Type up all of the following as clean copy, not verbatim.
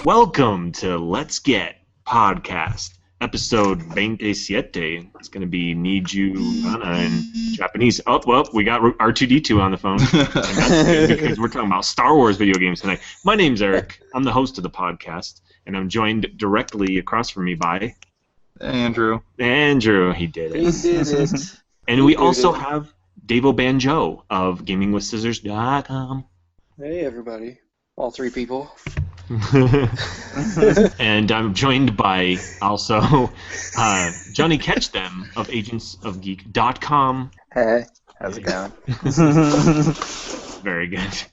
Welcome to Let's Get Podcast, episode 27. It's going to be Niju Rana in Japanese. Oh, well, we got R2-D2 on the phone. And that's good because we're talking about Star Wars video games tonight. My name's Eric. I'm the host of the podcast, and I'm joined directly across from me by... Andrew. Andrew, he did it. He did it. And we also have Davo Banjo of GamingWithScissors.com. Hey, everybody. All three people. And I'm joined by also Johnny Catchthem of agentsofgeek.com. Hey, how's it going? Very good.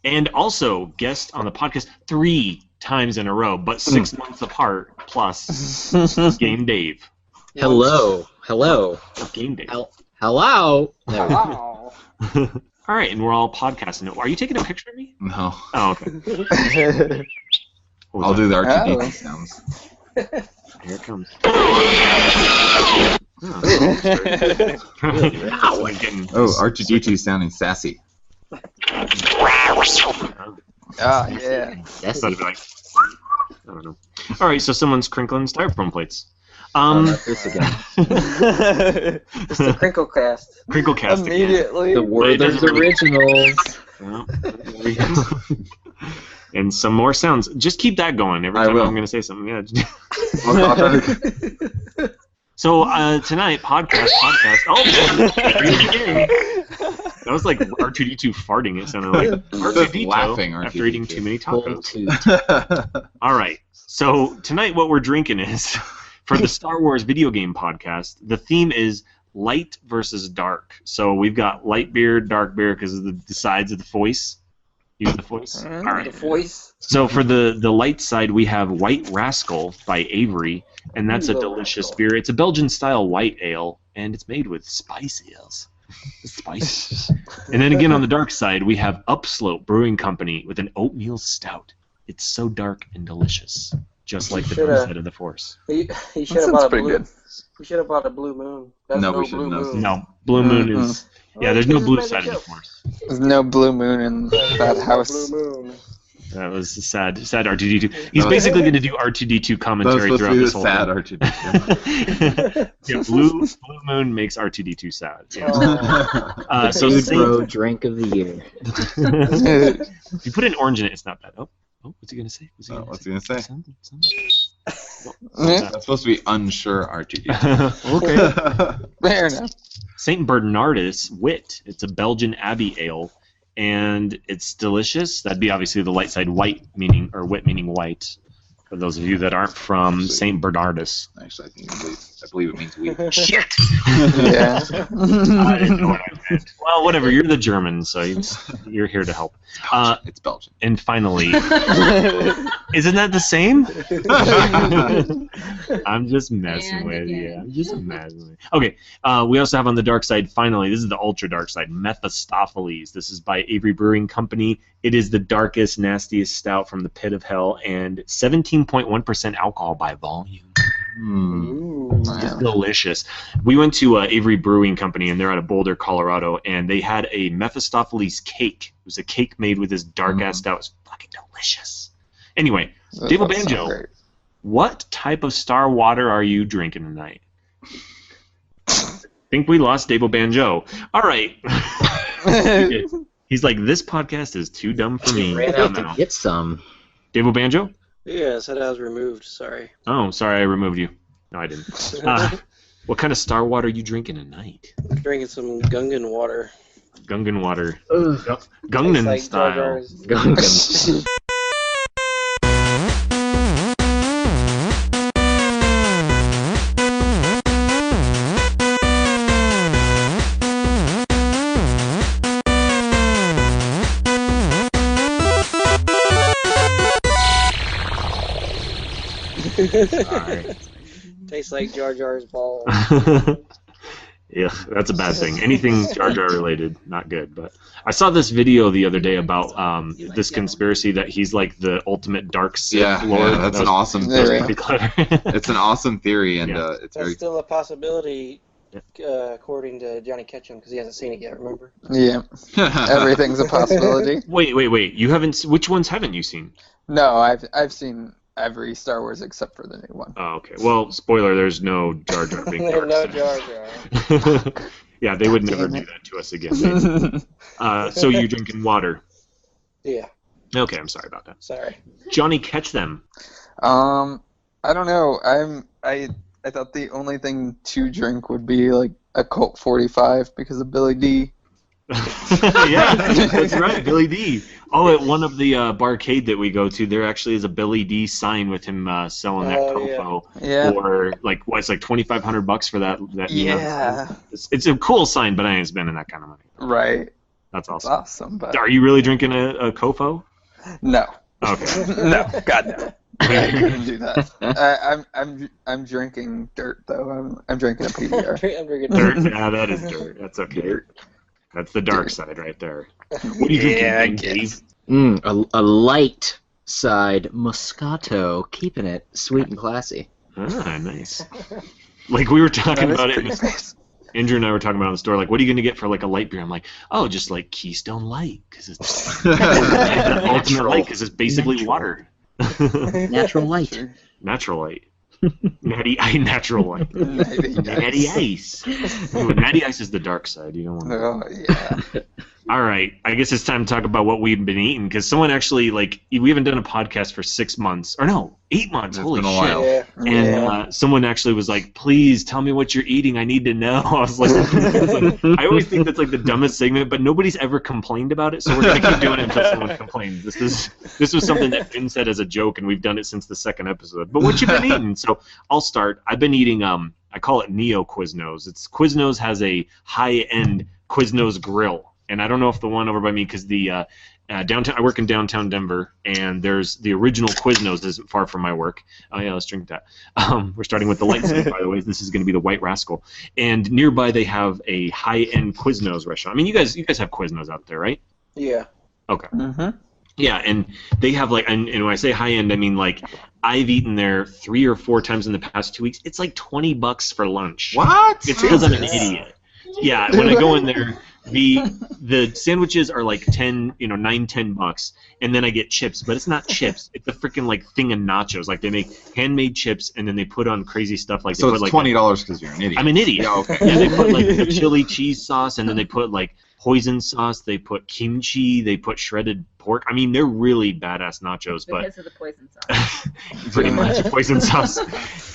And also guest on the podcast 3 times in a row, but 6 months apart, plus Game Dave. Hello. Game Dave. Hello. Wow. All right, and we're all podcasting. Are you taking a picture of me? No. Oh, okay. I'll do the R2-D2 sounds. Here it comes. R2-D2 sounding sassy. Oh, yeah. That's like, I don't know. All right, so someone's crinkling styrofoam plates. This again. It's the Crinkle Cast. Crinkle cast Immediately. The Werther's Originals. Well, and some more sounds. Just keep that going every time I'm going to say something. Yeah. So tonight, podcast. Oh, that was like R2-D2 farting. It sounded like R2-D2 laughing after eating too many tacos. All right. So tonight, what we're drinking is for the Star Wars video game podcast. The theme is light versus dark. So we've got light beer, dark beer because of the sides of the voice. Use the voice. All right. The voice. So for the light side, we have White Rascal by Avery, and that's a delicious beer. It's a Belgian-style white ale, and it's made with spices. Spice. And then again on the dark side, we have Upslope Brewing Company with an oatmeal stout. It's so dark and delicious, just like the dark side of the Force. He should have bought a blue. Good. We should have bought a Blue Moon. That's No, no we shouldn't Blue have. Moon. No, Blue Moon is... Yeah, there's no blue side of the Force. There's no blue moon in that house. Blue Moon. That was a sad R2-D2. He's basically going to do R2-D2 commentary throughout this whole sad thing. R2-D2. Yeah, Blue Moon makes R2-D2 sad. Yeah. So Food bro drink of the year. if you put an orange in it, it's not bad. Oh, what's he going to say? What's he going to say? Something. That's supposed to be unsure R2-D2. Okay. Fair enough. St. Bernardus Wit. It's a Belgian Abbey ale, and it's delicious. That'd be obviously the light side, white meaning, or wit meaning white. For those of you that aren't from St. Bernardus. Actually, I believe it means wheat. Shit! Yeah. I didn't know what I meant. Well, whatever. You're the German, so you're here to help. It's Belgian. And finally, isn't that the same? I'm just messing with you. I'm just messing with you. Okay, we also have on the dark side, finally, this is the ultra dark side, Mephistopheles. This is by Avery Brewing Company. It is the darkest, nastiest stout from the pit of hell, and 17.1% alcohol by volume. It's delicious. We went to Avery Brewing Company, and they're out of Boulder, Colorado, and they had a Mephistopheles cake. It was a cake made with this dark-ass stout. It was fucking delicious. Anyway, Davo Banjo, what type of Star Water are you drinking tonight? I think we lost Davo Banjo. All right. He's like, this podcast is too dumb for me. Ran out to get some. Davo Banjo? Yeah, I said I was removed. Sorry. Oh, sorry, I removed you. No, I didn't. What kind of star water are you drinking tonight? I'm drinking some Gungan water. Gungan water. Ugh. Gungan Tastes like Jar style. Jar's. Gungan. Sorry. Tastes like Jar Jar's balls. Yeah, that's a bad thing. Anything Jar Jar related, not good. But I saw this video the other day about this conspiracy that he's like the ultimate dark Sith Lord. Yeah, that's an awesome That was theory. pretty clever. It's an awesome theory, and Yeah. it's That's very. still a possibility, according to Johnny Ketchum, because he hasn't seen it yet. Remember? Yeah, everything's a possibility. Wait. You haven't? Which ones haven't you seen? No, I've seen every Star Wars except for the new one. Oh, okay. Well, spoiler: there's no Jar Jar being There's dark no Sith. Jar Jar. Yeah, they would never Damn do it. that to us again. So you're drinking water. Yeah, Okay, I'm sorry about that. sorry. Johnny, catch them. I don't know. I thought the only thing to drink would be like a Colt 45 because of Billy D. Yeah, that's right, Billy D. Oh, at one of the barcade that we go to, there actually is a Billy D sign with him selling that Oh, yeah. Kofo Yeah. for like it's like $2,500 for that. Yeah. It's a cool sign, but I ain't spending that kind of money. Right. That's It's awesome. awesome, but Are you really drinking a Kofo? no. Okay. No, God no. I couldn't do that. I'm drinking dirt though. I'm drinking a PBR. I'm drinking Dirt. Yeah, that is dirt. That's okay. That's the dark side right there. What are you drinking, Dave? A light side Moscato, keeping it sweet and classy. Ah, nice. Like we were talking That is about it. pretty In the, nice. Andrew and I were talking about it in the store. Like, what are you going to get for like a light beer? I'm like, oh, just like Keystone Light because it's the ultimate light because it's basically Natural. water. Natural light. Natural light. Natural light. Natty Nice. Ice. Ooh, Natty Ice is the dark side. You don't want to. Oh yeah. All right, I guess it's time to talk about what we've been eating because someone actually we haven't done a podcast for 6 months or no 8 months. It's Holy been a shit! while. Yeah. And someone actually was like, "Please tell me what you're eating. I need to know." I was like, I always think that's like the dumbest segment, but nobody's ever complained about it, so we're gonna keep doing it until someone complains. This was something that Finn said as a joke, and we've done it since the second episode. But what you been eating? So I'll start. I've been eating I call it Neo Quiznos. Quiznos has a high-end Quiznos grill. And I don't know if the one over by me, because the downtown, I work in downtown Denver, and there's the original Quiznos isn't far from my work. Oh yeah, let's drink that. We're starting with the light side, by the way. This is going to be the White Rascal. And nearby they have a high-end Quiznos restaurant. I mean, you guys have Quiznos out there, right? Yeah. Okay. Mm-hmm. Yeah, and they have like, and when I say high-end, I mean like I've eaten there 3 or 4 times in the past 2 weeks. It's like $20 for lunch. What? It's because I'm an Jesus. idiot. Yeah, when I go in there, the sandwiches are like $9-10, and then I get chips, but it's not chips. It's a freaking like thing of nachos. Like they make handmade chips, and then they put on crazy stuff like So they it's put like $20 because you're an idiot. I'm an idiot. Yeah, okay. Yeah, they put like the chili cheese sauce, and then they put like hoisin sauce. They put kimchi. They put shredded pork. I mean, they're really badass nachos, but Because of the poison sauce. pretty much poison sauce.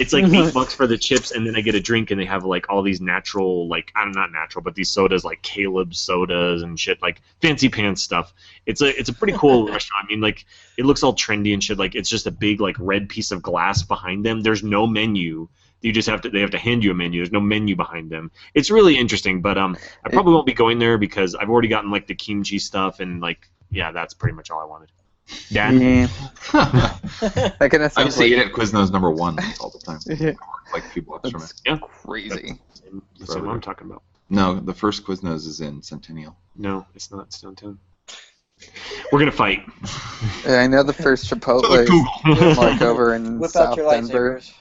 It's like $8 for the chips, and then I get a drink, and they have like all these natural, like I'm not natural, but these sodas like Caleb sodas and shit, like fancy pants stuff. It's a pretty cool restaurant. I mean, like it looks all trendy and shit. Like it's just a big like red piece of glass behind them. There's no menu. You just they have to hand you a menu. There's no menu behind them. It's really interesting, but I probably won't be going there because I've already gotten like the kimchi stuff and like yeah, that's pretty much all I wanted. Dad? Yeah. That kind of I sounds used to like eat at Quiznos #1 all the time. Yeah. Like a few blocks from it. That's Yeah. crazy. That's what I'm talking about. No, the first Quiznos is in Centennial. No, it's not. It's downtown. We're gonna fight. Yeah, I know the first Chipotle So the is Google. like over in Whip South out your Denver. lightsabers.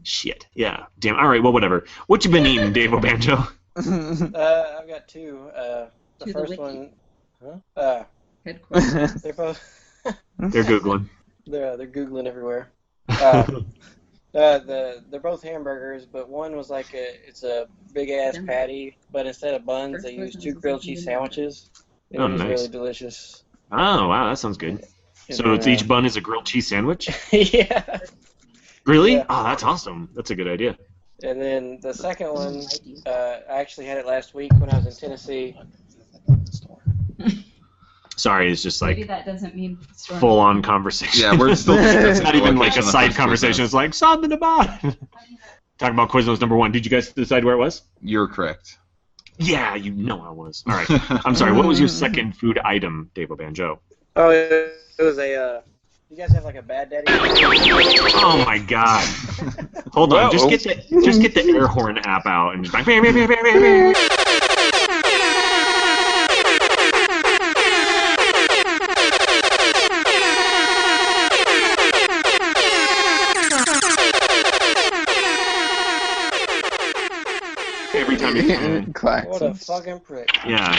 Shit. Yeah. Damn. All right. Well, whatever. What you been eating, Dave O'Banjo? I've got two. The To the first wiki. one. Huh? Headquarters. They're both. They're googling. They're googling everywhere. They're both hamburgers, but one was like it's a big ass patty, but instead of buns, they use 2 grilled cheese sandwiches. It Oh, was nice. really delicious. Oh wow, that sounds good. So it's each bun is a grilled cheese sandwich? Yeah. Really? Yeah. Oh, that's awesome. That's a good idea. And then the second one, I actually had it last week when I was in Tennessee. Sorry, it's just Maybe like that doesn't mean full-on conversation. Yeah, we're still. It's not even like a on the side first conversation. Quiznos. It's like, something about it. Talking about Quiznos number 1. Did you guys decide where it was? You're correct. Yeah, you know I was. All right. I'm sorry. What was your second food item, Dave Banjo? Oh, it was a. You guys have like a Bad Daddy? Oh my God! Hold on. Just get the air horn app out and just like. Every time you come in. What a fucking prick. Yeah.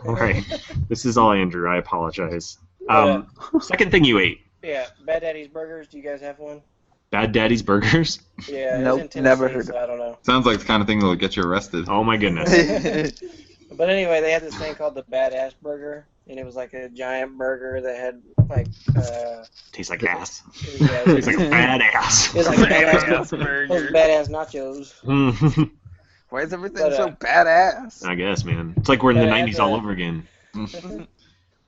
All right. This is all Andrew. I apologize. Second thing you ate. Yeah, Bad Daddy's Burgers. Do you guys have one? Bad Daddy's Burgers? Yeah, Nope, it's in Tennessee, never heard so I don't know. Sounds like the kind of thing that'll get you arrested. Oh my goodness. But anyway, they had this thing called the Badass Burger, and it was like a giant burger that had like. Tastes like ass. Yeah, Tastes like a badass. it was like those badass nachos. Why is everything But, so badass? I guess, man. It's like we're in the Yeah, I had 90s all the- over again. It had like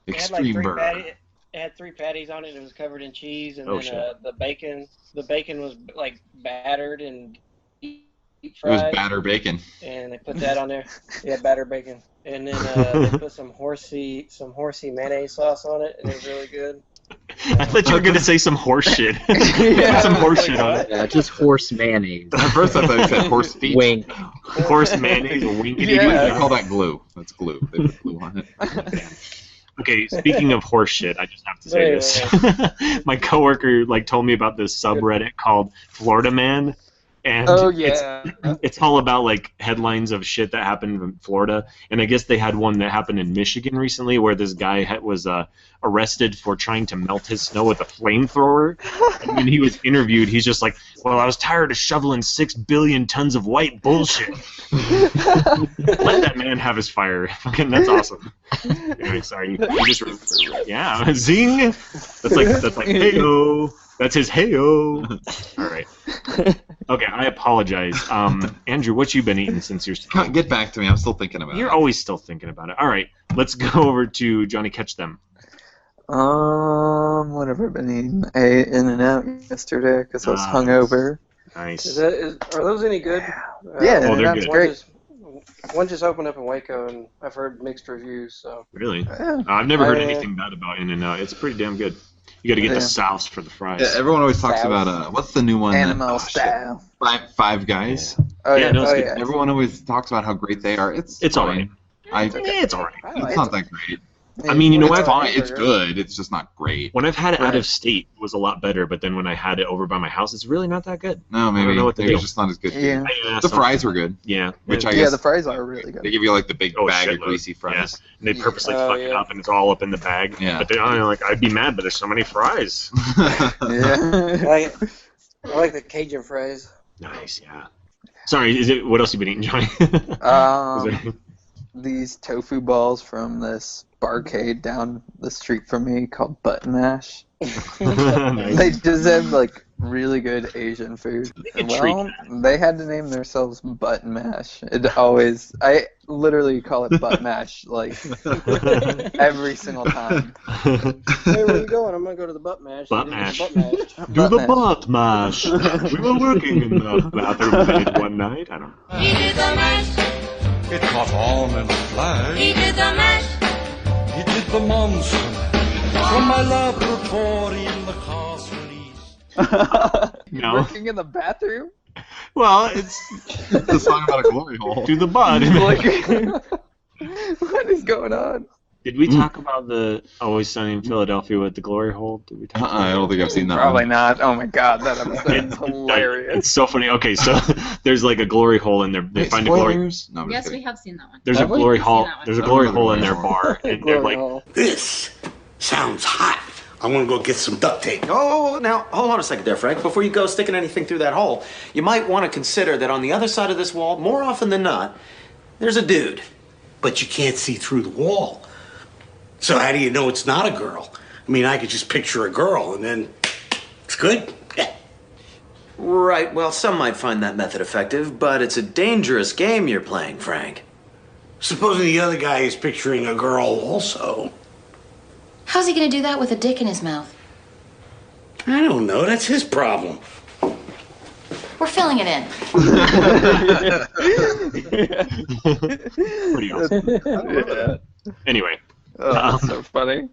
Extreme three burger. patties. It had 3 patties on it. It was covered in cheese, and Oh, then shit. the bacon. The bacon was like battered and deep It was fried, batter bacon. and they put that on there. Yeah, battered bacon, and then they put some horsey mayonnaise sauce on it, and it was really good. I thought you were going to say some horse shit. Yeah. Some horse shit on it. Yeah, just horse mayonnaise. At first I thought you said horse feet. Wink. Horse mayonnaise, winkety Yeah. They call that glue. That's glue. They put glue on it. Okay, speaking of horse shit, I just have to say this. My coworker told me about this subreddit called Florida Man, and Oh yeah. it's all about headlines of shit that happened in Florida. And I guess they had one that happened in Michigan recently where this guy was arrested for trying to melt his snow with a flamethrower. And when he was interviewed, he's just like, "Well, I was tired of shoveling 6 billion tons of white bullshit." Let that man have his fire. Fucking, that's awesome. Anyway, sorry. You just yeah, zing. That's like heyo. That's his heyo. All right. Okay, I apologize. Andrew, what you been eating since you're still... Get back to me. I'm still thinking about it. You're always still thinking about it. All right, let's go over to Johnny Catch Them. What have I been eating? I ate In-N-Out yesterday because I was hungover. Nice. Are those any good? Yeah, Oh, they're that's good. great. One just opened up in Waco, and I've heard mixed reviews. So Really? Yeah. I've never heard I- anything bad about In-N-Out. It's pretty damn good. You got to get Yeah. the sauce for the fries. Yeah, everyone always talks Sauce. about what's the new one? Animal shit. style. Five Guys. Oh Yeah, yeah, no, it's oh good. yeah. Everyone always talks about how great they are. It's It's all right. fine. It's all right. It's not that great. I mean, you know It's what? fine. It's good. It's just not great. When I've had it out Right. of state, it was a lot better. But then when I had it over by my house, it's really not that good. No, maybe know what to maybe do. it's just not as good. Yeah. The fries were good, Yeah. which I Yeah, guess the fries are really they good. give you the big Oh, bag of shitload. greasy fries. And they purposely Oh, fuck it yeah. up, and it's all up in the bag. Yeah. But then, I'd be mad, but there's so many fries. Yeah. I like the Cajun fries. Nice, yeah. Sorry, what else you been eating, Johnny? These tofu balls from this barcade down the street from me called Button Mash. Nice. They just have really good Asian food. They could treat Well, they had to name themselves Button Mash. I literally call it Butt Mash every single time. Hey, where you going? I'm gonna go to the butt mash. Butt Do the mash. Butt mash. Do the Butt butt mash. We were working in the bathroom late one night. I don't know. He did the mash. It caught on in a flash. He did the mash. He did the monster mash. From my laboratory in the castle east. No. Working in the bathroom? Well, it's It's a song about a glory hole. do the butt. What is going on? Did we talk about the Always Sunny in Philadelphia with the glory hole? Did we talk about I don't think I've seen that Probably one. not. Oh my god, that episode is It's hilarious. so funny. Okay, so there's a glory hole in there. They Wait, find a glory. spoilers? No, I'm just Yes, kidding. we have seen that one. There's a Have we? glory We've hole. seen that one. There's a I glory remember hole in the their glory bar, and they're Glory like, hole. This sounds hot. I'm gonna go get some duct tape. Oh, now, hold on a second there, Frank. Before you go sticking anything through that hole, you might want to consider that on the other side of this wall, more often than not, there's a dude. But you can't see through the wall. So how do you know it's not a girl? I mean, I could just picture a girl and then it's good. Yeah. Right, well, some might find that method effective, but it's a dangerous game you're playing, Frank. Supposing the other guy is picturing a girl also. How's he gonna do that with a dick in his mouth? I don't know. That's his problem. We're filling it in. Pretty awesome. Anyway. Oh, that's so funny.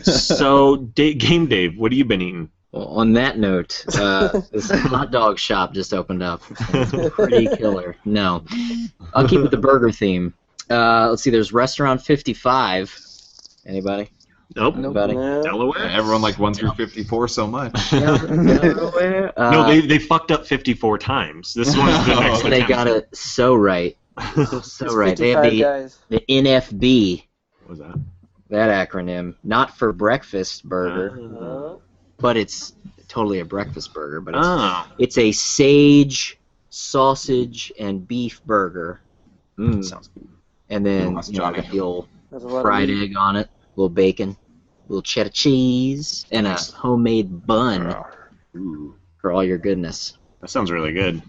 So, Game Dave, what have you been eating? Well, on that note, this hot dog shop just opened up. It's pretty killer. No. I'll keep with the burger theme. Let's see, there's Restaurant 55. Anybody? Nope. Nobody? Delaware? Everyone liked 1 through 54 so much. Delaware? No, they fucked up 54 times. This one's the next They got it so right. So right. They have 55 guys. the NFB, What was that? that acronym. Not for breakfast burger, but it's totally a breakfast burger. But it's a sage, sausage, and beef burger. Sounds good. And then That's you know, Johnny. got the old That's a lot of fried meat. egg on it, a little bacon, a little cheddar cheese, and a homemade bun Ooh, for all your goodness. that sounds really good.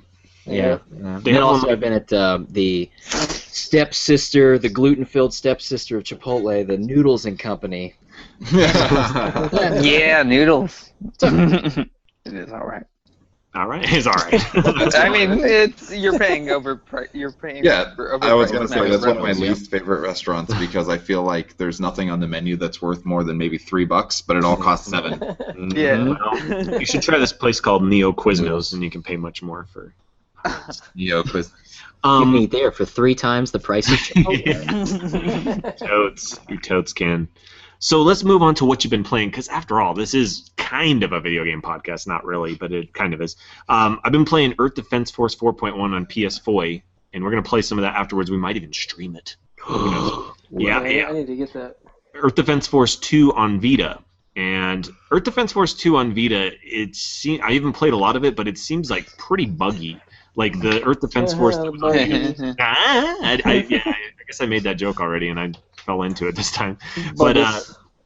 Yeah. They Then have also one- I've been at the stepsister, the gluten-filled stepsister of Chipotle, the Noodles and Company. Yeah, noodles. It is all right. All right, it's all right. I mean, it's you're paying over. You're paying. Yeah, for I was overpriced gonna say that's one of my breakfast, yeah. least favorite restaurants because I feel like there's nothing on the menu that's worth more than maybe $3, but it all costs $7. Yeah. Well, you should try this place called Neo Quiznos, and you can pay much more for. Yo, quiz. You can eat there for 3 times the price of Chipotle. Totes, you totes can. So let's move on to what you've been playing, because after all, this is kind of a video game podcast. Not really, but it kind of is. I've been playing Earth Defense Force 4.1 on PS4, and we're going to play some of that afterwards. We might even stream it. Who knows? I Yeah. need to get that. Earth Defense Force 2 on Vita. And Earth Defense Force 2 on Vita, I even played a lot of it, but it seems like pretty buggy. Like the Earth Defense Force that was on Vita. I guess I made that joke already, and I fell into it this time. But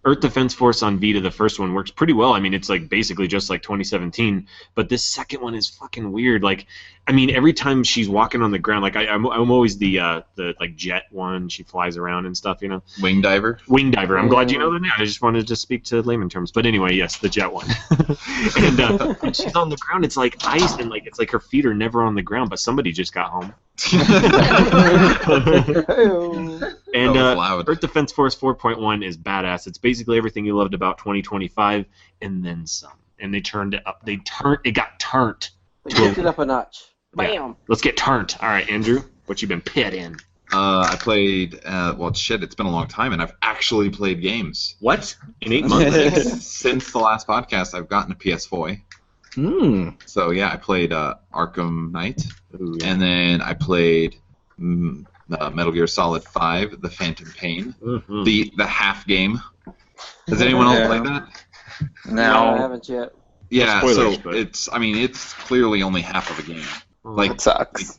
Earth Defense Force on Vita, the first one, works pretty well. I mean, it's like basically just like 2017. But this second one is fucking weird. Like, I mean, every time she's walking on the ground, like I'm always the like jet one. She flies around and stuff, you know. Wing diver. Wing diver. I'm glad you know that now. I just wanted to speak to layman terms. But anyway, yes, the jet one. And when she's on the ground, it's like ice, and like it's like her feet are never on the ground. But somebody just got home. And loud. Earth Defense Force 4.1 is badass. It's basically everything you loved about 2025, and then some. And they turned it up. It got turned. They kicked it up a notch. Yeah. Bam. Let's get turned. All right, Andrew, what you been pit in? I played. Well, shit, it's been a long time, and I've actually played games. What? In 8 months? Since the last podcast, I've gotten a PS4. So yeah, I played Arkham Knight, Ooh, yeah. and then I played Metal Gear Solid 5, The Phantom Pain, Mhm. the half game. Has anyone else played that? No, I No, haven't yet. Yeah, spoilers, so but- it's clearly only half of a game. Like it sucks.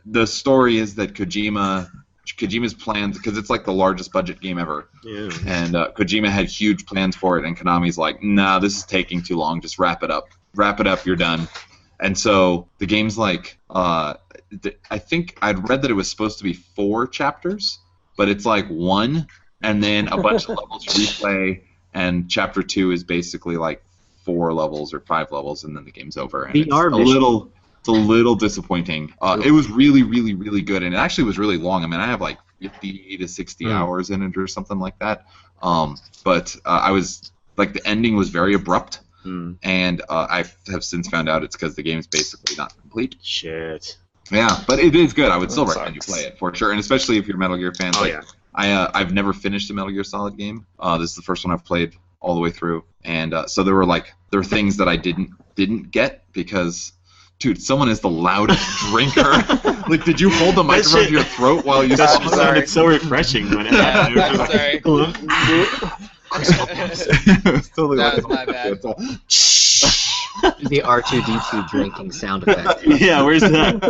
the story is that Kojima's plans, because it's like the largest budget game ever, Yeah. and Kojima had huge plans for it, and Konami's like, nah, this is taking too long, just wrap it up, you're done. And so the game's like, I think I'd read that it was supposed to be 4 chapters, but it's like 1, and then a bunch of levels replay, and chapter 2 is basically like 4 levels or 5 levels, and then the game's over. And VR it's a little disappointing. It was really, really, really good, and it actually was really long. I mean, I have like 50 to 60 hours in it or something like that. But I was like, the ending was very abrupt, and I have since found out it's because the game's basically not complete. Shit. Yeah, but it is good. I would still That recommend you sucks. play it for sure, and especially if you're a Metal Gear fan. Oh, like, yeah. I've never finished a Metal Gear Solid game. This is the first one I've played all the way through, and so there were things that I didn't get because, dude, someone is the loudest drinker. Like, did you hold the microphone to your throat while you That saw just that? sounded so refreshing when it happened. It was like, Sorry. It was totally That like- was my bad. It's all- The R2-D2 drinking sound effect. Yeah, where's that?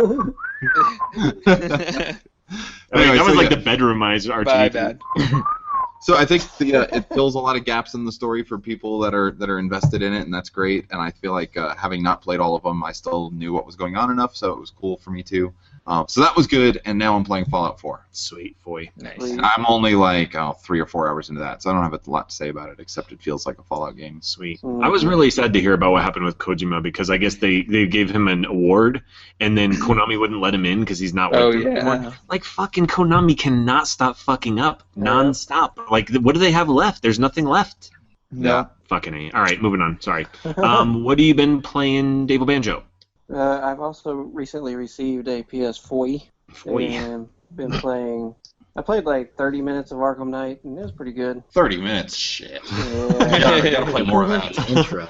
Anyway, that so was like yeah. the bedroomized R2D2. My bad. So I think it fills a lot of gaps in the story for people that are invested in it, and that's great. And I feel like having not played all of them, I still knew what was going on enough, so it was cool for me too. So that was good, and now I'm playing Fallout 4. Sweet boy. Nice. And I'm only like 3 or 4 hours into that, so I don't have a lot to say about it, except it feels like a Fallout game. Sweet. I was really sad to hear about what happened with Kojima because I guess they gave him an award, and then Konami wouldn't let him in because he's not with them anymore. Like, fucking Konami cannot stop fucking up non-stop. Like, what do they have left? There's nothing left. Yeah. Fucking A. All right, moving on. Sorry. What have you been playing, Dave Banjo? I've also recently received a PS4 Boy. and been playing. I played like 30 minutes of Arkham Knight, and it was pretty good. 30 minutes? Shit. Yeah. You gotta play more of that. Intro.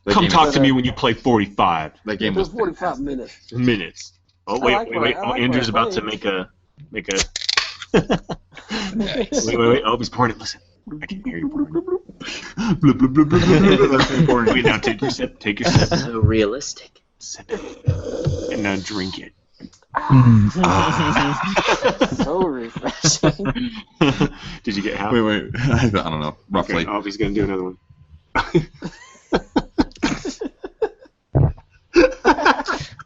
Come talk to me when you play 45 That game It was was 45 minutes. minutes. Oh, I wait, like wait. what I Andrew's about to played. make a... Nice. Wait. Oh, he's pouring it. Listen. I can't hear you pouring it. Bloop, bloop, bloop, bloop, bloop, bloop. That's me pouring it. Wait, now take your sip. Take your sip. So realistic. Sip it. And now drink it. So refreshing. Did you get half? Wait. I don't know. Roughly. Okay. Oh, he's going to do another one.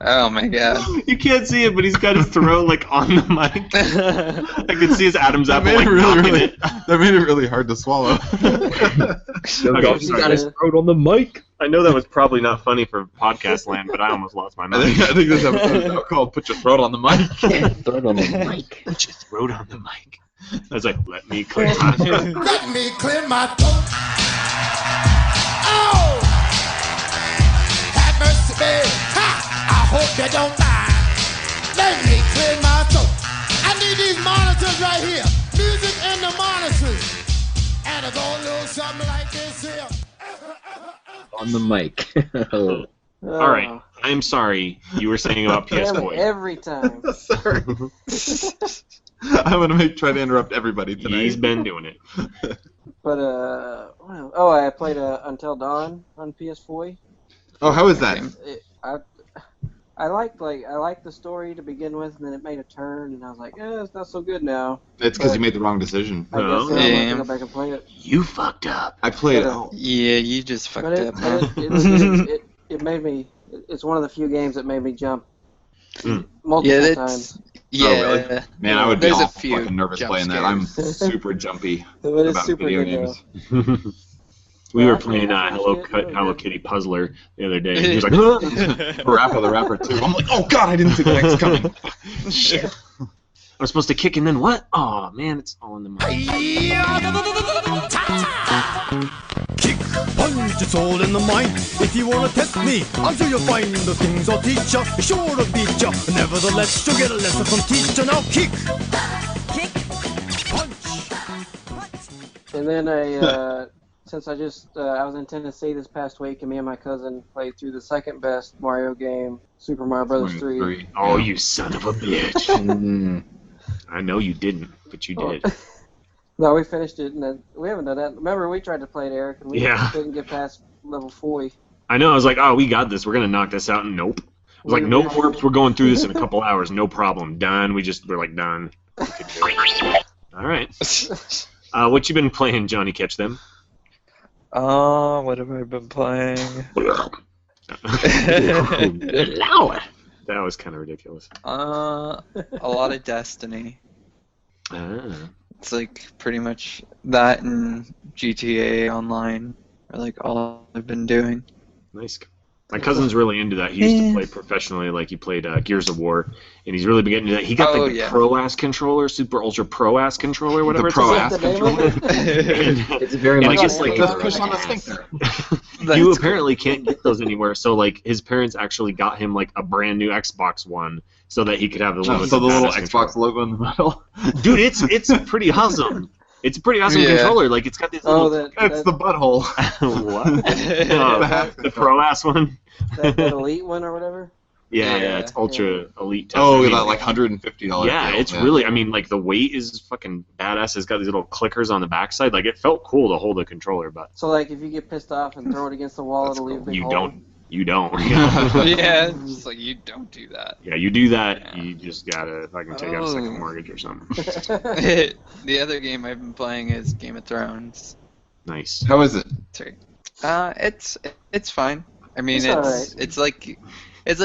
Oh my god. You can't see it, but he's got his throat like on the mic. I can see his Adam's apple like knocking it. That made it really hard to swallow. Okay, He's got his throat on the mic. I know that was probably not funny for podcast land, but I almost lost my I mind. think this episode is now called "Put Your Throat on the Mic." Throat on the mic. Put your throat on the mic. I was like, let me clear my throat. Let me clear my throat. Oh! Have mercy, baby. Ha! I hope you don't mind. Let me clear my throat. I need these monitors right here. Music and the monitors. And it's all a little something like this here. On the mic. Oh. All right. I'm sorry. You were saying about PS Boy. Every time. Sorry. I'm gonna try to interrupt everybody tonight. He's been doing it. But I played Until Dawn on PS4. Oh, how is that? I liked the story to begin with, and then it made a turn, and I was like, it's not so good now. It's because you made the wrong decision. I guess Oh. so. I'm Yeah. gonna go back and play it. You fucked up. I played it. But, Yeah, you just fucked But up, man. it made me. It's one of the few games that made me jump Mm. multiple Yeah, times. Yeah. Oh, really? Man, I would be There's a awful few fucking nervous jump playing that. I'm super jumpy It is about super video good games. We Yeah, were I playing finished it. Hello Kitty Puzzler the other day. And he was like, huh? Parappa the Rapper too. I'm like, oh god, I didn't see the next coming. Shit. I was supposed to kick and then what? Oh man, it's all in the mic. Kick, punch, it's all in the mind. If you wanna test me, I'm sure you'll find the things I'll teach ya. Sure to beat ya. Nevertheless, you'll get a lesson from teacher. Now kick, punch. And then since I was in Tennessee this past week, and me and my cousin played through the second best Mario game, Super Mario Bros. 3. Oh, you son of a bitch. Mm. I know you didn't, but you did. No, we finished it, and then we haven't done that. Remember, we tried to play it, Eric, and we couldn't get past level 4. I know, I was like, oh, we got this. We're going to knock this out. And nope. I was like, no warps. We're going through this in a couple hours. No problem. Done. We're like, done. All right. What you been playing, Johnny? Catch them. What have I been playing? That was kind of ridiculous. A lot of Destiny. Ah. It's like pretty much that and GTA Online are like all I've been doing. Nice. My cousin's really into that. He used to play professionally, like he played Gears of War, and he's really been getting into that. He got the Pro-Ass controller, Super Ultra Pro-Ass controller, whatever it's called. Is that the name of it? It's very much guess, like Just push on the sphincter. You apparently can't get those anymore. So like his parents actually got him like a brand new Xbox One so that he could have the little, So the little badass Xbox logo in the middle. Dude, it's pretty awesome. It's a pretty awesome controller. Like it's got this little. That's the butthole. What? The Pro-Ass one. that elite one or whatever. Yeah, it's Ultra Elite. Oh, I mean, that like $150. yeah, deal. it's really. I mean, like the weight is fucking badass. It's got these little clickers on the backside. Like it felt cool to hold the controller, but So like, if you get pissed off and throw it against the wall, it'll leave a big you hole. don't. You don't. Yeah, it's just like you don't do that. Yeah, you do that, you just gotta fucking take out a second mortgage or something. The other game I've been playing is Game of Thrones. Nice. How is it? It's fine. I mean, it's like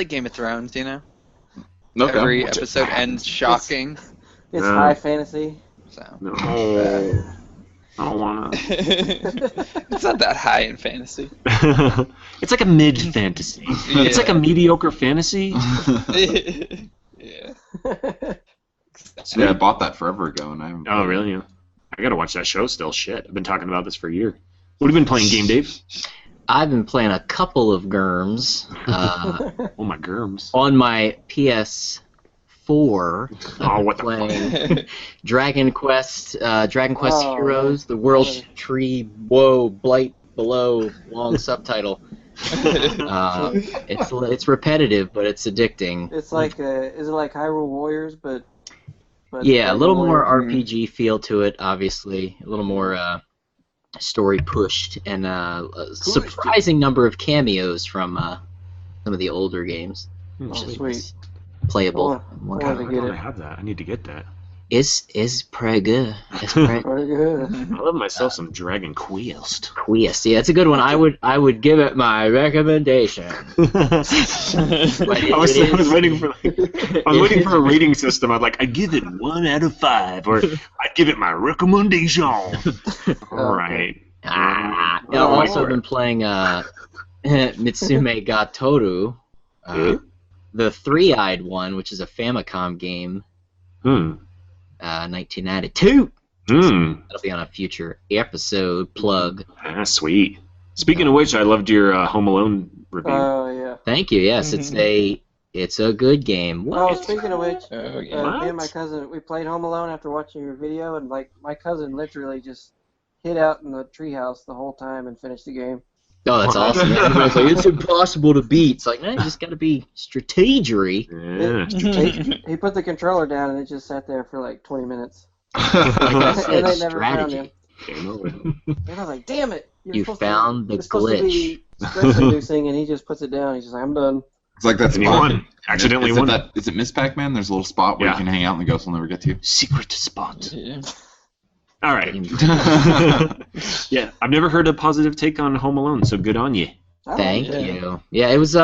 Game of Thrones, you know. Okay. Every episode ends shocking. It's high fantasy. So. No. I don't wanna. It's not that high in fantasy. It's like a mid fantasy. Yeah. It's like a mediocre fantasy. Yeah. Yeah, I bought that forever ago, and I haven't. Oh, really? Yeah. I gotta watch that show still. Shit, I've been talking about this for a year. What have you been playing, Game Dave? I've been playing a couple of Germs. Oh, my Germs. On my PS4. Oh, what the playing Dragon Quest Heroes, the World Tree, Blight Below, long subtitle. It's repetitive, but it's addicting. It's like is it like Hyrule Warriors, but yeah, a little more RPG feel to it, obviously. A little more story pushed, and a surprising number of cameos from some of the older games. Which is sweet. Playable. I don't have that. I need to get that. It's pretty good. It's pretty good. I love myself some Dragon Quest. Yeah, it's a good one. I would give it my recommendation. I was waiting for a rating system. I'd give it 1 out of 5, or I'd give it my recommendation. All right. I've also been playing Mitsume ga Toru, the three-eyed one, which is a Famicom game. 1992. That'll be on a future episode plug. Sweet. Speaking of which, I loved your Home Alone review. Oh yeah. Thank you. Yes, it's a good game. What? Oh, speaking of which, yeah. me and my cousin, we played Home Alone after watching your video, and my cousin literally just hid out in the treehouse the whole time and finished the game. Oh, that's awesome. Everybody's like, it's impossible to beat. It's like, no, you just got to be strategery. Yeah. He put the controller down and it just sat there for like 20 minutes. Like I said, and they never found strategy. him. And I was like, damn it! You found the glitch. Stress-inducing, and he just puts it down. He's just like, I'm done. It's like that And he spot. won. Accidentally won. Is it Miss Pac-Man? There's a little spot where you can hang out and the ghost will never get to you. Secret spot. Yeah. All right. Yeah, I've never heard a positive take on Home Alone, so good on you. Thank you. Yeah, it was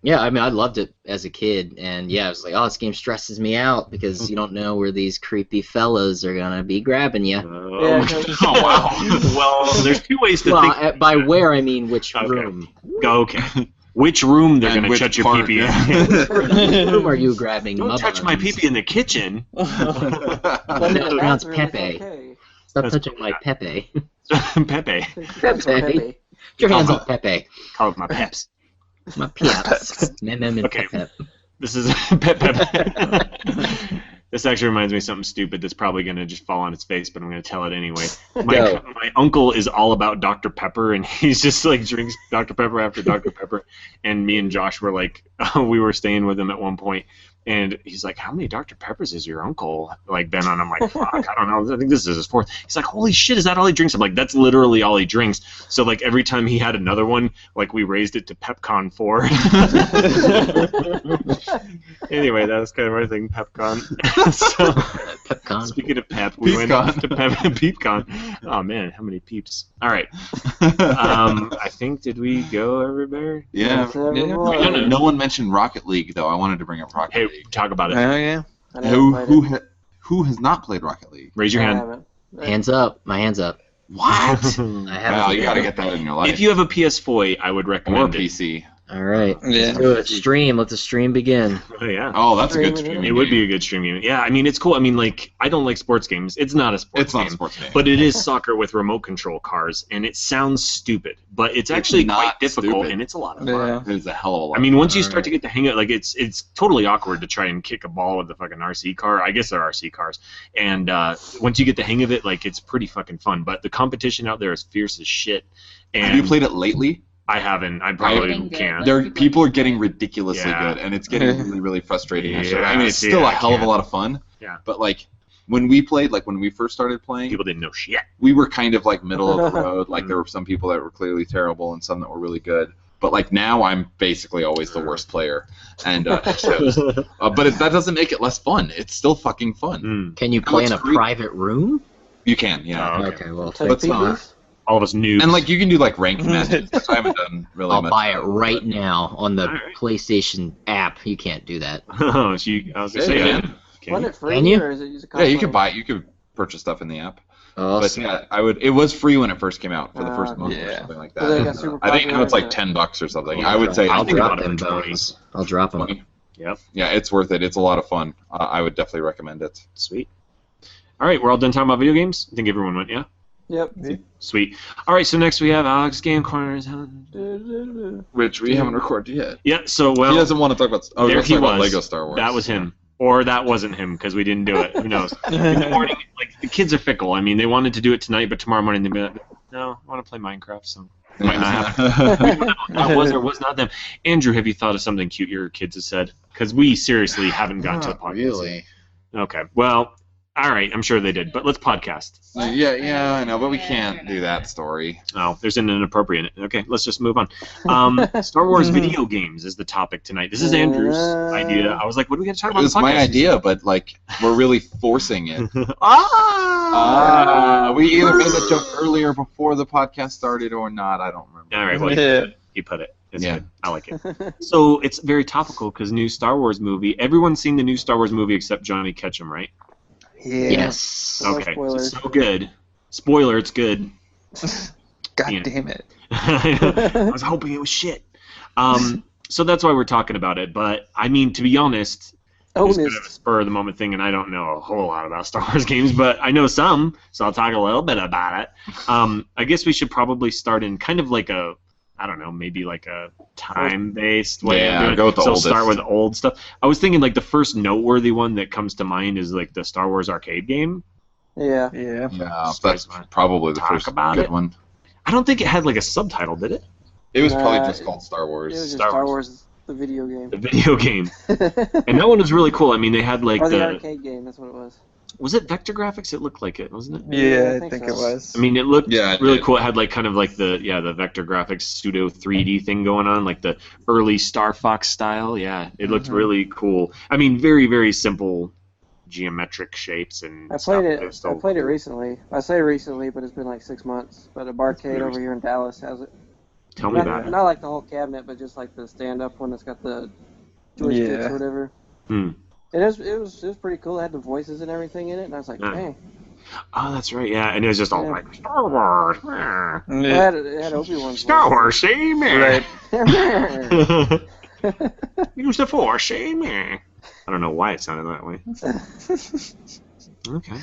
yeah, I mean, I loved it as a kid, and yeah, I was like, oh, this game stresses me out because you don't know where these creepy fellas are gonna be grabbing you. Oh, wow. Well, there's two ways to think. By where I mean which room. Okay. Which room they're going to shut your pee-pee in. Which room are you grabbing? Don't touch my pee-pee in the kitchen. Pronounce Pepe. Okay. Stop touching my Pepe. Pepe. Pepe. Get your hands off Pepe. Call it my peps. My peps. Okay. This is Pep. This actually reminds me of something stupid that's probably going to just fall on its face, but I'm going to tell it anyway. My uncle is all about Dr. Pepper, and he's just like drinks Dr. Pepper after Dr. Pepper. And me and Josh were like, we were staying with him at one point, and he's like, how many Dr. Peppers has your uncle like been on? I'm like, fuck, I don't know. I think this is his 4th. He's like, holy shit, is that all he drinks? I'm like, that's literally all he drinks. So like every time he had another one, like we raised it to PepCon 4. Anyway, that was kind of our thing, PepCon. So, PepCon. Speaking of Pep, we went to PeepCon. Oh man, how many peeps? All right. I think, did we go everywhere? Yeah. No one mentioned Rocket League though. I wanted to bring up Rocket League. Talk about it. Oh yeah. Who has not played Rocket League? Raise your hand. Hands up. My hands up. What? I haven't. You gotta get that in your life. If you have a PS4, I would recommend or PC. All right. Yeah. Let's do it. Stream. Let the stream begin. Oh yeah. Oh, that's a good stream. It would be a good stream. Yeah, I mean it's cool. I mean like I don't like sports games. It's not a sports game. But it is soccer with remote control cars, and it sounds stupid, but it's actually quite difficult, and it's a lot of fun. Yeah. It is a hell of a lot. I mean, once you start to get the hang of it, like it's totally awkward to try and kick a ball with the fucking RC car. I guess they're RC cars, and once you get the hang of it, like it's pretty fucking fun. But the competition out there is fierce as shit. And have you played it lately? I haven't. I probably can't. People are getting ridiculously good, and it's getting really, really frustrating. I mean, it's still a hell of a lot of fun. Yeah. But like when we played, like when we first started playing, people didn't know shit. We were kind of like middle of the road. Like there were some people that were clearly terrible and some that were really good. But like now, I'm basically always the worst player, and it shows. But that doesn't make it less fun. It's still fucking fun. Can you play in a private room? You can, yeah. Oh, Okay, well, Take But peepees? all of us noobs. and like you can do like ranked matches, which I haven't done really I'll much. buy it of, right but- now on the Alright. PlayStation app. You can't do that. Oh, so I was gonna say, Yeah, can Wasn't it free Can you? or is it just a Yeah, you cosmetic? could buy it. You could purchase stuff in the app. Oh, But yeah, I would. It was free when it first came out for the first okay. month or Yeah. something like So they that. got super I think now it's like popular, $10 or something. I would say I'll I think drop about it them for 20. bones. I'll drop them. 20. Yep. Yeah, it's worth it. It's a lot of fun. I would definitely recommend it. Sweet. All right, we're all done talking about video games. I think everyone went, yeah. Yep. Sweet. All right, so next we have Alex Game Corners. Which we haven't recorded yet. Yeah. So well, he doesn't want to talk about. Oh, there let's he talk about was. Lego Star Wars. That was him. Or that wasn't him because we didn't do it. Who knows? In the morning, like the kids are fickle. I mean, they wanted to do it tonight, but tomorrow morning they'd be like, "No, I want to play Minecraft." So it might not happen. That was or was not them. Andrew, have you thought of something cute your kids have said? Because we seriously haven't got to the podcast. Really? Okay. Well, all right. I'm sure they did, but let's podcast. Yeah, I know, but we can't do that story. Oh, there's an inappropriate. Okay, let's just move on. Star Wars video games is the topic tonight. This is Andrew's idea. I was like, what are we going to talk It about? on was the my podcast? idea, but like we're really forcing it. Ah! We either made that joke earlier before the podcast started or not. I don't remember. All right, well, Yeah. you put it. It's Yeah. good. I like it. So it's very topical because new Star Wars movie. Everyone's seen the new Star Wars movie except Johnny Ketchum, right? Yeah. Yes. No Okay, spoilers. so good. Spoiler, it's good. God Yeah. damn it. I was hoping it was shit. So that's why we're talking about it. But I mean, to be honest, it's kind of a Honest. spur of the moment thing, and I don't know a whole lot about Star Wars games, but I know some, so I'll talk a little bit about it. I guess we should probably start in kind of like a, I don't know, maybe like a time-based way. Yeah, of doing it. go with the so oldest. start with old stuff. I was thinking like the first noteworthy one that comes to mind is like the Star Wars arcade game. Yeah. Yeah. Yeah, Just guys that's wanna probably the talk first about good it? one. I don't think it had like a subtitle, did it? It was probably Nah, just called Star It Wars. was just Star Star Wars. Wars, the video game. The video game. And that one was really cool. I mean, they had like or the the arcade game, that's what it was. was it vector graphics? It looked like it, wasn't it? Yeah, I think think so. it was. I mean, it looked Yeah, it really did. cool. It had like kind of like the vector graphics pseudo 3D thing going on, like the early Star Fox style. Yeah, it looked really cool. I mean, very very simple geometric shapes and. I stuff, played but it. it's still I played it cool. recently. I say recently, but it's been like 6 months. But a barcade over here in Dallas has it. Tell me Not, about it. not like the whole cabinet, but just like the stand-up one that's got the joysticks Yeah. or whatever. Hmm. And it was pretty cool. It had the voices and everything in it, and I was like, Yeah. dang. Oh, that's right. Yeah, and it was just all Yeah. like Star Wars. meh. It had Obi-Wan's Star voice. Wars, see me. Right. Use the Force, see me. I don't know why it sounded that way. Okay.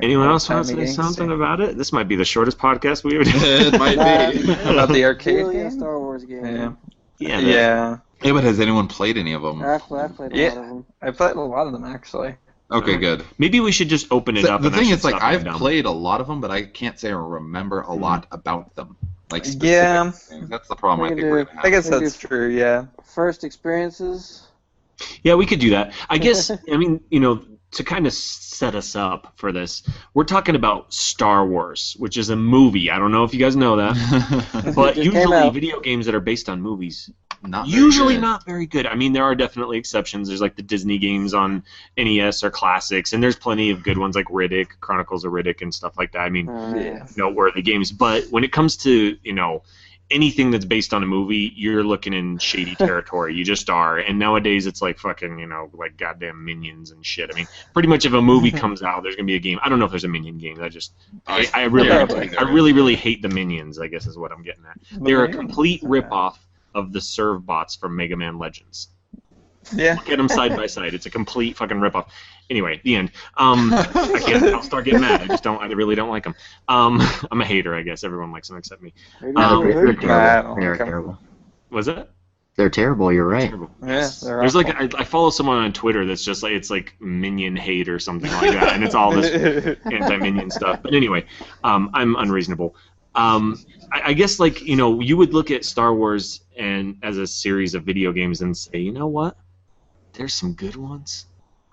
Anyone else want to say something about it? This might be the shortest podcast we ever did. It might be. About the arcade Really a game? Star Wars game. Yeah. Yeah. Yeah. Yeah, but has anyone played any of them? I've played a lot of them. I played a lot of them actually. Okay, good. Maybe we should just open it up. The and I thing should is, like, stop being I've dumb. played a lot of them, but I can't say I remember a lot about them. Like, specific Yeah. things. That's the problem I We think can we're do- gonna have. I guess Maybe that's true, yeah. First experiences. Yeah, we could do that. I guess, I mean, you know, to kind of set us up for this, we're talking about Star Wars, which is a movie. I don't know if you guys know that, but It came usually out. video games that are based on movies, Not very usually good. not very good. I mean, there are definitely exceptions. There's like the Disney games on NES or classics, and there's plenty of good ones like Riddick, Chronicles of Riddick, and stuff like that. I mean, Yeah. noteworthy games. But when it comes to, you know, anything that's based on a movie, you're looking in shady territory. You just are. And nowadays it's like fucking, you know, like goddamn Minions and shit. I mean, pretty much if a movie comes out, there's gonna be a game. I don't know if there's a Minion game. I really hate the Minions, I guess is what I'm getting at. They're a complete ripoff of the serve bots from Mega Man Legends. Yeah. Look at them side by side. It's a complete fucking ripoff. Anyway, the end. I can't. I'll start getting mad. I really don't like them. I'm a hater, I guess. Everyone likes them except me. Maybe They're maybe- terrible. don't They're like 'em. terrible. Was that? They're terrible. You're right. Terrible. Yeah, Yes. they're There's awful. like I follow someone on Twitter that's just like it's like Minion hate or something like that, and it's all this anti-Minion stuff. But anyway, I'm unreasonable. I guess like you know you would look at Star Wars and as a series of video games and say, you know what, there's some good ones,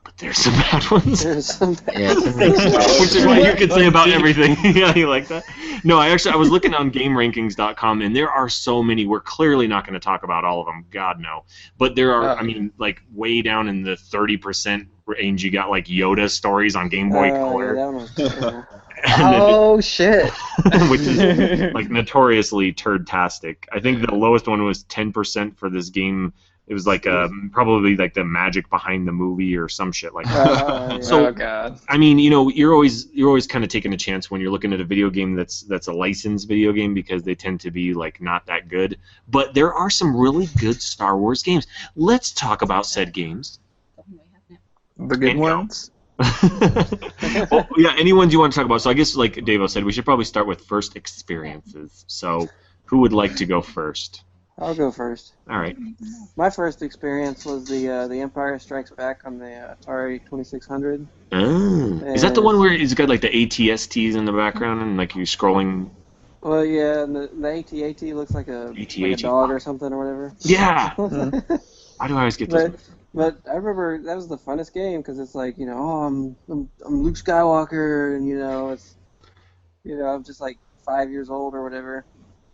but there's some bad ones. There's some bad Yeah, Which is what you could say about everything. Yeah, you like that? No, I was looking on GameRankings.com, and there are so many. We're clearly not going to talk about all of them. God, no. But there are, I mean, like, way down in the 30% range, you got, like, Yoda stories on Game Boy Color. Yeah, that one was terrible. Oh shit! Which is, like, notoriously turd-tastic. I think the lowest one was 10% for this game. It was like probably like the magic behind the movie or some shit like that. Yeah. So, Oh god. I mean, you know, you're always kind of taking a chance when you're looking at a video game that's a licensed video game because they tend to be like not that good. But there are some really good Star Wars games. Let's talk about said games. The good ones. Well, yeah, any ones you want to talk about. So I guess, like Davo said, we should probably start with first experiences. So who would like to go first? I'll go first. All right. My first experience was the Empire Strikes Back on the Atari 2600. Oh. Is that the one where it's got like the ATSTs in the background and like you're scrolling? Well, yeah, and the AT-AT looks like a dog or something or whatever. Yeah. Why do I always get this? But I remember that was the funnest game because it's like, you know, oh, I'm Luke Skywalker, and I'm just like 5 years old or whatever.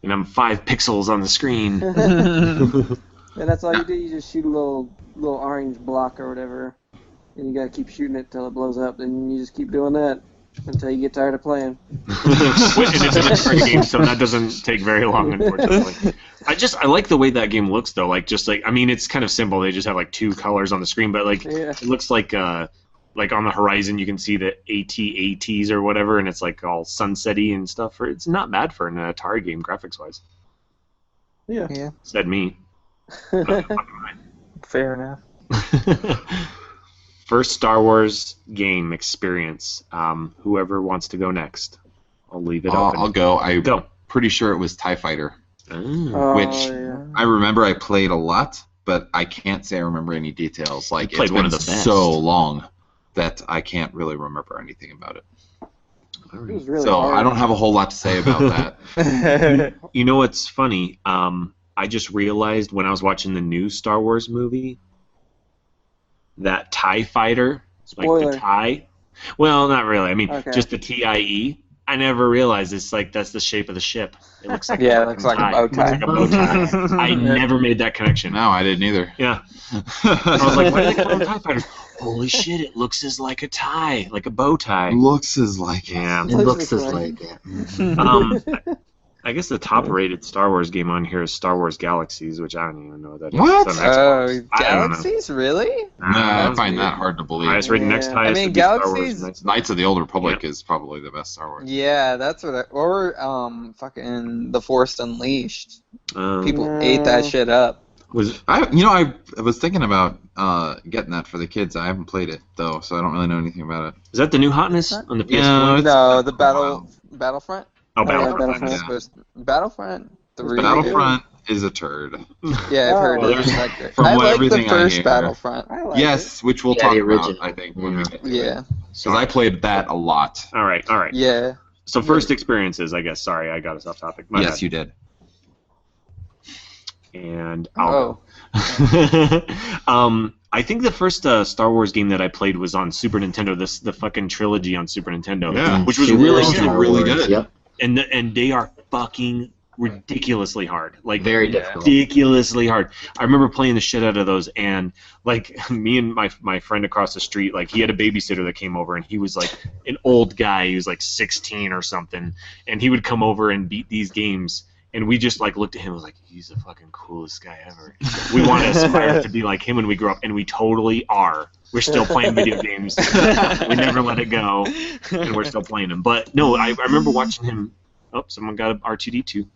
And I'm 5 pixels on the screen. And that's all you do. You just shoot a little orange block or whatever, and you gotta keep shooting it till it blows up. And you just keep doing that until you get tired of playing. And it's an Atari game, so that doesn't take very long, unfortunately. I like the way that game looks, though. I mean, it's kind of simple. They just have like 2 colors on the screen, but it looks like on the horizon you can see the AT-ATs or whatever, and it's like all sunsetty and stuff. It's not bad for an Atari game, graphics-wise. Yeah. Said me. Fair enough. First Star Wars game experience. Whoever wants to go next. I'll leave it open. I'll go. I'm Go. pretty sure it was TIE Fighter, Oh, which yeah. I remember I played a lot, but I can't say I remember any details. Like, You played it's one been of the best. so long that I can't really remember anything about it. It was really So hard. I don't have a whole lot to say about that. You know what's funny? I just realized when I was watching the new Star Wars movie that TIE Fighter, like Spoiler. the TIE. Well, not really. I mean, Okay. just the TIE. I never realized that's the shape of the ship. It looks like Yeah, a it looks like a tie. bow It looks like a bow tie. I never made that connection. No, I didn't either. Yeah. I was like, why do they call them TIE fighters? Holy shit, it looks as like a tie, like a bow tie. Looks as like it. Yeah. It looks as like it. I guess the top-rated Star Wars game on here is Star Wars Galaxies, which I don't even know what that is. What? It's on Xbox. I don't know. Galaxies, really? No, I That's find weird. that hard to believe. Highest rated, next Yeah. highest I mean, would be Star Galaxies- Wars. Knights of the Old Republic is probably the best Star Wars. Yeah, that's what. Or fucking The Force Unleashed. Um, People ate that shit up. I was thinking about getting that for the kids. I haven't played it though, so I don't really know anything about it. is that the new hotness on the PS4? Yeah, it's No, been the a while. Battlefront. Oh, yeah, Battlefront. Battlefront. Yeah. Battlefront. The remake. Battlefront is a turd. Yeah, I've heard Oh, it. there's- It's not great. from I like the everything I first hear. Battlefront. I like Yes, which we'll Yeah, talk the about, original. I think, when we get to it. Yeah, Because I played that a lot. All right. yeah. So first experiences, I guess. Sorry, I got us off topic. My Yes, bad. you did. And Oh, I think the first Star Wars game that I played was on Super Nintendo. The fucking trilogy on Super Nintendo, Yeah. which was Super really Star good. Wars. really good. Yep. And they are fucking ridiculously hard. Like Very difficult. ridiculously hard. I remember playing the shit out of those, and like me and my friend across the street, like he had a babysitter that came over, and he was like an old guy. He was like 16 or something, and he would come over and beat these games. And we just like looked at him and was like, he's the fucking coolest guy ever. We want to aspire to be like him when we grow up, and we totally are. We're still playing video games. We never let it go, and we're still playing them. But no, I remember watching him. Oh, someone got an R2-D2.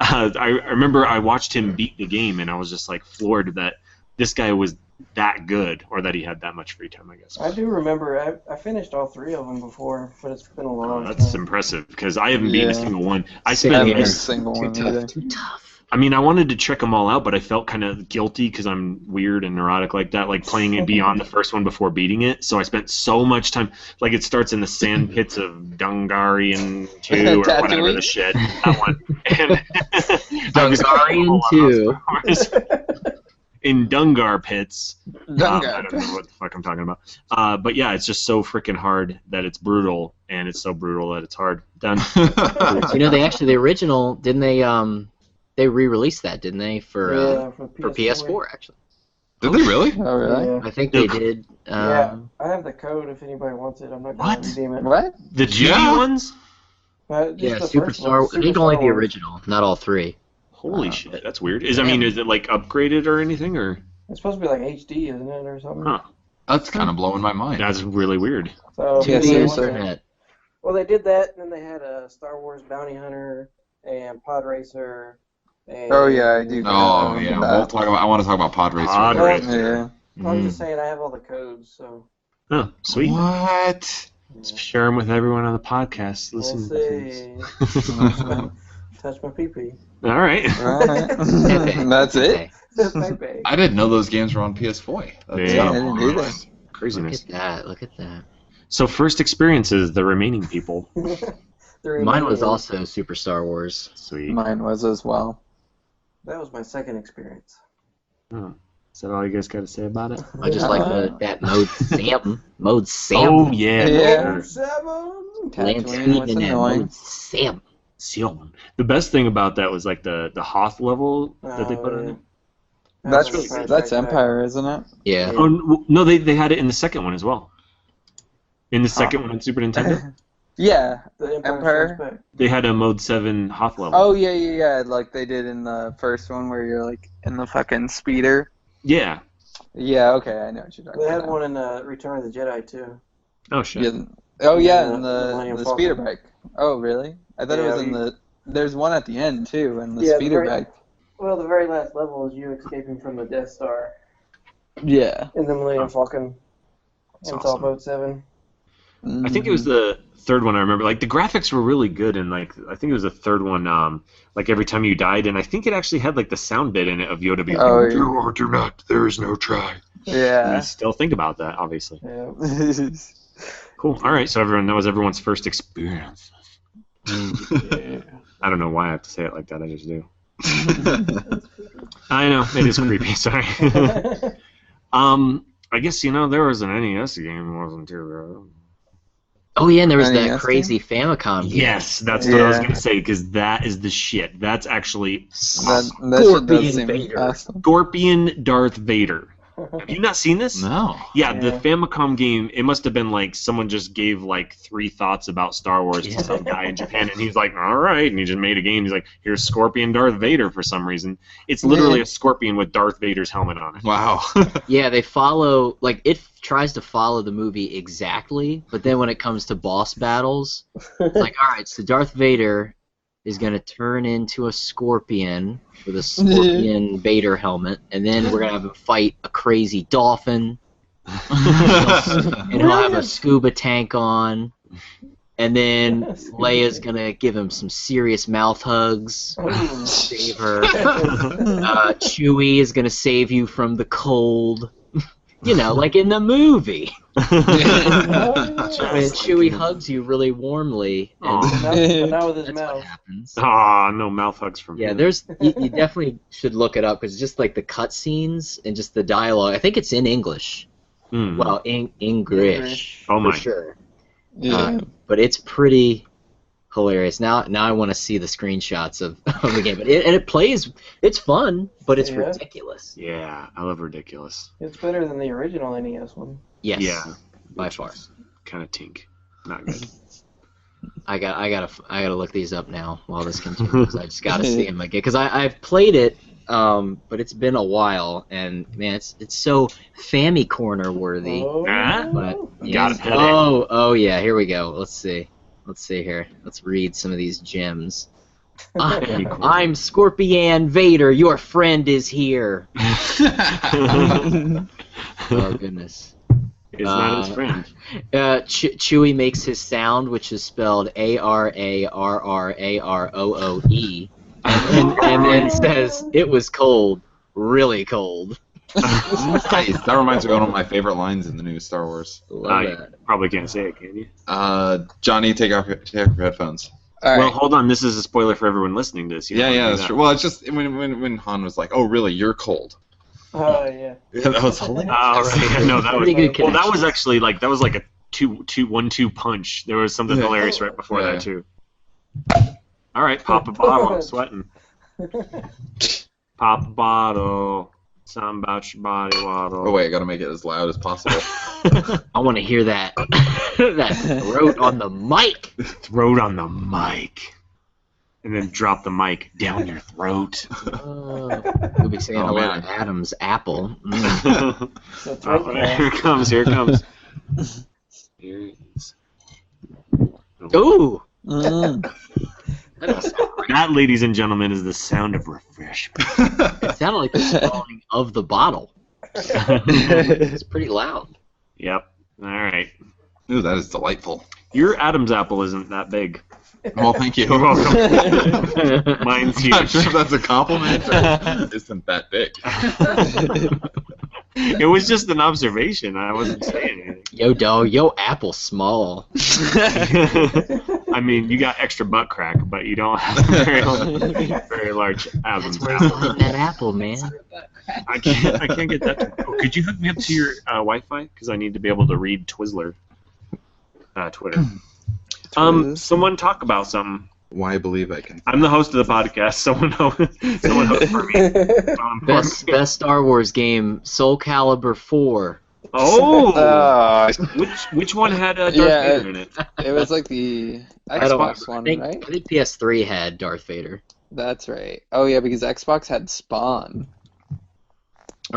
I remember I watched him beat the game, and I was just like floored that this guy was that good, or that he had that much free time, I guess. I do remember. I finished all 3 of them before, but it's been a long That's time. impressive, because I haven't beaten a Yeah. single one. I I spent haven't here. a single one either. Too tough. I mean, I wanted to check them all out, but I felt kind of guilty because I'm weird and neurotic like that, like playing it beyond the first one before beating it. So I spent so much time, like it starts in the sand pits of Dungarian 2 or whatever the Tatooine? shit. That one. And Dungarian 2. in Dungar pits, I don't know what the fuck I'm talking about. But yeah, it's just so freaking hard that it's brutal, and it's so brutal that it's hard. Done. You know, the original, didn't they re-released that, didn't they, for PS4 actually? Did they really? Oh, really? Yeah. I think they did. Yeah, I have the code if anybody wants it. I'm not going to redeem it. What? The GD ones? Just Yeah, the Super first Star. one, I think Super only Star the Wars. original, not all three. Holy shit, that's weird. Is it like upgraded or anything, or? It's supposed to be like HD, isn't it, or something? Huh. That's kind of blowing my mind. That's really weird. So Yeah, they seriously. wanted- Internet. Well, they did that, and then they had a Star Wars Bounty Hunter and Pod Racer. And Oh, yeah, I do. Oh yeah, we'll talk about. I want to talk about Pod Racer. Pod Well, Racer. Yeah. I'm just saying I have all the codes, so Oh, sweet. What? Share them with everyone on the podcast. we'll Listen. see. Touch my pee-pee. All right. Alright. That's it? Pee-pee. I didn't know those games were on PS4. That's Yeah, kind I of didn't either. Look Craziness. at that. Look at that. So first experiences, the remaining people. Mine was also Super Star Wars. Sweet. Mine was as well. That was my second experience. Oh. Is that all you guys got to say about it? I just like that mode Sam. Mode Sam. Oh yeah. Yeah. Seven. Tatooine was in that annoying. mode Sam. Sion. The best thing about that was like the Hoth level that they put on it. That's Empire, isn't it? Yeah. Oh no, they had it in the second one as well. In the second one on Super Nintendo, Yeah. The Empire? Strikes Back. they had a mode 7 Hoth level. Oh, yeah, like they did in the first one where you're like in the fucking speeder. Yeah. Yeah, okay, I know what you're talking They about. had one in Return of the Jedi too. Oh shit. Yeah. Oh, yeah, Yeah, in the Millennium the Falcon. speeder bike. Oh, really? I thought it Yeah, was in the... There's one at the end, too, in the Yeah, the speeder very- bike. Well, the very last level is you escaping from the Death Star Yeah. in the Millennium Falcon. That's And it's all awesome. Mode 7. I think it was the third one I remember. Like the graphics were really good, and like I think it was the third one. Like every time you died, and I think it actually had like the sound bit in it of Yoda being Oh, like, yeah. "Do or do not. There is no try." Yeah. I still think about that, obviously. Yeah. Cool. All right. So that was everyone's first experience. I don't know why I have to say it like that. I just do. I know it is creepy. Sorry. I guess there was an NES game, wasn't there? Oh yeah, and there was NES that crazy Famicom game. Yes, that's what I was Yeah. gonna say because that is the shit. That's actually That shit Scorpion does seem Vader. awesome. Scorpion Darth Vader. Have you not seen this? No. Yeah, the Yeah. Famicom game, it must have been like someone just gave like 3 thoughts about Star Wars to some guy in Japan, and he's like, all right, and he just made a game. He's like, here's Scorpion Darth Vader for some reason. It's literally a scorpion with Darth Vader's helmet on it. Wow. Yeah, they follow, like, it tries to follow the movie exactly, but then when it comes to boss battles, it's like, alright, so Darth Vader is going to turn into a scorpion with a Scorpion Vader helmet, and then we're going to have him fight a crazy dolphin, and he'll have a scuba tank on, and then Leia's going to give him some serious mouth hugs, save her. Chewie is going to save you from the cold. Like in the movie. And Chewie hugs you really warmly. And But not with his that's what mouth. happens. Ah, no mouth hugs from Yeah, him. you definitely should look it up because just like the cutscenes and just the dialogue. I think it's in English. Mm. Well, English Oh for my. sure. Yeah. But it's pretty hilarious. Now I want to see the screenshots of the game. But it plays. It's fun, but it's Yeah. ridiculous. Yeah, I love ridiculous. It's better than the original NES one. Yes. Yeah, By far. kind of tink. Not good. I gotta look these up now while this continues. I just gotta see them again because I've played it, but it's been a while, and man, it's so Famicorner worthy. Oh. Ah? But Got it. oh yeah, here we go. Let's see here. Let's read some of these gems. I'm Scorpion Vader. Your friend is here. Oh goodness. It's not his friend. Chewie makes his sound, which is spelled ARARRAROOE, and then says, "It was cold, really cold." Nice. That reminds me of one of my favorite lines in the new Star Wars. Love You that. probably can't say it, can you? Johnny, take off your headphones. All right. Well, hold on. This is a spoiler for everyone listening to this. You don't Yeah, wanna do that's that. true. Well, it's just when Han was like, "Oh, really? You're cold." Oh yeah. Yeah, that was hilarious. Oh, right. No, that was Pretty good well. That connection. was actually like a 1-2 punch. There was something Yeah. hilarious right before Yeah. that too. All right, pop a bottle. I'm sweating. Pop a bottle. Something about your body waddle. Oh wait, I gotta make it as loud as possible. I want to hear that that throat on the mic. Throat on the mic. And then drop the mic down your throat. We'll be saying Oh, hello man. to Adam's apple. Mm. That's Oh, right. here it comes. Here it comes. Here it is. Ooh. That, ladies and gentlemen, is the sound of refreshment. It sounded like the swallowing of the bottle. It's pretty loud. Yep. All right. Ooh, that is delightful. Your Adam's apple isn't that big. Well, thank you. You're welcome. Mine's I'm not sure huge. if that's a compliment or isn't that big. It was just an observation. I wasn't saying anything. Yo, dog, yo, apple small. I mean, you got extra butt crack, but you don't have a very large Adam's apple. That apple, man. I can't get that. Could you hook me up to your Wi-Fi? Because I need to be able to read Twizzler. Twitter. Someone talk about something. Why I believe I can. I'm the host of the podcast. Someone host for me. Best Star Wars game, Soul Calibur 4. Oh, which one had Darth Yeah, Vader in it? It was like the I don't- Xbox I one, think, right? I think PS3 had Darth Vader. That's right. Oh yeah, because Xbox had Spawn.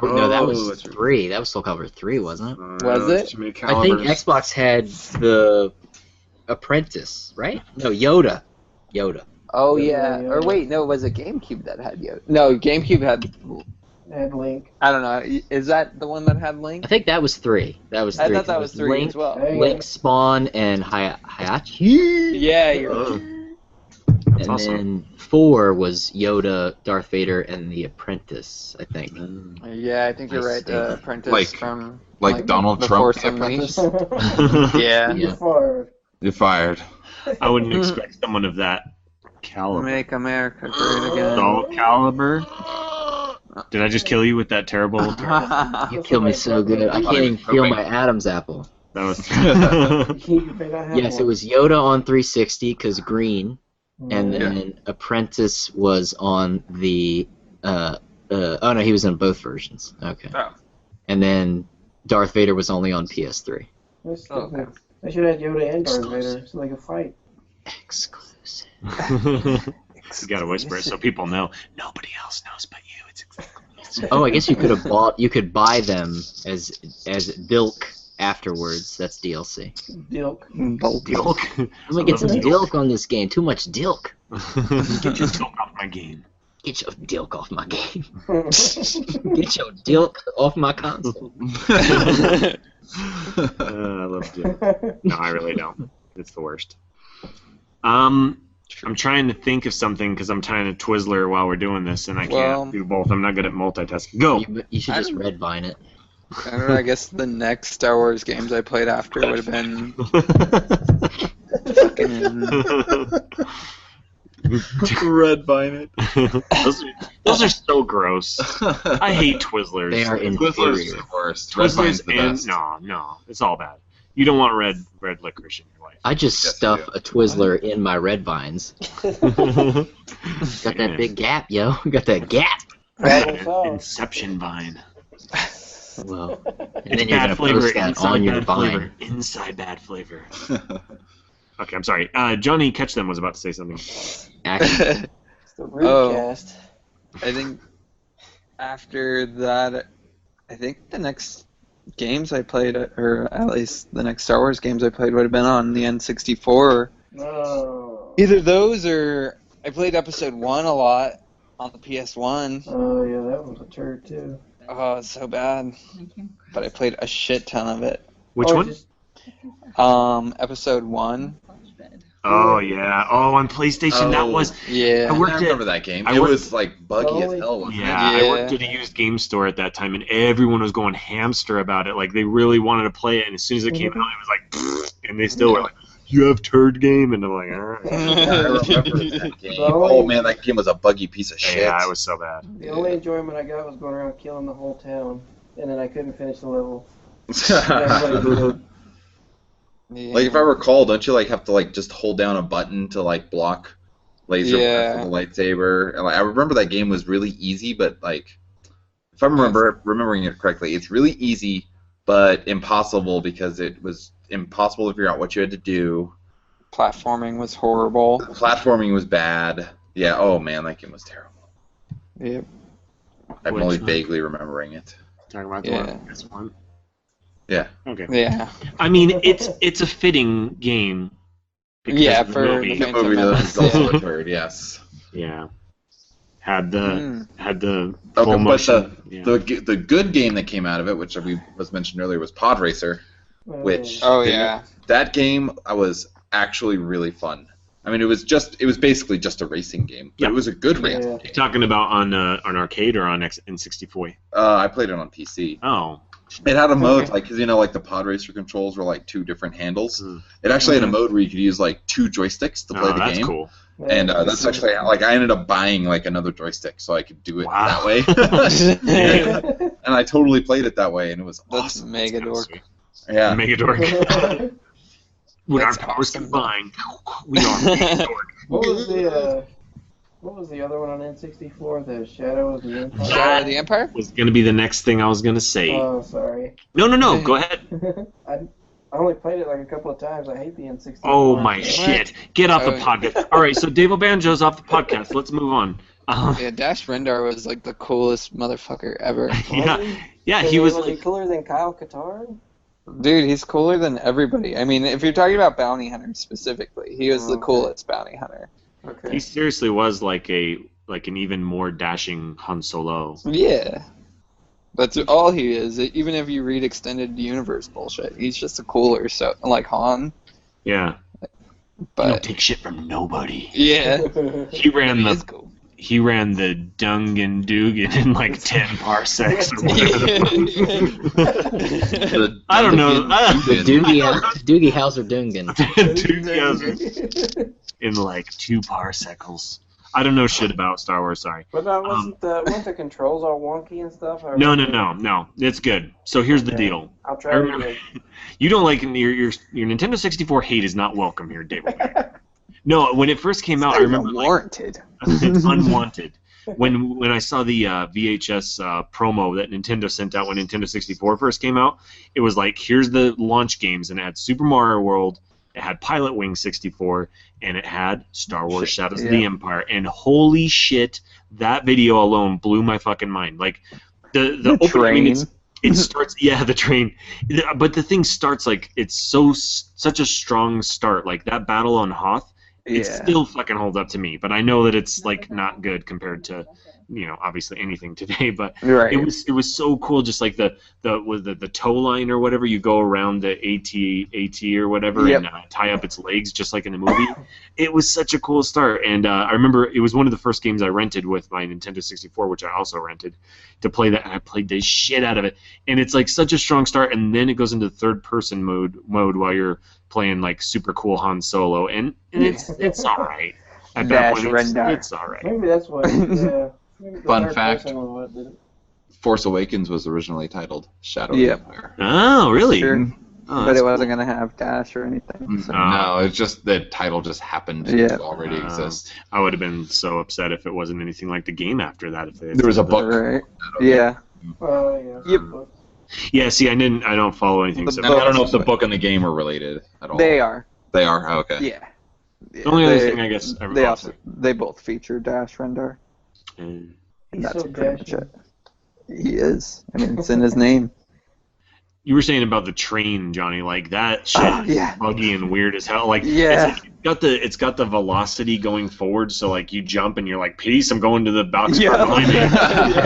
Or, no, that Oh, was that's right. 3. That was Soul Calibur 3, wasn't it? Was it? Too many I think calibers. Xbox had the Apprentice, right? No, Yoda. Oh Yeah, yeah. yeah. Or wait, no, was it GameCube that had Yoda? No, GameCube had. And Link. I don't know. Is that the one that had Link? I think that was 3. That was 3. I thought that was 3 Link, as well. Hey. Link, Spawn, and Hayachi. Yeah, you're. Oh. And awesome. then 4 was Yoda, Darth Vader, and the Apprentice, I think. Yeah, I think you're I right. see. Apprentice Like- from Like Donald The Trump. Force the Apprentice. Unleashed. Yeah. Yeah. You're fired. I wouldn't expect someone of that caliber. Make America great again. Dull caliber? Did I just kill you with that terrible? You killed me so good. I can't even feel my Adam's apple. That was. Yes, it was Yoda on 360 because green, and then Apprentice was on the. Oh no, he was in both versions. Okay. Oh. And then Darth Vader was only on PS3. Okay. They should have Yoda and Darth Vader so they could fight. Exclusive. You gotta whisper it so people know. Nobody else knows but you. It's exclusive. Oh, I guess you could have bought. You could buy them as Dilk afterwards. That's DLC. Dilk. Dilk. I'm gonna get some I love Dilk on this game. Too much Dilk. Get your Dilk off my game. Get your Dilk off my game. Get your Dilk off my console. I love Dilk. No, I really don't. It's the worst. I'm trying to think of something because I'm trying to Twizzler while we're doing this, and I can't Well- do both. I'm not good at multitasking. Go. You should just red vine it. I don't know. I guess the next Star Wars games I played after would have been Red vine it. those are so gross. I hate Twizzlers. They are Twizzlers inferior. are the worst. Red vine's Twizzlers the and best. no, it's all bad. You don't want red licorice in your life. I just Yes, stuff you do. a Twizzler in my red vines. Got that big gap, yo. Got that gap. Inception vine. Well, and then you're gonna post that inside on your bad flavor. vine. Inside bad flavor. Okay, I'm sorry. Johnny Catch Them was about to say something. Action. It's the Rootcast. I think after that, I think the next games I played, or at least the next Star Wars games I played, would have been on the N64. Oh. Either those or I played Episode 1 a lot on the PS1. Oh, yeah, that was a turd, too. Oh, it's so bad. But I played a shit ton of it. Which Oh, one? just- Episode 1. Oh yeah. Oh, on PlayStation that was. Yeah. I worked I at. remember that game. I It worked- was like buggy as hell. Wasn't Yeah, I Yeah. worked at a used game store at that time, and everyone was going hamster about it. Like they really wanted to play it, and as soon as it came out, it was like, and they still were like, you have turd game, and I'm like, all right. I remember that game. Oh man, that game was a buggy piece of shit. Yeah, it was so bad. The only enjoyment I got was going around killing the whole town, and then I couldn't finish the level. Yeah. Like if I recall, don't you like have to like just hold down a button to like block laser blasts with the lightsaber? And like, I remember that game was really easy, but like if I'm remembering it correctly, it's really easy but impossible because it was impossible to figure out what you had to do. Platforming was horrible. The platforming was bad. Yeah. Oh man, that game was terrible. Yep. I'm Which only one? vaguely remembering it. Talking about the one. This one. Yeah. Okay. Yeah. I mean, it's a fitting game. Yeah, of the for movie. the The movie is also a turd. Yes. Yeah. Had the Okay, full but motion. the good game that came out of it, which was mentioned earlier, was Pod Racer, which that game was actually really fun. I mean, it was basically just a racing game, but it was a good racing game. You're talking about on arcade or on N64? I played it on PC. Oh. It had a mode like, cause like the Pod Racer controls were like 2 different handles. It actually had a mode where you could use like 2 joysticks to play the that's game. Cool. And that's actually like I ended up buying like another joystick so I could do it that way. And I totally played it that way, and it was awesome. That's mega dork. Yeah. Mega dork. When our powers combine, we are mega dork. What was the other one on N64? The Shadow of the Empire? Shadow of the Empire? Was going to be the next thing I was going to say. Oh, sorry. No, go ahead. I only played it like a couple of times. I hate the N64. Oh, my shit. Get off the podcast. All right, so Dave O'Banjo's off the podcast. Let's move on. Yeah, Dash Rendar was like the coolest motherfucker ever. Yeah, he was he cooler than Kyle Katarn? Dude, he's cooler than everybody. I mean, if you're talking about bounty hunters specifically, he was the coolest bounty hunter. Okay. He seriously was like an even more dashing Han Solo. Yeah. That's all he is. Even if you read extended universe bullshit, he's just a cooler, so like Han. Yeah. But you don't take shit from nobody. Yeah. He ran He is cool. He ran the Dungan Dugan in like 10 parsecs or whatever. I don't know. Doogie Howser Dungan. Doogie Howser. In like 2 parsecs. I don't know shit about Star Wars, sorry. But weren't the controls all wonky and stuff? No. It's good. So here's the deal. I'll try it again. You don't like your Nintendo 64 hate is not welcome here, David. No, when it first came out, I remember unwarranted. It's unwanted. When I saw the VHS promo that Nintendo sent out when Nintendo 64 first came out, it was like, here's the launch games, and it had Super Mario World, it had Pilot Wing 64, and it had Star Wars Shadows of the Empire. And holy shit, that video alone blew my fucking mind. Like the train. I mean, it starts, the train. But the thing starts like it's such a strong start. Like that battle on Hoth. It still fucking holds up to me, but I know that it's like not good compared to, obviously anything today. But it was so cool, just like the tow line or whatever. You go around the AT or whatever and tie up its legs, just like in the movie. It was such a cool start, and I remember it was one of the first games I rented with my Nintendo 64, which I also rented to play that, and I played the shit out of it. And it's like such a strong start, and then it goes into third-person mode while you're playing like super cool Han Solo, and it's all right. At that point, it's all right. Maybe that's what. Fun fact: Force Awakens was originally titled Shadow of the Empire. Oh, really? Sure. Oh, but it wasn't going to have Dash or anything. So. No, it's just the title just happened to already exist. I would have been so upset if it wasn't anything like the game after that. If there was a book. Right. Yeah. Yep. Yeah, see, I don't follow anything. I don't know if the book and the game are related at all. They are. They are? Oh, okay. Yeah. The only other thing I guess they both feature Dash Rendar. That's pretty much it. He is. I mean, it's in his name. You were saying about the train, Johnny, like that shit is buggy and weird as hell. Like, it's got the velocity going forward, so like you jump and you're like, peace, I'm going to the box behind me.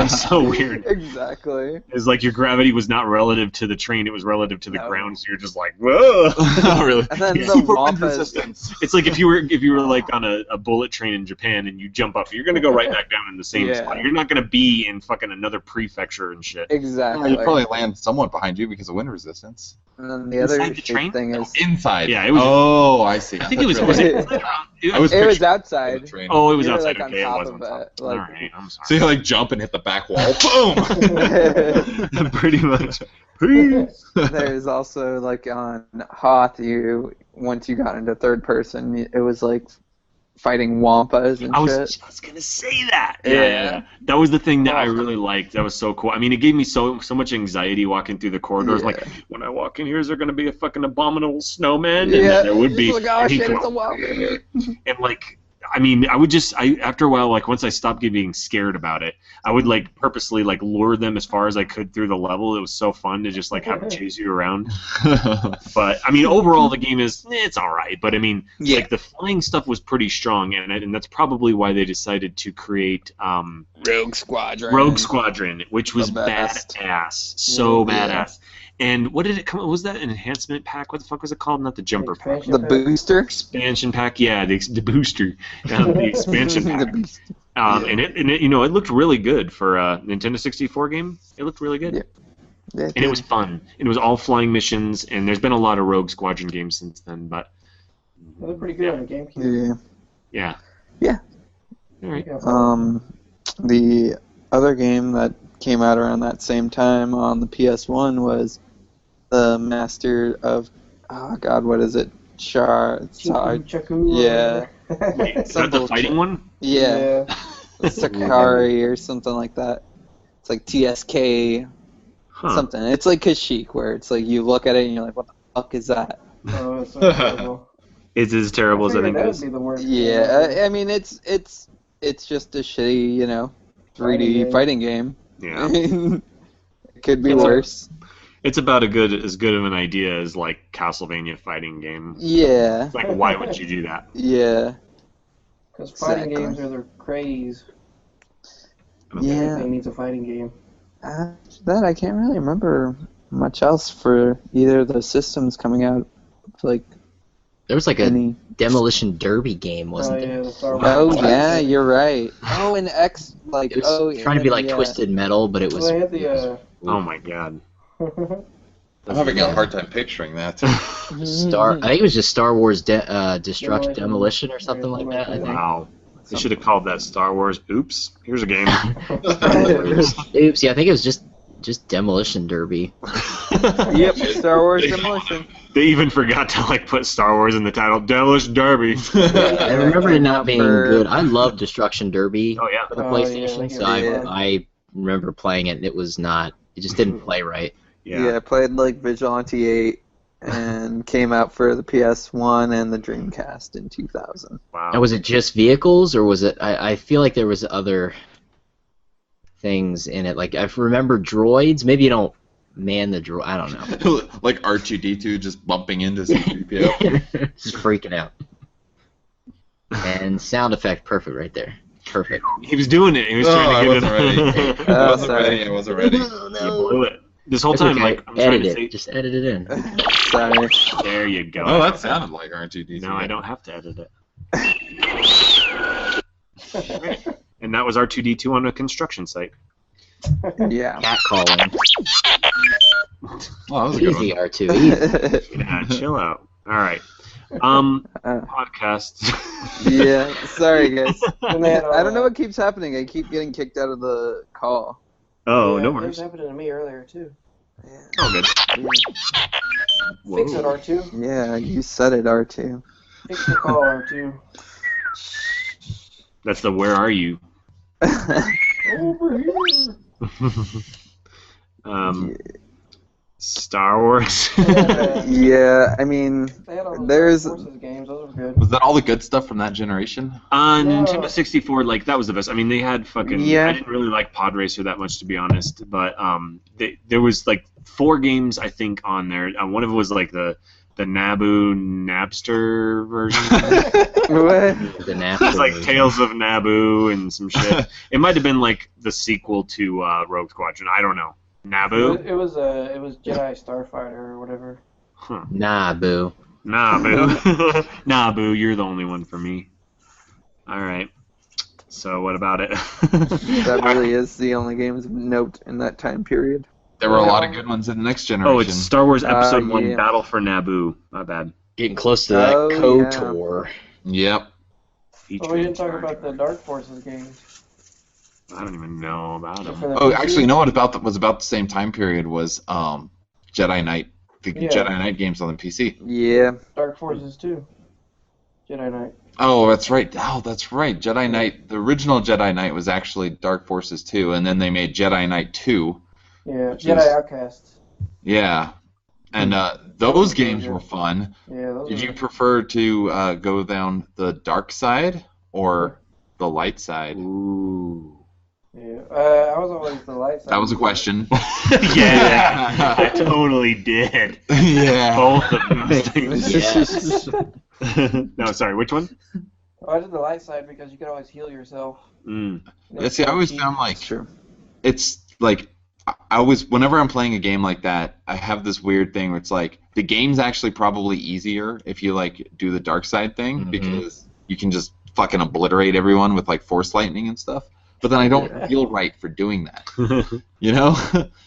It's so weird. Exactly. It's like your gravity was not relative to the train, it was relative to the ground, so you're just like, whoa. Oh, really? And then the resistance. It's like if you were like on a bullet train in Japan and you jump up, you're gonna go right back down in the same spot. You're not gonna be in fucking another prefecture and shit. Exactly. You'd probably land somewhat behind you because of wind resistance. And then the other Inside the train? thing is Inside. Yeah, it was. Oh, I see. I think it was. Was it inside or out? I was it was picturing outside. the train. Oh, it was You were, outside. like, on Okay, it top was of on top. it, like- All right, I'm sorry. So you like jump and hit the back wall. Boom. Pretty much. Peace. There's also like on Hoth, once you got into third person, it was like fighting wampas and I shit. was gonna say that. Yeah. That was the thing that I really liked. That was so cool. I mean, it gave me so much anxiety walking through the corridors. Yeah. Like, when I walk in here, is there gonna be a fucking abominable snowman? And Yeah. there would be. Like, oh And he'd shit, come it's a out. wampa. And like, I mean, I would just, after a while, like once I stopped being scared about it, I would like purposely like lure them as far as I could through the level. It was so fun to just like have them chase you around. But I mean, overall, the game it's all right. But I mean, Yeah. like the flying stuff was pretty strong, and that's probably why they decided to create Rogue Squadron. Rogue Squadron, which was The best. badass, so Yeah. badass. And what did it come? Was that an enhancement pack? What the fuck was it called? Not the jumper pack. Expansion The pack. booster. Expansion pack, yeah, the booster, the expansion pack. And it, you know, it looked really good for a Nintendo 64 game. It looked really good. Yeah. Yeah, And it was fun. It was all flying missions, and there's been a lot of Rogue Squadron games since then, but It looked pretty good on the GameCube. Yeah. yeah. Yeah. All right. The other game that came out around that same time on the PS1 was the Master of, oh god, what is it? Chaku. Yeah. Wait, is that the fighting one? Yeah. Sakari or something like that. It's like TSK Huh. something. It's like Kashyyyk, where it's like you look at it and you're like, what the fuck is that? Oh, it's so terrible. It's as terrible as I think that it would is. be the worst. Yeah, I mean it's just a shitty, 3D fighting game. Yeah. It could be It's worse. It's about as good of an idea as like Castlevania fighting game. Yeah. It's like, why would you do that? Yeah. Because fighting Exactly. games are their craze. Yeah. Everything needs a fighting game. After that, I can't really remember much else for either of those systems coming out. Like There was like a any. Demolition Derby game, wasn't Oh, there? yeah, the Star Wars. Oh yeah, you're right. Oh, and X like It was trying to be like Twisted Metal, but it was. Well, they had the, Oh my god. I'm having a hard time picturing that. I think it was just Star Wars Destruct Demolition or something like that. I think. Wow. They should have called that Star Wars. Oops. Here's a game. Oops, yeah, I think it was just Demolition Derby. Yep, Star Wars Demolition. They even forgot to like put Star Wars in the title. Demolition Derby. I remember it not being good. I love Destruction Derby Oh yeah. for the Oh, PlayStation, yeah, so yeah. I remember playing it and it was not. It just didn't play right. Yeah, I played like Vigilante 8 and came out for the PS1 and the Dreamcast in 2000. Wow. Now, was it just vehicles, or was it? I feel like there was other things in it. Like I remember droids. Maybe you don't man the droid. I don't know. Like R2-D2 just bumping into C-3PO. Just freaking out. And sound effect perfect right there. Perfect. He was doing it. He was Oh, trying I to wasn't get ready. it. I wasn't sorry. ready. I wasn't ready. You blew it. This whole It's time, okay. like I'm trying Edit to it. say. Just edit it in. Sorry. There you go. Oh, that sounded like R2-D2. No, I don't have to edit it. And that was R2-D2 on a construction site. Yeah. Cat calling. Oh, that was a good Easy one. R2. Easy. Yeah, chill out. All right. Podcast. Yeah, sorry guys. And they had, I don't know what keeps happening. I keep getting kicked out of the call. Oh, yeah, no It was worries. happening to me earlier, too. Oh, good. Fix it, R2. Yeah, you said it, R2. Fix the call, R2. That's the where are you? Over here. Star Wars. Yeah, I mean, They had all those there's Dark Forces games. Those were good. Was that all the good stuff from that generation? Nintendo 64, like that was the best. I mean, they had fucking. Yeah. I didn't really like Pod Racer that much, to be honest. But there was like 4 games I think on there. One of it was like the Naboo Napster version. what? The It was like Tales of Naboo and some shit. It might have been like the sequel to Rogue Squadron. I don't know. Naboo. It was Jedi Starfighter or whatever. Huh. Nah, boo. Naboo. Naboo, you're the only one for me. All right. So what about it? That really is the only games of note in that time period. There were a lot of good ones in the next generation. Oh, it's Star Wars Episode 1 yeah. Battle for Naboo. My bad. Getting close to that Oh, KOTOR. Yep. we didn't talk about the Dark Forces games. I don't even know about them. For the Oh, PC. actually, you know what was about the same time period was Jedi Knight. The Yeah. Jedi Knight games on the PC. Yeah. Dark Forces 2. Jedi Knight. Oh, that's right. Oh, that's right. Jedi Knight. The original Jedi Knight was actually Dark Forces 2, and then they made Jedi Knight 2. Yeah, Which Jedi is- Outcasts. Yeah. And those games were fun. Yeah, those Did were- you prefer to go down the dark side or the light side? Ooh. Yeah, I was always the light side. That was a question. Yeah, I totally did. Yeah. Both of those things. Yes. No, sorry, which one? I did the light side because you could always heal yourself. Mm. Yeah, see, I always found like True. it's like I always whenever I'm playing a game like that, I have this weird thing where it's like the game's actually probably easier if you like do the dark side thing because you can just fucking obliterate everyone with like force lightning and stuff. But then I don't feel right for doing that. You know?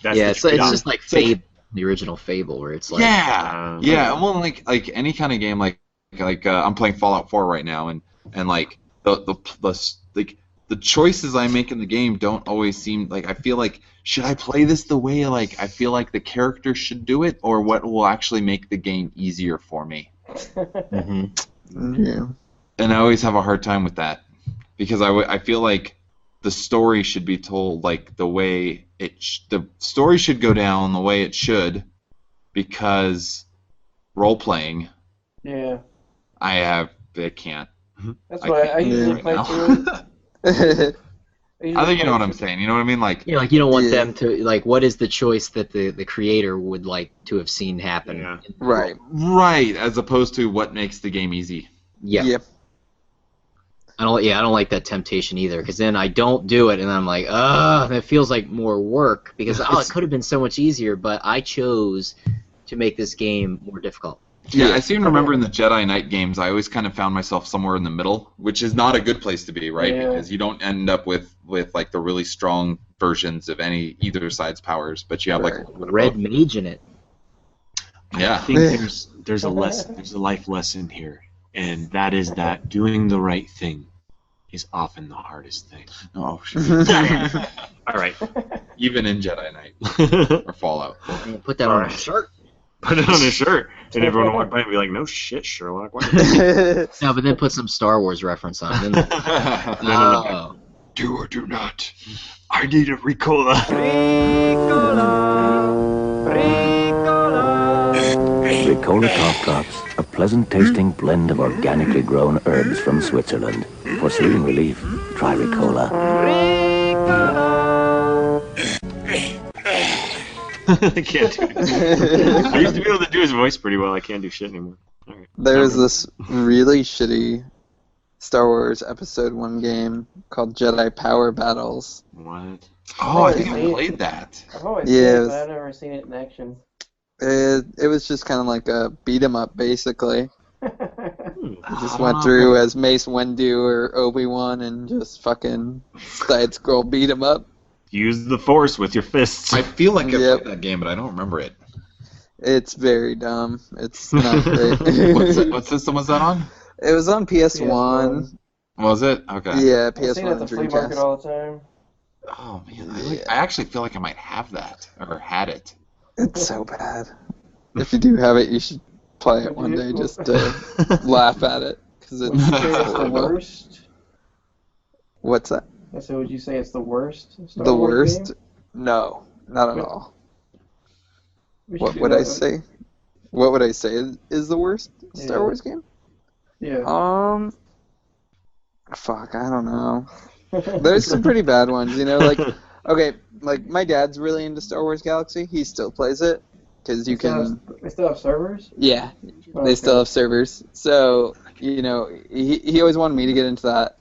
That's Yeah, the it's trade-off. just like Fable, the original Fable, where it's like Yeah. Yeah, well like any kind of game like I'm playing Fallout 4 right now and like the choices I make in the game don't always seem like I feel like should I play this the way like I feel like the character should do it or what will actually make the game easier for me? Yeah. And I always have a hard time with that because I feel like the story should be told like the way the story should go down the way it should because role playing Yeah, it can't. that's why I usually right play now. through it. I think you know what I'm saying. You know what I mean? Like, you know, like you don't want Yeah. them to like what is the choice that the creator would like to have seen happen. Yeah. Right. right, as opposed to what makes the game easy. Yeah. Yep. I don't like that temptation either, because then I don't do it, and I'm like, ugh, that feels like more work, because it could have been so much easier, but I chose to make this game more difficult. Yeah, I seem to remember in the Jedi Knight games, I always kind of found myself somewhere in the middle, which is not a good place to be, right? Yeah. Because you don't end up with like the really strong versions of either side's powers, but you have like a little bit of Red both. mage in it. I Yeah. think there's a lesson, there's a life lesson here, and that is that doing the right thing is often the hardest thing. Oh, sure. All right. Even in Jedi Knight or Fallout. Man, put that on a shirt. Put it on a shirt, and everyone will walk by and be like, "No shit, Sherlock." What? No, but then put some Star Wars reference on it. Then, oh. Do or do not. I need a Ricola. Ricola Top Drops, a pleasant-tasting blend of organically grown herbs from Switzerland. For soothing relief, try Ricola. I can't do it. I used to be able to do his voice pretty well. I can't do shit anymore. All right. There's this really shitty Star Wars Episode 1 game called Jedi Power Battles. What? Oh, I think I played that. I've always Yeah, seen it it, was- but I've never seen it in action. It was just kind of like a beat 'em up, basically. You just went Ah. through as Mace Windu or Obi-Wan and just fucking side scroll beat 'em up. Use the Force with your fists. I feel like I Yep. played that game, but I don't remember it. It's very dumb. It's not great. What system was that on? It was on PS1. Was it? Okay. Yeah, I see it PS1 at the and flea market Dreamcast. all the time. Oh man, I actually feel like I might have that or had it. It's so bad. If you do have it, you should play it one day just to laugh at it. Cause it's Would you say it's the horrible. worst? What's that? I said, would you say it's the worst? Star The Wars worst? game? No, not at What- all. We should What do would that I one. say? What would I say is the worst Star Yeah. Wars game? Yeah. Fuck, I don't know. There's some pretty bad ones, you know. Like, okay, like my dad's really into Star Wars Galaxy. He still plays it because you can. They still have servers? Yeah, Oh, they okay. still have servers. So you know, he always wanted me to get into that.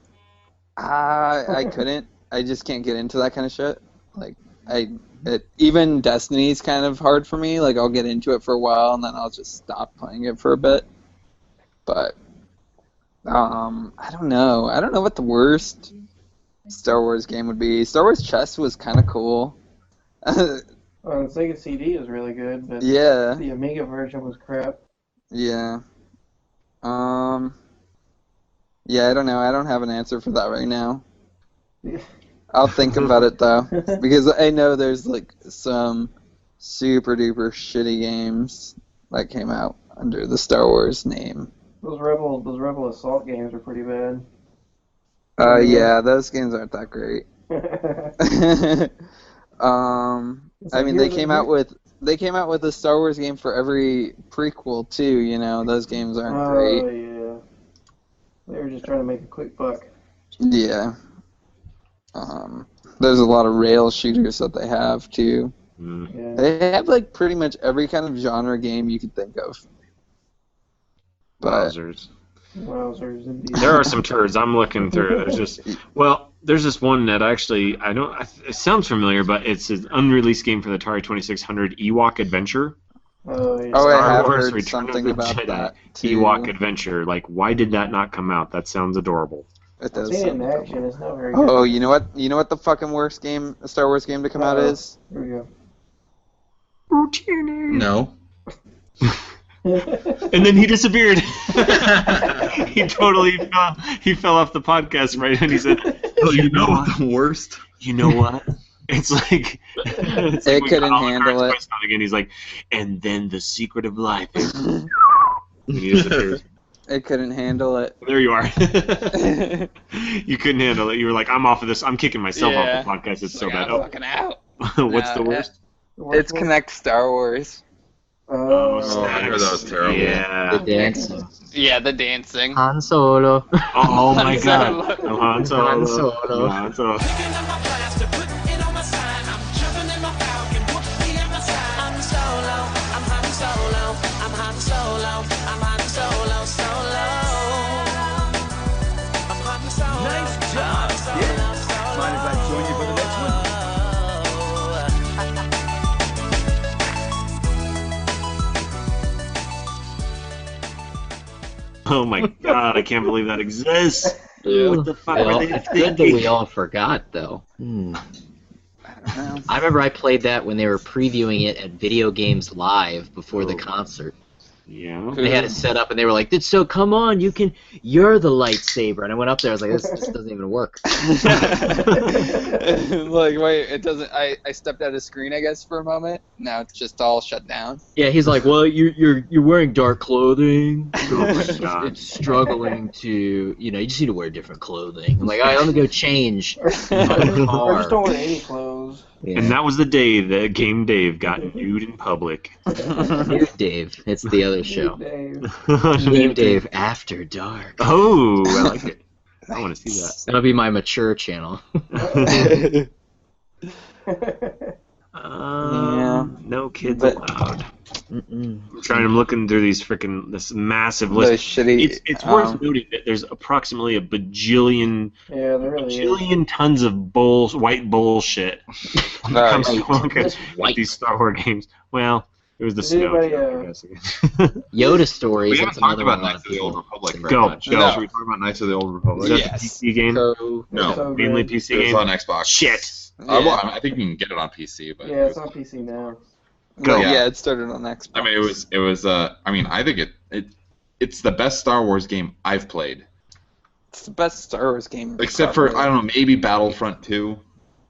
I couldn't. I just can't get into that kind of shit. Like even Destiny's kind of hard for me. Like I'll get into it for a while and then I'll just stop playing it for a bit. But I don't know. I don't know what the worst Star Wars game would be. Star Wars Chess was kind of cool. The Sega CD is really good, but Yeah. the Amiga version was crap. Yeah. Yeah, I don't know. I don't have an answer for that right now. I'll think about it though, because I know there's like some super duper shitty games that came out under the Star Wars name. Those Rebel Assault games are pretty bad. Yeah, those games aren't that great. I mean, they came out with a Star Wars game for every prequel too. You know, those games aren't great. Oh yeah, they were just trying to make a quick buck. Yeah. There's a lot of rail shooters that they have too. Yeah. They have like pretty much every kind of genre game you could think of. But Wowzers. Wowzers, indeed. There are some turds. I'm looking through. There's this one that actually it sounds familiar, but it's an unreleased game for the Atari 2600, Ewok Adventure. Oh, yeah. I Star have Wars heard Return something of the about Jedi, that too. Ewok Adventure. Like, why did that not come out? That sounds adorable. It does I've seen it in sound action. It's not very good. Oh, you know what? You know what the fucking worst Star Wars game to come out is? Here we go. No. And then he disappeared. He totally fell off the podcast right, and he said, Oh, you know what the worst? "You know what? It's like It couldn't handle it. Again, he's like, and then the secret of life. And he disappears. It couldn't handle it. There you are. You couldn't handle it. You were like, I'm off of this. I'm kicking myself off the podcast. It's so bad. I'm fucking out. What's the worst? It's Connect Star Wars. Oh, I heard that was terrible. Yeah. The dancing. Yeah, the dancing. Han Solo. Oh my God. Oh, Han Solo. Han Solo. Oh, Han Solo. Nice job. Yeah. Mind if I join you for the next one? Oh my God, I can't believe that exists. What the fuck Well, are they it's good that thinking? we all forgot, though. I remember I played that when they were previewing it at Video Games Live before the concert. Yeah. They had it set up, and they were like, "So come on, you're the lightsaber." And I went up there, I was like, "This just doesn't even work." Like, wait, it doesn't. I stepped out of screen, I guess, for a moment. Now it's just all shut down. Yeah, he's like, "Well, you're wearing dark clothing. Oh my God. It's struggling to, you just need to wear different clothing." I'm like, "All right, let me go change my car." Or just don't wear any clothes. Yeah. And that was the day that Game Dave got nude in public. Nude Dave. It's the other show. Dave. Nude Dave After Dark. Oh, I like it. I want to see that. That'll be my mature channel. No kids But- allowed. Mm-mm. I'm looking through this massive list. Those shitty. It's worth noting that there's approximately a bajillion, Yeah, there really is. bajillion tons of white bullshit that comes along with these Star Wars games. Well, it was the Did snow. anybody, I guess. Yoda We Stories. haven't That's talked another about one. Knights of the Old Republic very Go, much. go. Should we talk about Knights of the Old Republic? Is that Yes. the PC game? No. So Mainly good. PC It was game? on Xbox. Shit. Well, I think you can get it on PC, but Yeah, it's on PC now. Go. Yeah, it started on Xbox. I mean, it was. I mean, I think it's the best Star Wars game I've played, It's the best Star Wars game. except for probably. I don't know, maybe Battlefront 2,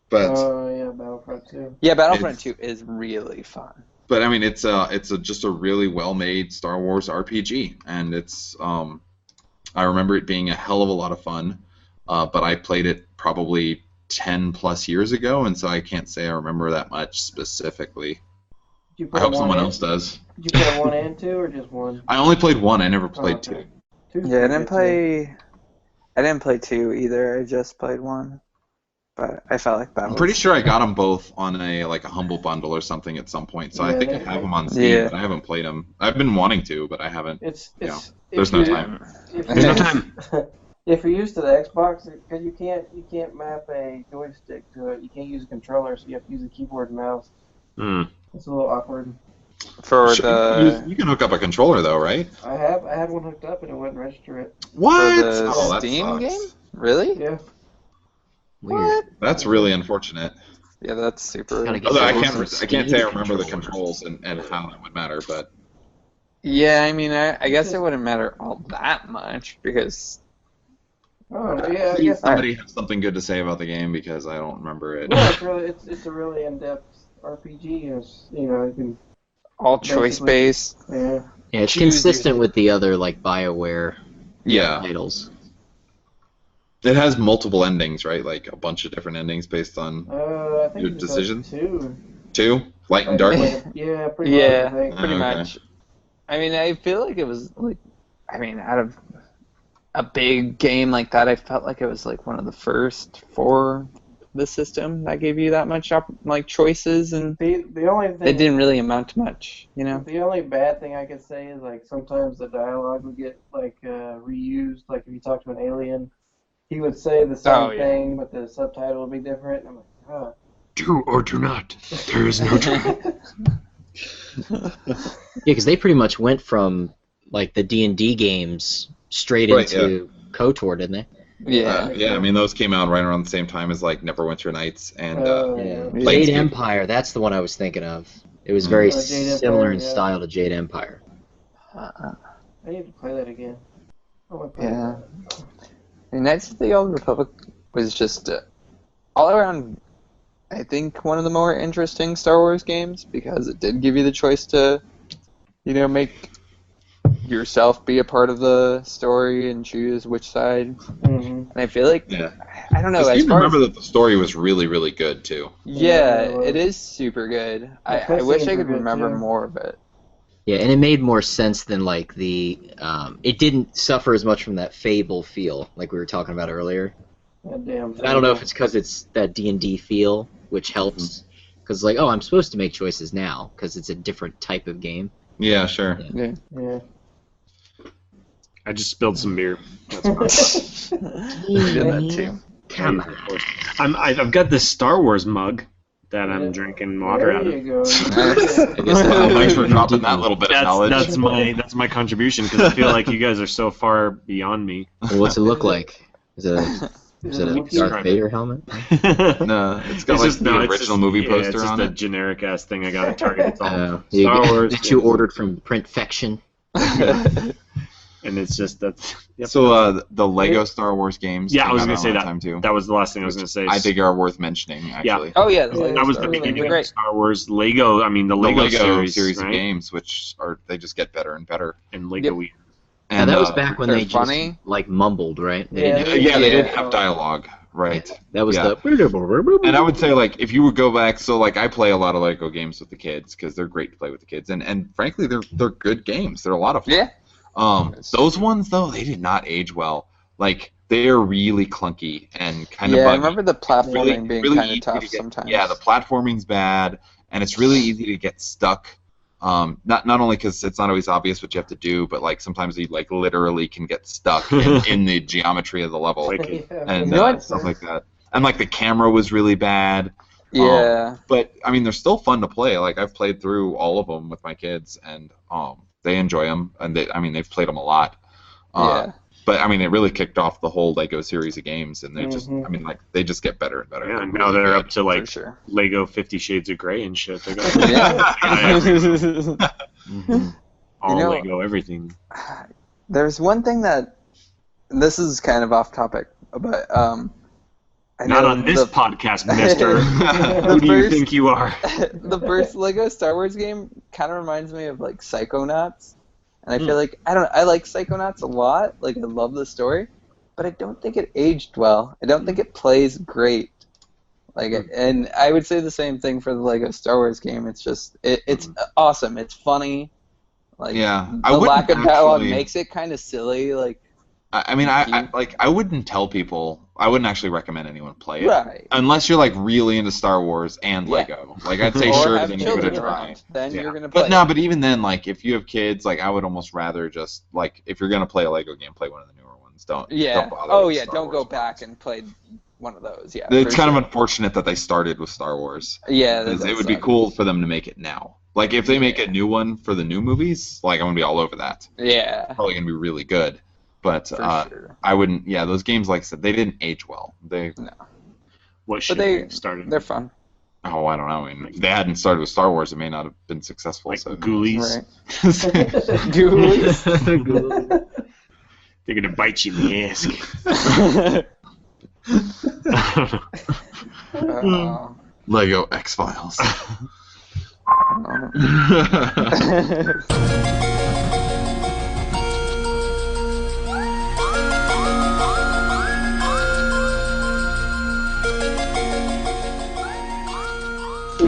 but Oh, yeah, Battlefront 2. Yeah, Battlefront It's- 2 is really fun. but I mean, it's just a really well made Star Wars RPG, and it's I remember it being a hell of a lot of fun, but I played it probably 10 plus years ago, and so I can't say I remember that much specifically. Did you I play hope one someone and- else does. Did you play 1 and 2 or just 1? I only played 1. I never played 2. Okay. Two's Yeah, I pretty didn't good, too. play. I didn't play 2 either. I just played 1. But I felt like that I'm was. pretty sure I got them both on a humble bundle or something at some point. So I Yeah, think I they- have them on Steam, Yeah. but I haven't played them. I've been wanting to, but I haven't. It's There's no time. There's no time. If you're used to the Xbox, because you can't map a joystick to it, you can't use a controller, so you have to use a keyboard and mouse. Hmm. It's a little awkward. For Sure, the you can hook up a controller though, right? I had one hooked up and it wouldn't register it. What? For the Oh, that Steam sucks. game? Really? Yeah. Weird. That's really unfortunate. Yeah, that's super. Gotta get Although I some can't speed say I remember the controllers. controls and how that would matter, but Yeah, I mean, I guess it wouldn't matter all that much because. Oh yeah, I guess. somebody has something good to say about the game because I don't remember it. No, it's a really in-depth RPG. It's, you know, you can All choice based. yeah. Yeah, it's Choose consistent your- with the other like BioWare Yeah. titles. It has multiple endings, right? Like a bunch of different endings based on I think your it's just decisions? two. two, light and dark. Yeah, pretty Yeah, much. I think. pretty Okay. much. I mean, I feel like it was like, I mean, out of a big game like that, I felt like it was like one of the first for the system that gave you that much like choices, and The only thing it didn't really amount to much, you know. The only bad thing I could say is like sometimes the dialogue would get like reused. Like if you talk to an alien, he would say the same Oh, yeah. thing, but the subtitle would be different. I'm like, oh. Do or do not. There is no try. Yeah, because they pretty much went from like the D&D games straight Right, into KOTOR, didn't they? Yeah. Yeah, I mean those came out right around the same time as like Neverwinter Nights and Yeah. Jade Planescape. Empire, that's the one I was thinking of. It was very Jade similar Empire, in yeah. style to Jade Empire. I need to play that again. I want to play Yeah. that. I mean, Knights of the Old Republic was just all around, I think, one of the more interesting Star Wars games because it did give you the choice to, you know, make yourself be a part of the story and choose which side. Mhm. And I feel like, Yeah. I don't know, I as seem to far remember as, that the story was really, really good too. yeah, Yeah, it is super good. I cutscenes wish I are could good, remember too. more of it. Yeah, and it made more sense than like the. It didn't suffer as much from that Fable feel, like we were talking about earlier. That damn I don't know if it's because it's that D&D feel, which helps. Because like, oh, I'm supposed to make choices now because it's a different type of game. Yeah, sure. Yeah. Yeah. I just spilled some beer. That's fine. I did that too. Come Of course. I've got this Star Wars mug that I'm drinking water There out of. you go. I guess Well, thanks for dropping that little bit of knowledge. That's my contribution because I feel like you guys are so far beyond me. Well, what's it look like? Is it a Darth Vader helmet? No, it's got like the original movie poster it's just on a it. generic ass thing I got at Target. It's all You- Star Wars that you ordered from Printfection. and it's just that's. Yep. So the Lego Star Wars games. Yeah, I came was out gonna around say that that. time too. That was the last thing I was gonna say. I think are worth mentioning actually. Oh yeah, That was the Star Wars beginning are of great. Star Wars. Lego. I mean, the The Lego, Lego series, of right? games, which are they just get better and better. And Lego. Yep. And And that was back when they're they funny. just like mumbled, right? They Yeah, didn't- yeah, they did Yeah. have dialogue, right? that was yeah. the. And I would say, like, if you would go back, so like I play a lot of Lego games with the kids because they're great to play with the kids, and frankly, they're good games. They're a lot of fun. Yeah. Those ones though, they did not age well. Like they are really clunky and kind of Yeah, I buggy. remember the platforming being really kind of easy tough to get- sometimes. Yeah, the platforming's bad, and it's really easy to get stuck. Not only because it's not always obvious what you have to do, but like sometimes you like literally can get stuck in the geometry of the level Wicked. and You know what? stuff like that. And like the camera was really bad. Yeah. But I mean, they're still fun to play. Like I've played through all of them with my kids, and they enjoy them, and they've played them a lot. Yeah. But I mean, it really kicked off the whole Lego series of games, and they just, I mean, like they just get better and better. Yeah, and They're now really they're good. up to like For sure. Lego 50 Shades of Grey and shit. They got Yeah. all You know- Lego everything. There's one thing that this is kind of off topic, but I Not know on this the, podcast, Mister. Who The do you first- think you are? the first Lego Star Wars game kind of reminds me of like Psychonauts, and I feel like I like Psychonauts a lot. Like I love the story, but I don't think it aged well. I don't think it plays great. Like, and I would say the same thing for the Lego Star Wars game. It's just it's awesome. It's funny. Like Yeah, the I wouldn't lack of dialogue actually- makes it kind of silly. Like I mean, I wouldn't tell people. I wouldn't actually recommend anyone play it right. unless you're like really into Star Wars and Yeah. Lego. Like I'd say Or sure, have then give it a children try. around. Then Yeah. you're gonna play. But no, but even then, like if you have kids, like I would almost rather just like if you're gonna play a Lego game, play one of the newer ones. Don't bother Oh with yeah. Star Don't go Wars back ones. and play one of those. Yeah. It's for kind sure. of unfortunate that they started with Star Wars. Yeah. Because that it does would be suck. cool for them to make it now. Like if they make a new one for the new movies, like I'm gonna be all over that. Yeah. Probably gonna be really good. But For sure. I wouldn't. Yeah, those games, like I said, they didn't age well. They What should they- have started? They're fun. Oh, I don't know. I mean, if they hadn't started with Star Wars, it may not have been successful. Like so. Ghoulies. Right. Ghoulies. They're gonna bite you in the ass. Lego X-Files.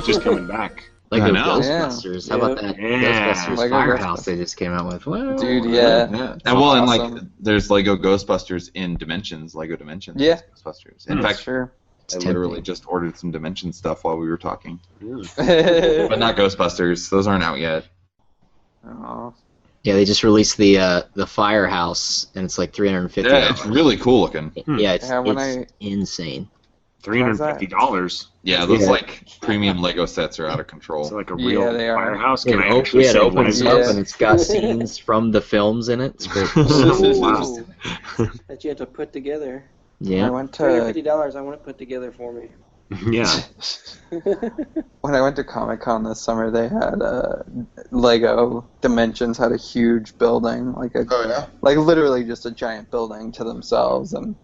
Just coming back. Lego I know. Ghostbusters. How about that Yeah. Ghostbusters Lego Firehouse Ghostbusters. they just came out with? Whoa. Dude, yeah. And well, and like Awesome. there's Lego Ghostbusters in Dimensions, Lego Dimensions. Yeah. Ghostbusters. In fact, Sure. I literally just ordered some Dimension stuff while we were talking. Really? But not Ghostbusters. Those aren't out yet. Oh. Yeah, they just released the Firehouse, and it's like $350. Yeah, it's really cool looking. Yeah, it's Yeah, when insane. $350. Yeah, those Yeah. like premium Lego sets are out of control. It's like a Yeah, real they are. firehouse. Yeah, Can I it actually say opens Lego? up and it's got scenes from the films in it. It's great. Wow. That you have to put together. I Yeah. went to $350. I want it put together for me. Yeah. when I went to Comic-Con this summer, they had Lego Dimensions had a huge building, like literally just a giant building to themselves, and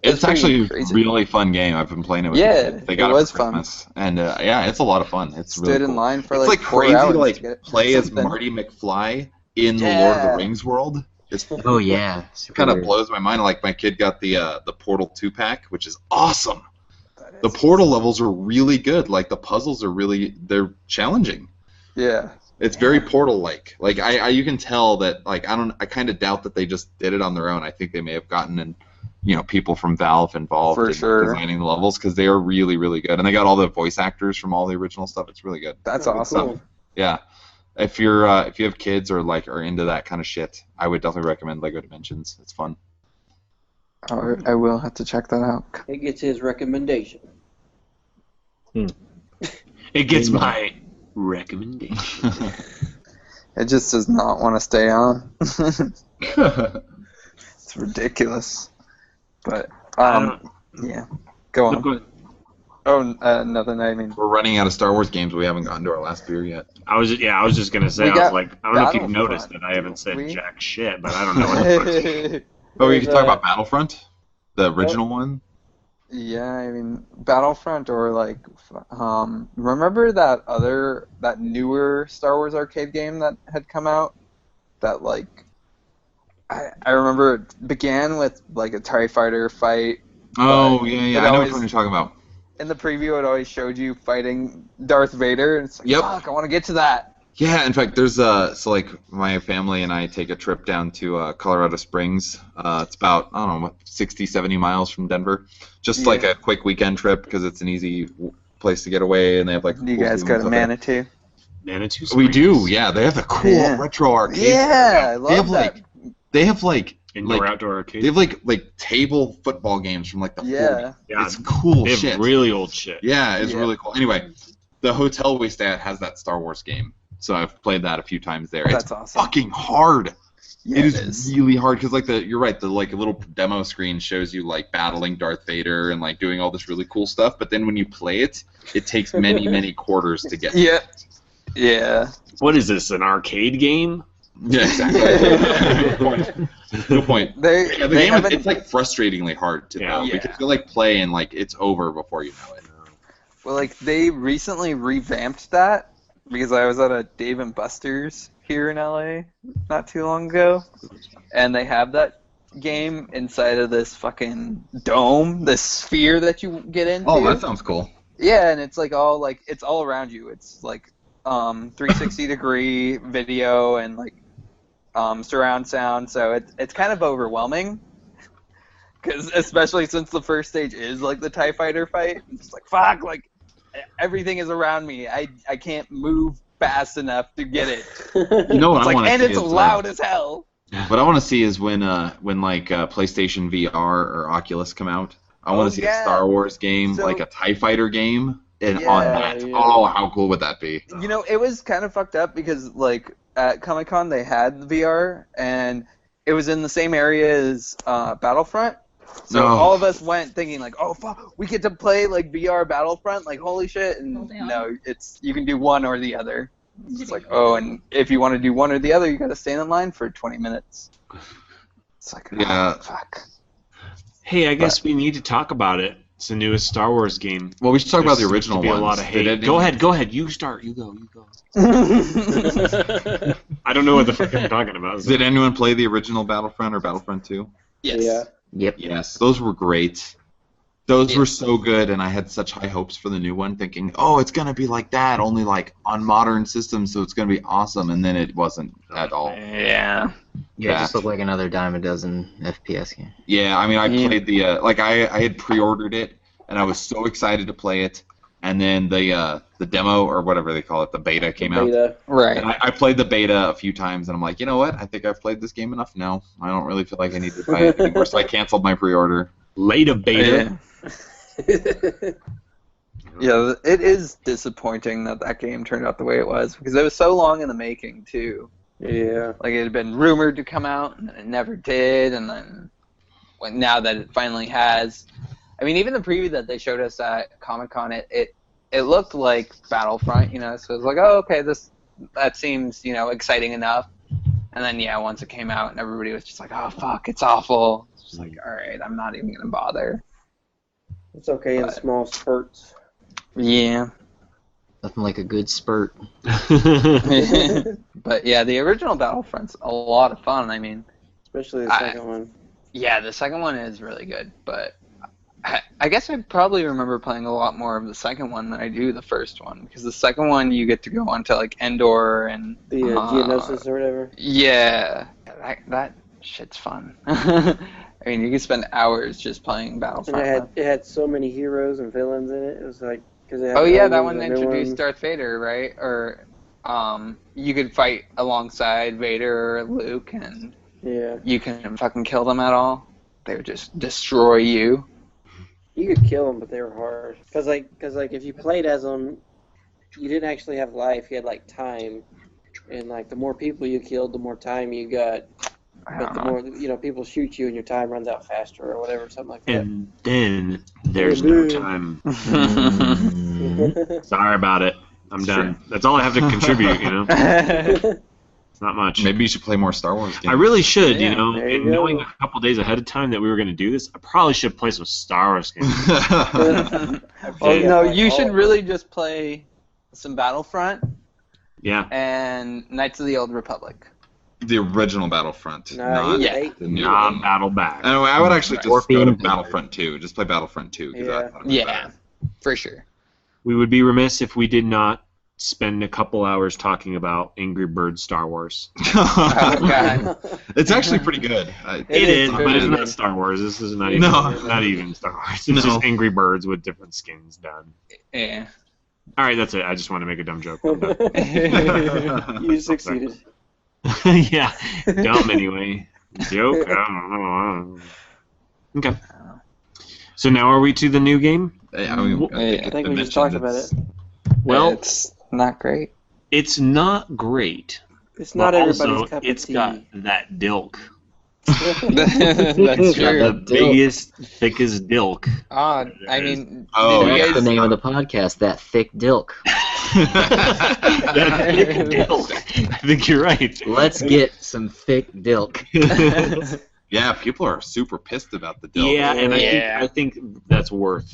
It's pretty actually crazy. a really fun game. I've been playing it with Yeah, the kids. They it got was for fun. Christmas. And yeah, it's a lot of fun. It's stood really in cool. line for It's like like 4 crazy hours to like to get play as something. Marty McFly in the Lord of Yeah. the Rings world. It's Oh yeah. kind of blows my mind. Like my kid got the Portal 2-pack, which is awesome. The Portal levels are really good. Like the puzzles are they're challenging. Yeah. It's very Portal-like. Like I you can tell that like I kind of doubt that they just did it on their own. I think they may have gotten people from Valve involved For in sure. designing the levels because they are really really good. And they got all the voice actors from all the original stuff. It's really good. That's That'd be awesome. cool. Yeah. If you have kids or like are into that kind of shit, I would definitely recommend Lego Dimensions. It's fun. I will have to check that out. It gets his recommendation. It gets my recommendation. It just does not want to stay on. It's ridiculous. But yeah, go on. No, go ahead. Oh, nothing. I mean, We're running out of Star Wars games. We haven't gotten to our last beer yet. I was just gonna say. We I was got like, I don't know if you've Battlefront. noticed that I haven't said We- jack shit, but I don't know what the fuck's Oh, we can There's, talk about Battlefront, the original one. yeah, I mean, Battlefront or like, remember that newer Star Wars arcade game that had come out? That like, I remember it began with like a TIE fighter fight. Oh But yeah, it yeah. I know always- what you're talking about. In the preview, it always showed you fighting Darth Vader, and it's like, Yep. fuck, I want to get to that. Yeah, in fact, there's so like my family and I take a trip down to Colorado Springs. It's about, I don't know, what, 60, 70 miles from Denver. Just like a quick weekend trip because it's an easy place to get away, and they have like. You cool guys food go and to stuff there. Manitou? Manitou We Springs? do, yeah. They have a cool Yeah. retro arcade. Yeah, I they love have that. they have like Indoor outdoor arcade. they have like table football games from like the 40s. Yeah, It's cool they have shit. really old shit. Yeah, it's Yeah. really cool. Anyway, the hotel we stay at has that Star Wars game, so I've played that a few times there. That's it's awesome. fucking hard. Yeah, it is really hard because like you're right, the like little demo screen shows you like battling Darth Vader and like doing all this really cool stuff, but then when you play it, it takes many quarters to get. Yeah. Yeah. What is this? An arcade game? Yeah, exactly. Good point. Good point. Yeah, the game it's like frustratingly hard to know because you like play and like it's over before you know it. Well, like they recently revamped that because I was at a Dave and Buster's here in LA not too long ago, and they have that game inside of this fucking dome, this sphere that you get into. Oh, that sounds cool. Yeah, and it's like it's all around you. It's like 360 degree video and like surround sound, so it's kind of overwhelming. Because especially since the first stage is like the TIE fighter fight, it's just like fuck, like everything is around me. I can't move fast enough to get it. You know what It's I like, want to and see it's is, loud as hell. what I want to see is when like PlayStation VR or Oculus come out. I want to see a Star Wars game, So- like a TIE Fighter game, and Yeah, on that. yeah. Oh, how cool would that be? You know, it was kind of fucked up because like at Comic-Con they had the VR and it was in the same area as Battlefront, So No. all of us went thinking like, oh fuck, we get to play like VR Battlefront, like holy shit, and no, it's you can do one or the other. It's like, oh, and if you want to do one or the other, you got to stand in line for 20 minutes. It's like, Yeah. oh, fuck. Hey, I guess we need to talk about it. It's the newest Star Wars game. Well, we should talk about the There seems original to be ones. a lot of Did hate. anyone- Go ahead. You start. You go. I don't know what the fuck I'm talking about. Did anyone play the original Battlefront or Battlefront 2? Yes. Yeah. Yep. Yes, those were great. Those were so good, and I had such high hopes for the new one, thinking, oh, it's going to be like that, only like on modern systems, so it's going to be awesome, and then it wasn't at all. Yeah. Yeah, it just looked like another dime a dozen FPS game. Yeah, I mean, I played the, I had pre-ordered it, and I was so excited to play it, and then the demo, or whatever they call it, the beta came out. Right. And I played the beta a few times, and I'm like, you know what? I think I've played this game enough now. I don't really feel like I need to play it anymore, so I canceled my pre-order. Late beta. Yeah, it is disappointing that game turned out the way it was, because it was so long in the making, too. Yeah. Like, it had been rumored to come out, and then it never did, and then now that it finally has. I mean, even the preview that they showed us at Comic-Con, it looked like Battlefront, you know, so it was like, oh, okay, that seems, you know, exciting enough. And then, yeah, once it came out, and everybody was just like, oh, fuck, it's awful. It's just like, all right, I'm not even going to bother. It's okay in small spurts. Yeah. Nothing like a good spurt. But, yeah, the original Battlefront's a lot of fun, I mean. Especially the second one. Yeah, the second one is really good, but I guess I probably remember playing a lot more of the second one than I do the first one, because the second one you get to go on to like Endor and The Geonosis or whatever. Yeah, that shit's fun. I mean, you could spend hours just playing Battlefront. And it had so many heroes and villains in it. It was like oh yeah, that one introduced Darth Vader, right? Or you could fight alongside Vader or Luke, and you can fucking kill them at all. They would just destroy you. You could kill them, but they were hard. Cause like if you played as them, you didn't actually have life. You had like time, and like the more people you killed, the more time you got. But the more people shoot you, and your time runs out faster, or whatever, something like that. And then there's no time. Sorry about it. I'm done. That's all I have to contribute. You know. It's not much. Maybe you should play more Star Wars games. I really should, you know. there you And go. knowing a couple days ahead of time that we were going to do this, I probably should play some Star Wars games. Oh no, you should really just play some Battlefront. Yeah. And Knights of the Old Republic. The original Battlefront. No, not the new one. Non-battle back. Anyway, I would actually just Warping. go to Battlefront 2. Just play Battlefront 2. 'Cause I thought it was better. For sure. We would be remiss if we did not spend a couple hours talking about Angry Birds Star Wars. Oh, God. It's actually pretty good. It is, but it's good. not Star Wars. This is not even, not even Star Wars. It's No. just Angry Birds with different skins done. Yeah. All right, that's it. I just want to make a dumb joke. I'm done. You succeeded. Yeah, dumb anyway. Joke. Okay. So now are we to the new game? I mean, I think we just talked about it. Well, it's not great. it's not great. It's not but everybody's also, cup of it's tea. got that dilk. That's The true. biggest, thickest dilk. I mean, Oh, did you That's the guys, name of the podcast, That Thick Dilk. That thick dilk. I think you're right. Let's get some thick dilk. yeah, people are super pissed about the Dilk. Yeah, and Yeah. I think that's worth.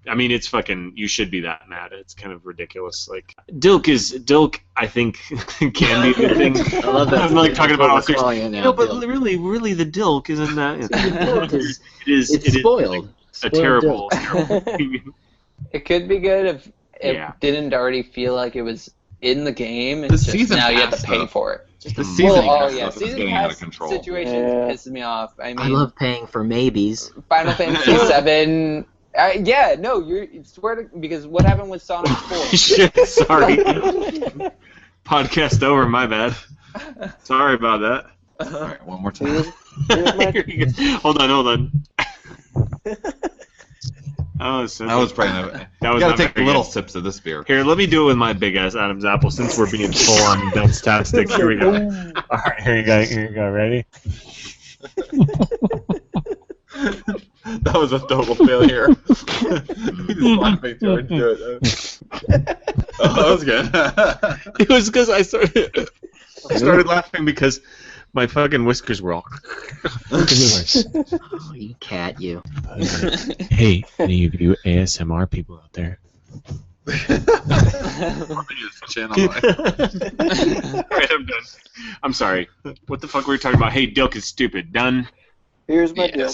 I mean, it's fucking. You should be that mad. It's kind of ridiculous. Like dilk. I think can be a good thing. I love that. I'm like talking about all That's what we're calling it serious. now, No, but dilk. really, the dilk isn't that. Dilk is, It it's is spoiled. a Spoiled terrible. dilk. it could be good if it Yeah. didn't already feel like it was in the game. The It's just season now you have pass to pay stuff. for it. The season pass stuff is season getting out pass of control. situation Yeah. pisses me off. I mean, I love paying for maybes. Final Fantasy VII. Yeah, no, you swear to, because what happened with Sonic 4? Shit, sorry. Podcast over. My bad. Sorry about that. All right, one more time. Here you go. Hold on. Oh, so That was probably that you was gotta not take very little good. sips of this beer. Here, let me do it with my big ass Adam's apple since we're being full on dunce-tastic. Here we go. All right, here you go. Ready? That was a total failure. He's laughing too into it. Oh, that was good. It was because I started laughing because my fucking whiskers were all. Oh, you cat, you. Hey, any of you ASMR people out there? Channel. Alright, I'm done. I'm sorry. What the fuck were we talking about? Hey, Dilk is stupid. Done. Here's my deal.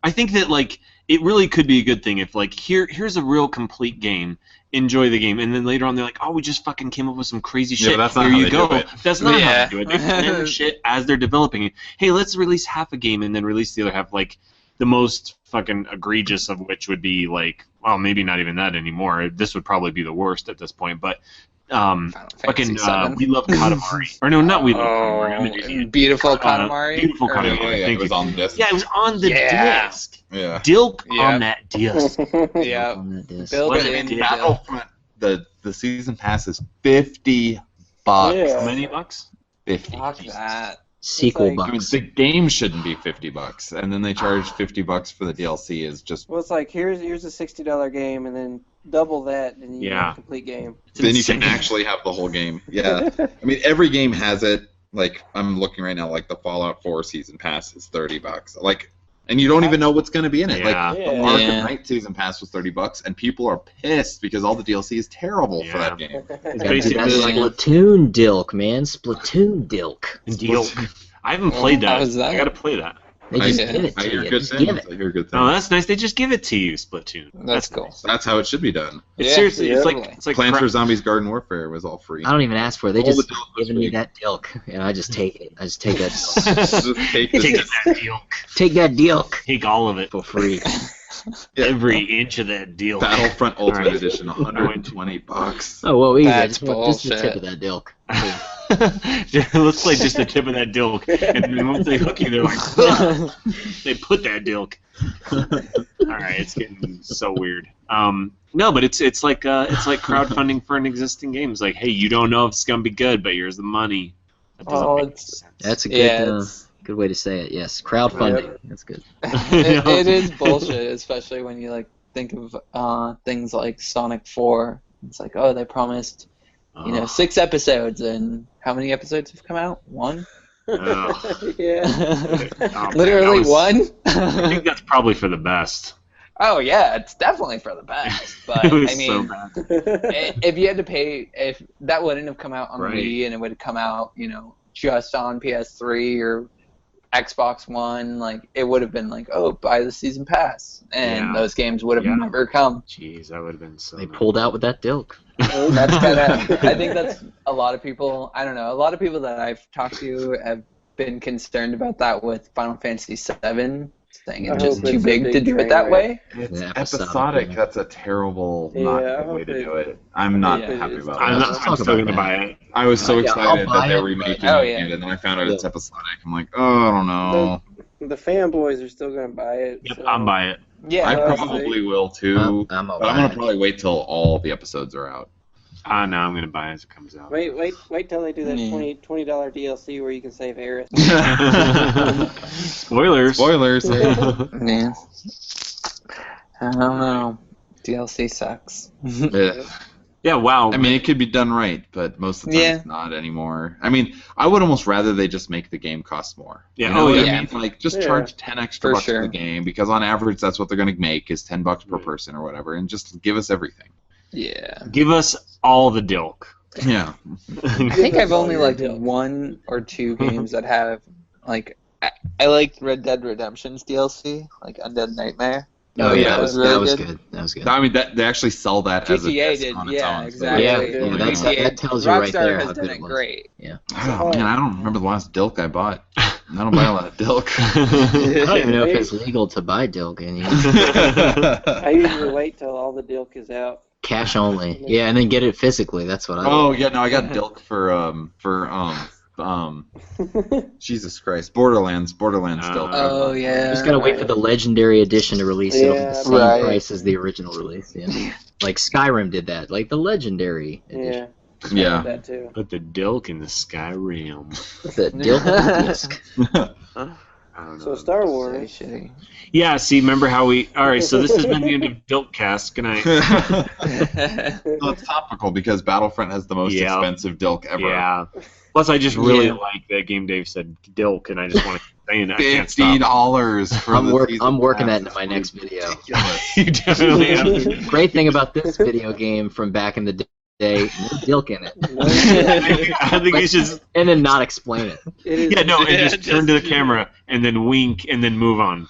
I think that like it really could be a good thing if like here's a real complete game. Enjoy the game, and then later on they're like, "Oh, we just fucking came up with some crazy shit." But that's not Here how you they go. do it. That's not how they do it. They plan their shit as they're developing it. Hey, let's release half a game and then release the other half. Like the most fucking egregious of which would be like, well, maybe not even that anymore. This would probably be the worst at this point, but. Fucking We Love Katamari. Or no, not We Love Katamari. I'm an idiot. Beautiful Katamari. Beautiful Katamari. Yeah, Thank it was you. on the disc. Yeah, it was on the disc. Yeah. Dilk Yeah. on that disc. Yeah. On that disc. Built What in. did Battlefront, the season pass is $50. Yeah. How many bucks? 50. Fuck that. Sequel It's like- I mean, bucks. the game shouldn't be $50, and then they charge $50 for the DLC. Is just Well, it's like here's a $60 game, and then double that, and you Yeah. get a complete game. It's then you can insane. actually have the whole game. Yeah, I mean every game has it. Like I'm looking right now, like the Fallout 4 season pass is $30. Like, and you don't even know what's going to be in it. Yeah. Like the Yeah. Arkham Yeah. Knight season pass was $30, and people are pissed because all the DLC is terrible for that game. It's That's basically like Splatoon Dilk, man. Splatoon Dilk. Dilk. I haven't played that. how is that? I gotta play that. They just I- give it I to hear you. good Just give things. it. I hear good Oh, things. that's nice. They just give it to you, Splatoon. That's cool. That's how it should be done. It's Yeah, seriously, it's totally. like Plants crap. vs Zombies Garden Warfare was all free. I don't even ask for it. They All just the Dilk this giving me week. that Dilk, and I just take it. I just take that Dilk. Just take this. Take that Dilk. Take that Dilk Take all of it. for free. Every inch of that Dilk. Battlefront Ultimate Alright. Edition, $120. Oh, well, easy. That's Just want just the tip bullshit. of that Dilk. Let's play just the tip of that Dilk, and then once they hook you, they're like, "Ugh." They put that Dilk. All right, it's getting so weird. No, but it's like crowdfunding for an existing game. It's like, hey, you don't know if it's gonna be good, but here's the money. That doesn't Oh, make it's- sense. That's a good, Yeah, it's- good way to say it. Yes, crowdfunding. That's good. It is bullshit, especially when you like think of things like Sonic 4. It's like, oh, they promised, you know, 6 episodes, and how many episodes have come out? 1? Oh. yeah. Oh, Literally man, I 1? think that's probably for the best. Oh yeah, it's definitely for the best. But It was I so mean, bad. if you had to pay, if that wouldn't have come out on Right. Wii and it would have come out, you know, just on PS3 or Xbox One, like it would have been like, oh, buy the season pass, and Yeah. those games would have Yeah. never come. Jeez, that would have been so. They nice. pulled out with that Dilk. That's kind of. I think that's a lot of people. I don't know. A lot of people that I've talked to have been concerned about that with Final Fantasy VII, saying I it's just hope too it's a big big to do it train that wreck. way. It's Yeah, episodic. yeah. That's a terrible, Yeah, not I good way hope to it- do it. I'm not Yeah, happy it's- about I'm, it. not, Let's I'm talk still about gonna that. buy it. I was so Yeah, I'll excited buy that they're it, remaking but- Oh, it, yeah. and then I found out it's episodic. I'm like, oh, I don't know. The fanboys are still gonna buy it. Yep, so- I'm buying it. Yeah, I I'll probably will too, I'm but I'm gonna probably wait till all the episodes are out. No, I'm gonna buy it as it comes out. Wait till they do that Yeah. $20 DLC where you can save Aerith. Spoilers. Spoilers. Man. I don't know. DLC sucks. Yeah. Yeah. Wow. I mean, it could be done right, but most of the time Yeah. it's not anymore. I mean, I would almost rather they just make the game cost more. Yeah, You know oh, what yeah. I mean? Like, just Yeah. charge 10 extra For bucks for sure. the game, because on average that's what they're going to make is $10 per Yeah. person or whatever, and just give us everything. Yeah. Give us all the Dilk. Yeah. I think I've only Your liked deal. 1 or 2 games that have, like, I liked Red Dead Redemption's DLC, like Undead Nightmare. Oh yeah, that was really that was good. good. That was good. I mean, they actually sell that as a GTA disc did, on its yeah, own. exactly. Yeah, yeah, that's- GTA that tells you right Rockstar there has how done good it it was. great. Oh, man, I don't remember the last Dilk I bought. I don't buy a lot of Dilk. I don't even know if it's legal to buy Dilk in here. I usually wait till all the Dilk is out. Cash only. Yeah, and then get it physically. That's what I Oh do. yeah, no, I got Dilk Jesus Christ, Borderlands Dilk. Oh, yeah. Just gotta wait for the legendary edition to release. It'll be the Yeah, same right. price as the original release. Yeah. Like Skyrim did that. Like the legendary edition. Yeah. Yeah. That too. Put the Dilk in the Skyrim. The Dilk disc. I don't know. So Star So Wars. shitty. Yeah, see, remember how we... All right, so this has been the end of Dilkcast. Good night. Well, it's topical because Battlefront has the most Yeah. expensive Dilk ever. Yeah. Plus, I just really Yeah. like that Game Dave said Dilk, and I just want to keep saying it. I can't stop. $50 for I'm, the work, season I'm working pass. that into my next video. Ridiculous. You definitely have. Great thing about this video game from back in the day, no dilk in it. I think you should... And then not explain it. It is, Yeah, no, and just turn to the camera, and then wink, and then move on.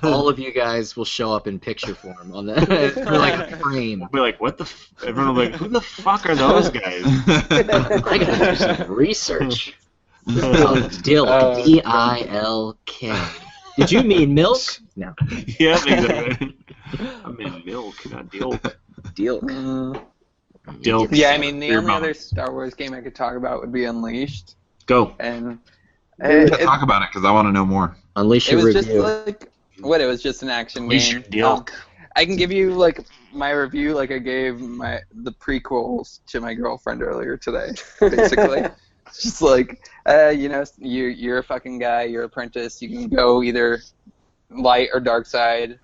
All of you guys will show up in picture form on that for like a frame. We're like, what the... Everyone will be like, who the fuck are those guys? I gotta do some research. Dilk, D-I-L-K. Did you mean milk? No. Yeah, exactly. I mean milk, not Dilk. Dilk. Dilk. Yeah, I mean, the Your only mom. other Star Wars game I could talk about would be Unleashed. Go. And Talk about it because I want to know more. Unleash it your was just review. like, what, it was just an action Unleash game. your Dilk. I can give you, like, my review like I gave the prequels to my girlfriend earlier today, basically. It's just like, you know, you're a fucking guy, you're an apprentice, you can go either light or dark side,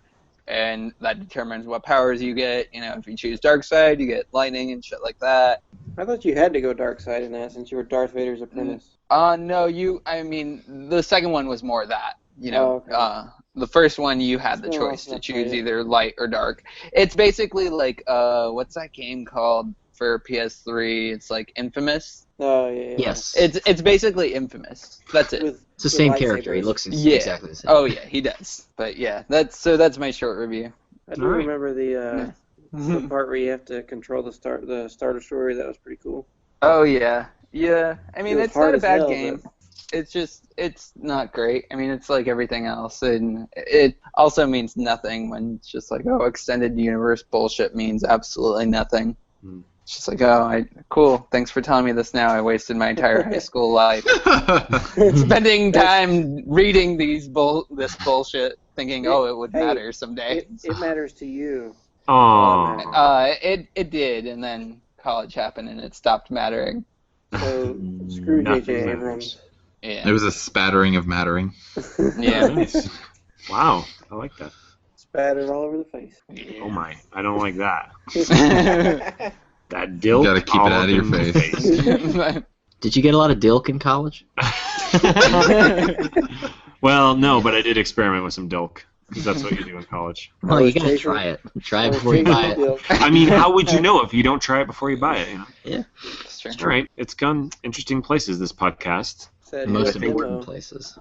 and that determines what powers you get. You know, if you choose dark side, you get lightning and shit like that. I thought you had to go dark side in that since you were Darth Vader's apprentice. No, I mean, the second one was more that, you know. Oh, okay. The first one, you had the Still choice to not choose played. either light or dark. It's basically like, what's that game called for PS3? It's like Infamous. Oh, yeah. Yes. It's basically Infamous. That's it. It's the same character. He looks Yeah. exactly the same. Oh yeah, he does. But yeah, that's my short review. I do Alright. remember the part where you have to control the starter story. That was pretty cool. Oh yeah, yeah. I mean, It was it's hard not a as bad hell, game. It's not great. I mean, it's like everything else, and it also means nothing when it's just like, oh, extended universe bullshit means absolutely nothing. Hmm. It's just like, oh, cool. Thanks for telling me this now. I wasted my entire high school life spending time reading this bullshit, thinking, oh, it would Hey, matter someday. It matters to you. Aww. It did, and then college happened, and it stopped mattering. So screw Nothing J.J. matters. Abrams. Yeah. There was a spattering of mattering. Yeah. Nice. Wow, I like that. Spattered all over the face. Oh my, I don't like that. That Dilk. You gotta keep all it out of your up in my face. Did you get a lot of dilk in college? Well, no, but I did experiment with some Dilk. Because that's what you do in college. Well, you was gotta chasing- try it. Try I it was before you chasing buy the it. deal. I mean, how would you know if you don't try it before you buy it? You know? Yeah. That's true. All right, it's gone interesting places, this podcast. Said Most no important demo. places.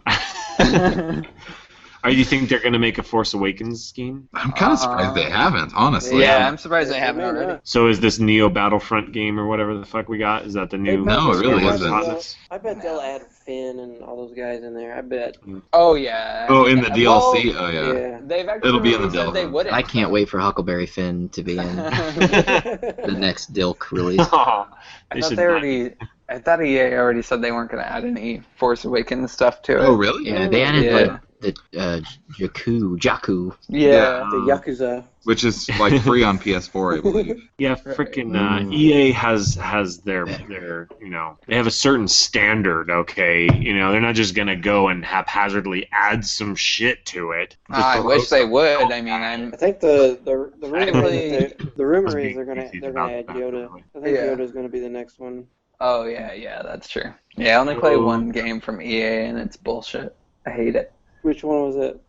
Do you think they're going to make a Force Awakens game? I'm kind of surprised they haven't, honestly. Yeah, I'm surprised they They haven't may already. not. So is this Neo Battlefront game or whatever the fuck we got? Is that the new? No, it really isn't. hotness? I bet they'll add Finn and all those guys in there. I bet. Oh yeah. Oh, in the Well, DLC? Oh, yeah. Yeah. They've actually It'll be in the said they development. wouldn't. I can't wait for Huckleberry Finn to be in the next dilk release. Oh, I should not. I thought EA already said they weren't going to add any Force Awakens stuff to it. Oh, really? Yeah, they added Yeah. like the Jakku. Yeah. The Yakuza. Which is like free on PS4, I believe. Yeah, freaking EA has their they have a certain standard. Okay, they're not just gonna go and haphazardly add some shit to it. I wish they would. I mean, I think the rumor Actually- is the rumor is they're gonna about add that, Yoda. probably. I think Yeah. Yoda's gonna be the next one. Oh yeah, that's true. Yeah, I only play Oh. one game from EA, and it's bullshit. I hate it. Which one was it?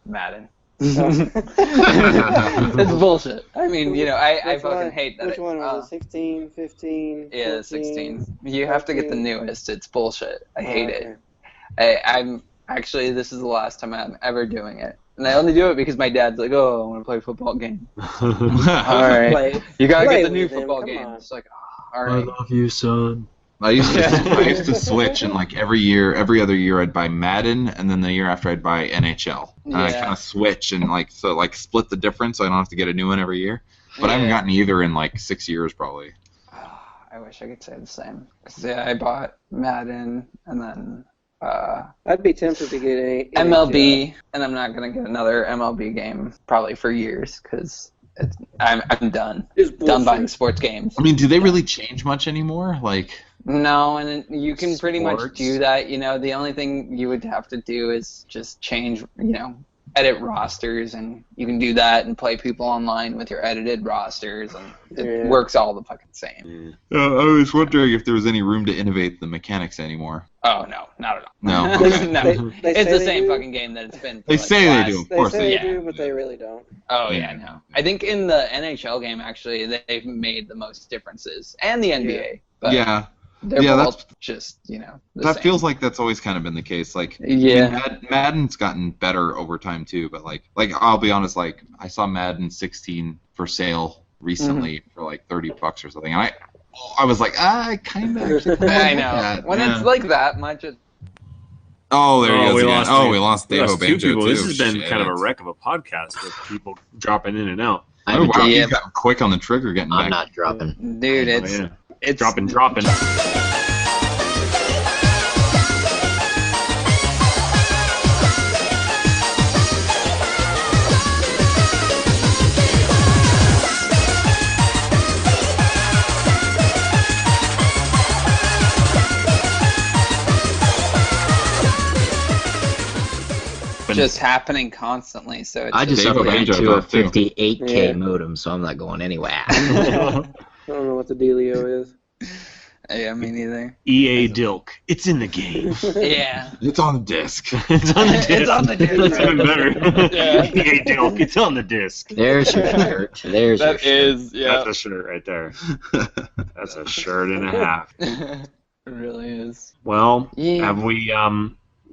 Madden. Oh. It's bullshit. I mean, I Which fucking one? hate that. Which one was it? 16, 15, Yeah, 14? 16. You have to get the 14? newest. It's bullshit. I hate Okay. it. I'm actually, this is the last time I'm ever doing it. And I only do it because my dad's like, oh, I want to play a football game. All right. Play- You gotta play get the new with him, football come game. on. It's like, all right. love you, son. I used to switch, and like every other year I'd buy Madden, and then the year after I'd buy NHL. And I Yeah. kind of switch and split the difference, so I don't have to get a new one every year. But I haven't Yeah. gotten either in like 6 years probably. I wish I could say the same. 'Cause, yeah, I bought Madden and then I'd be tempted to get a MLB, and I'm not gonna get another MLB game probably for years because I'm done. It's Done bullshit. buying sports games. I mean, do they really change much anymore? Like, No, and you can pretty much Sports? do that. You know, the only thing you would have to do is just change, edit rosters, and you can do that and play people online with your edited rosters, and it works all the fucking same. I was wondering if there was any room to innovate the mechanics anymore. Oh, no, not at all. No, okay. No. They It's say the they same do. fucking game that it's been. For They like say the they last- do. Of They course say they they yeah. do, but they really don't. Oh Yeah. yeah, no. I think in the NHL game actually they've made the most differences, and the NBA. But Yeah, they're Yeah, both just the that same. feels like that's always kind of been the case. Like, Yeah. I mean, Madden's gotten better over time too. But like I'll be honest, like I saw Madden 16 for sale recently for like $30 or something, and I was like, I kind of. I know. When it's like that much, Oh, there he goes we again. lost Oh, three- we lost we Davo lost two Banjo people. too. This has been Shit. kind of a wreck of a podcast with people dropping in and out. Oh wow, Yeah. you got quick on the trigger getting I'm back. not dropping. dude, Oh, it's yeah. it's Dropping. just happening constantly. So it's I just Davo upgraded Banjo to a does, too. 58K Yeah. modem, so I'm not going anywhere. I don't know what the dealio is. yeah, me neither. EA Dilk. It's in the game. Yeah. It's on the disc. It's on the disc. It's on the disc. That's even better. Yeah. EA Dilk. It's on the disc. There's your shirt. There's your That shirt. is, yeah. That's a shirt right there. That's a shirt and a half. It really is. Well, Yeah. have we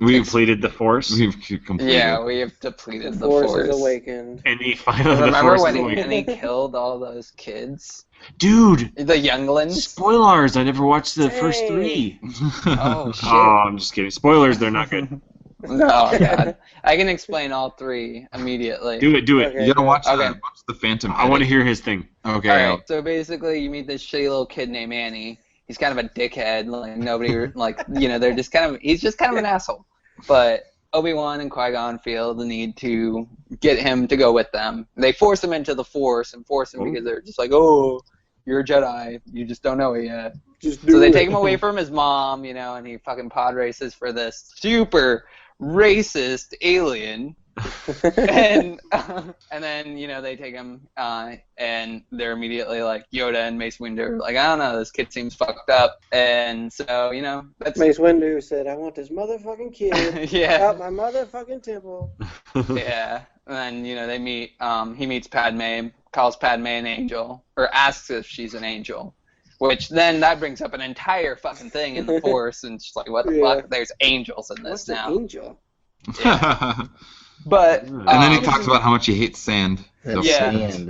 We've completed the Force? we've completed. Yeah, we have depleted The the Force force. is awakened. Any final? the Remember Force when is he, awakened. when he killed all those kids? Dude, The younglings? spoilers! I never watched the first Hey. three. Oh, shit. Oh, I'm just kidding. Spoilers, they're not good. No, God. I can explain all three immediately. Do it. Okay. You gotta watch, Okay. watch the Phantom. I want to edit. hear his thing. Okay. Alright, so basically you meet this shitty little kid named Annie. He's kind of a dickhead. Like, nobody, they're just kind of, he's just kind of an asshole. But Obi-Wan and Qui-Gon feel the need to get him to go with them. They force him into the Force and force him because they're just like, oh, you're a Jedi. You just don't know it yet. Just do So they it. take him away from his mom, and he fucking pod races for this super racist alien. and then they take him and they're immediately like Yoda and Mace Windu are like, I don't know, this kid seems fucked up, and so that's Mace Windu said, I want this motherfucking kid yeah. out my motherfucking temple. Yeah, and then they meet. He meets Padme, calls Padme an angel, or asks if she's an angel, which then that brings up an entire fucking thing in the Force, and she's like, what the Yeah. fuck? There's angels in What's this an now. angel? But And then he talks about how much he hates sand. That Yeah. sand,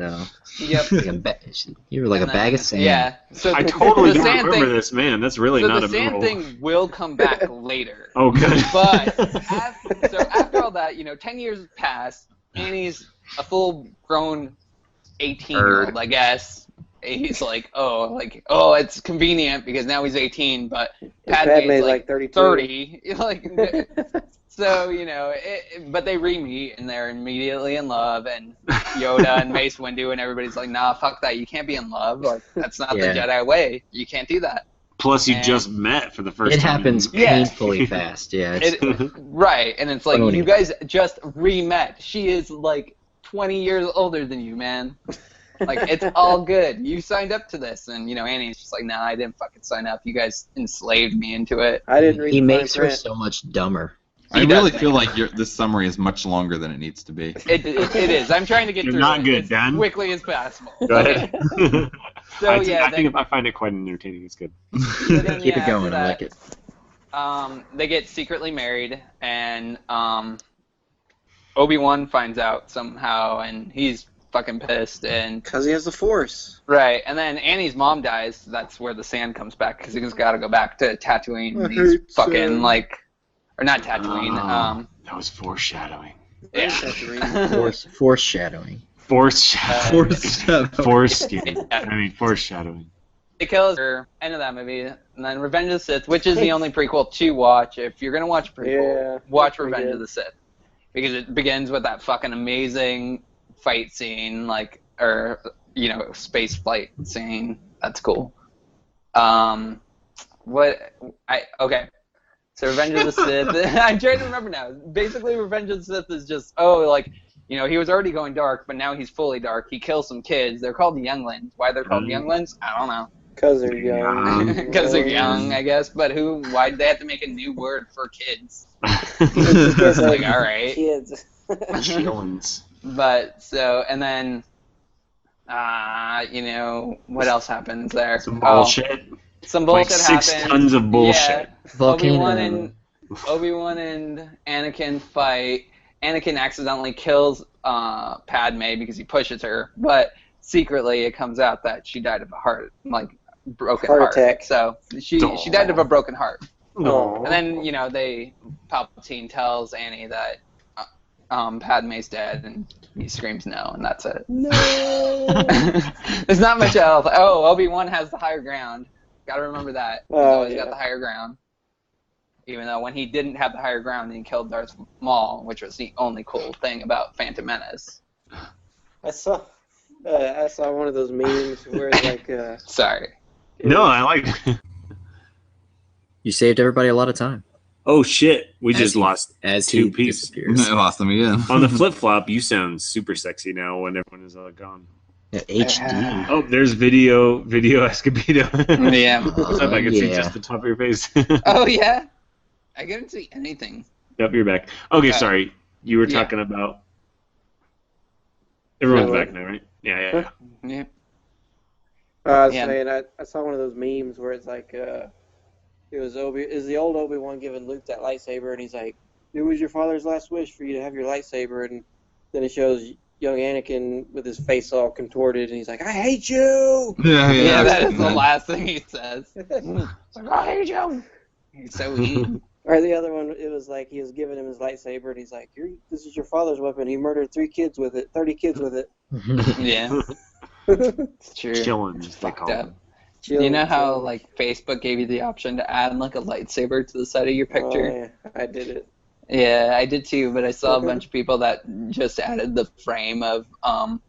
Yep. like you were like And a bag then- of sand. Yeah. So I totally the don't sand remember thing, this, man. That's really so not the a sand memorable. thing will come back later. Oh, good. But after all that, 10 years have passed. Annie's a full-grown 18-year-old, I guess. He's like, it's convenient because now he's 18, but Padme's like 32. 30. So, but they re-meet and they're immediately in love, and Yoda and Mace Windu and everybody's like, nah, fuck that, you can't be in love. Like, that's not Yeah. the Jedi way. You can't do that. Plus, you And- just met for the first It time. happens Yeah. painfully fast. Yeah. It's, Right, and it's like, Phony. you guys just re-met. She is like 20 years older than you, man. Like, it's all good. You signed up to this, and Annie's just like, nah, I didn't fucking sign up. You guys enslaved me into it. I didn't read he the fine makes her print. so much dumber. I He really does feel like this summary is much longer than it needs to be. It is. I'm trying to get You're through not it good, as Dan. quickly as possible. Go ahead. So I yeah, think I find it quite entertaining. It's good. then, Keep yeah, it going. after I like it. They get secretly married, and Obi-Wan finds out somehow, and he's fucking pissed. And Because he has the Force. right, and then Annie's mom dies. That's where the sand comes back because he's got to go back to Tatooine. I And he's hate fucking sand. or not Tatooine. Oh, that was foreshadowing. Yeah. Foreshadowing. Foreshadowing. They kill her. End of that movie, and then Revenge of the Sith, which is the only prequel to watch. If you're gonna watch a prequel, Yeah, watch pretty Revenge good. of the Sith because it begins with that fucking amazing fight scene. Like or space flight scene. That's cool. Okay. So Revenge of the Sith. I'm trying to remember now. Basically, Revenge of the Sith is just he was already going dark, but now he's fully dark. He kills some kids. They're called the Younglings. Why they're called Younglings? I don't know. Because they're young. Because they're young, I guess. But why did they have to make a new word for kids? It's like, all right. Kids. Chillins. But so, and then, what else happens there? Some bullshit. Some bullshit like 6 happens. tons of bullshit. Yeah. Obi-Wan and Anakin fight. Anakin accidentally kills Padme because he pushes her, but secretly it comes out that she died of a broken heart attack. So she died of a broken heart. No. And then Palpatine tells Annie that Padme's dead, and he screams no, and that's it. No. There's not much else. Oh, Obi-Wan has the higher ground. Got to remember that. He's always got the higher ground. Even though when he didn't have the higher ground, he killed Darth Maul, which was the only cool thing about Phantom Menace. I saw one of those memes where it's like. Sorry. No, I like. You saved everybody a lot of time. Oh shit! We just lost two pieces. I lost them again. On the flip flop, you sound super sexy now when everyone is gone. Yeah, HD. Oh, there's video Escobedo. Yeah. What's up? I can see just the top of your face. Oh yeah. I couldn't see anything. Yep, you're back. Okay, sorry. You were talking about. Everyone's back now, right? Yeah. I was saying, I saw one of those memes where it's like, it was the old Obi-Wan giving Luke that lightsaber, and he's like, "It was your father's last wish for you to have your lightsaber," and then it shows young Anakin with his face all contorted, and he's like, "I hate you." Yeah, that is the last thing he says. Like, I hate you. He's so mean. Or the other one, it was like he was giving him his lightsaber, and he's like, "This is your father's weapon. He murdered 30 kids with it." Yeah. It's true. Chillin', it's fucked up. You know how Facebook gave you the option to add a lightsaber to the side of your picture? Oh, yeah. I did it. Yeah, I did too, but I saw a bunch of people that just added the frame of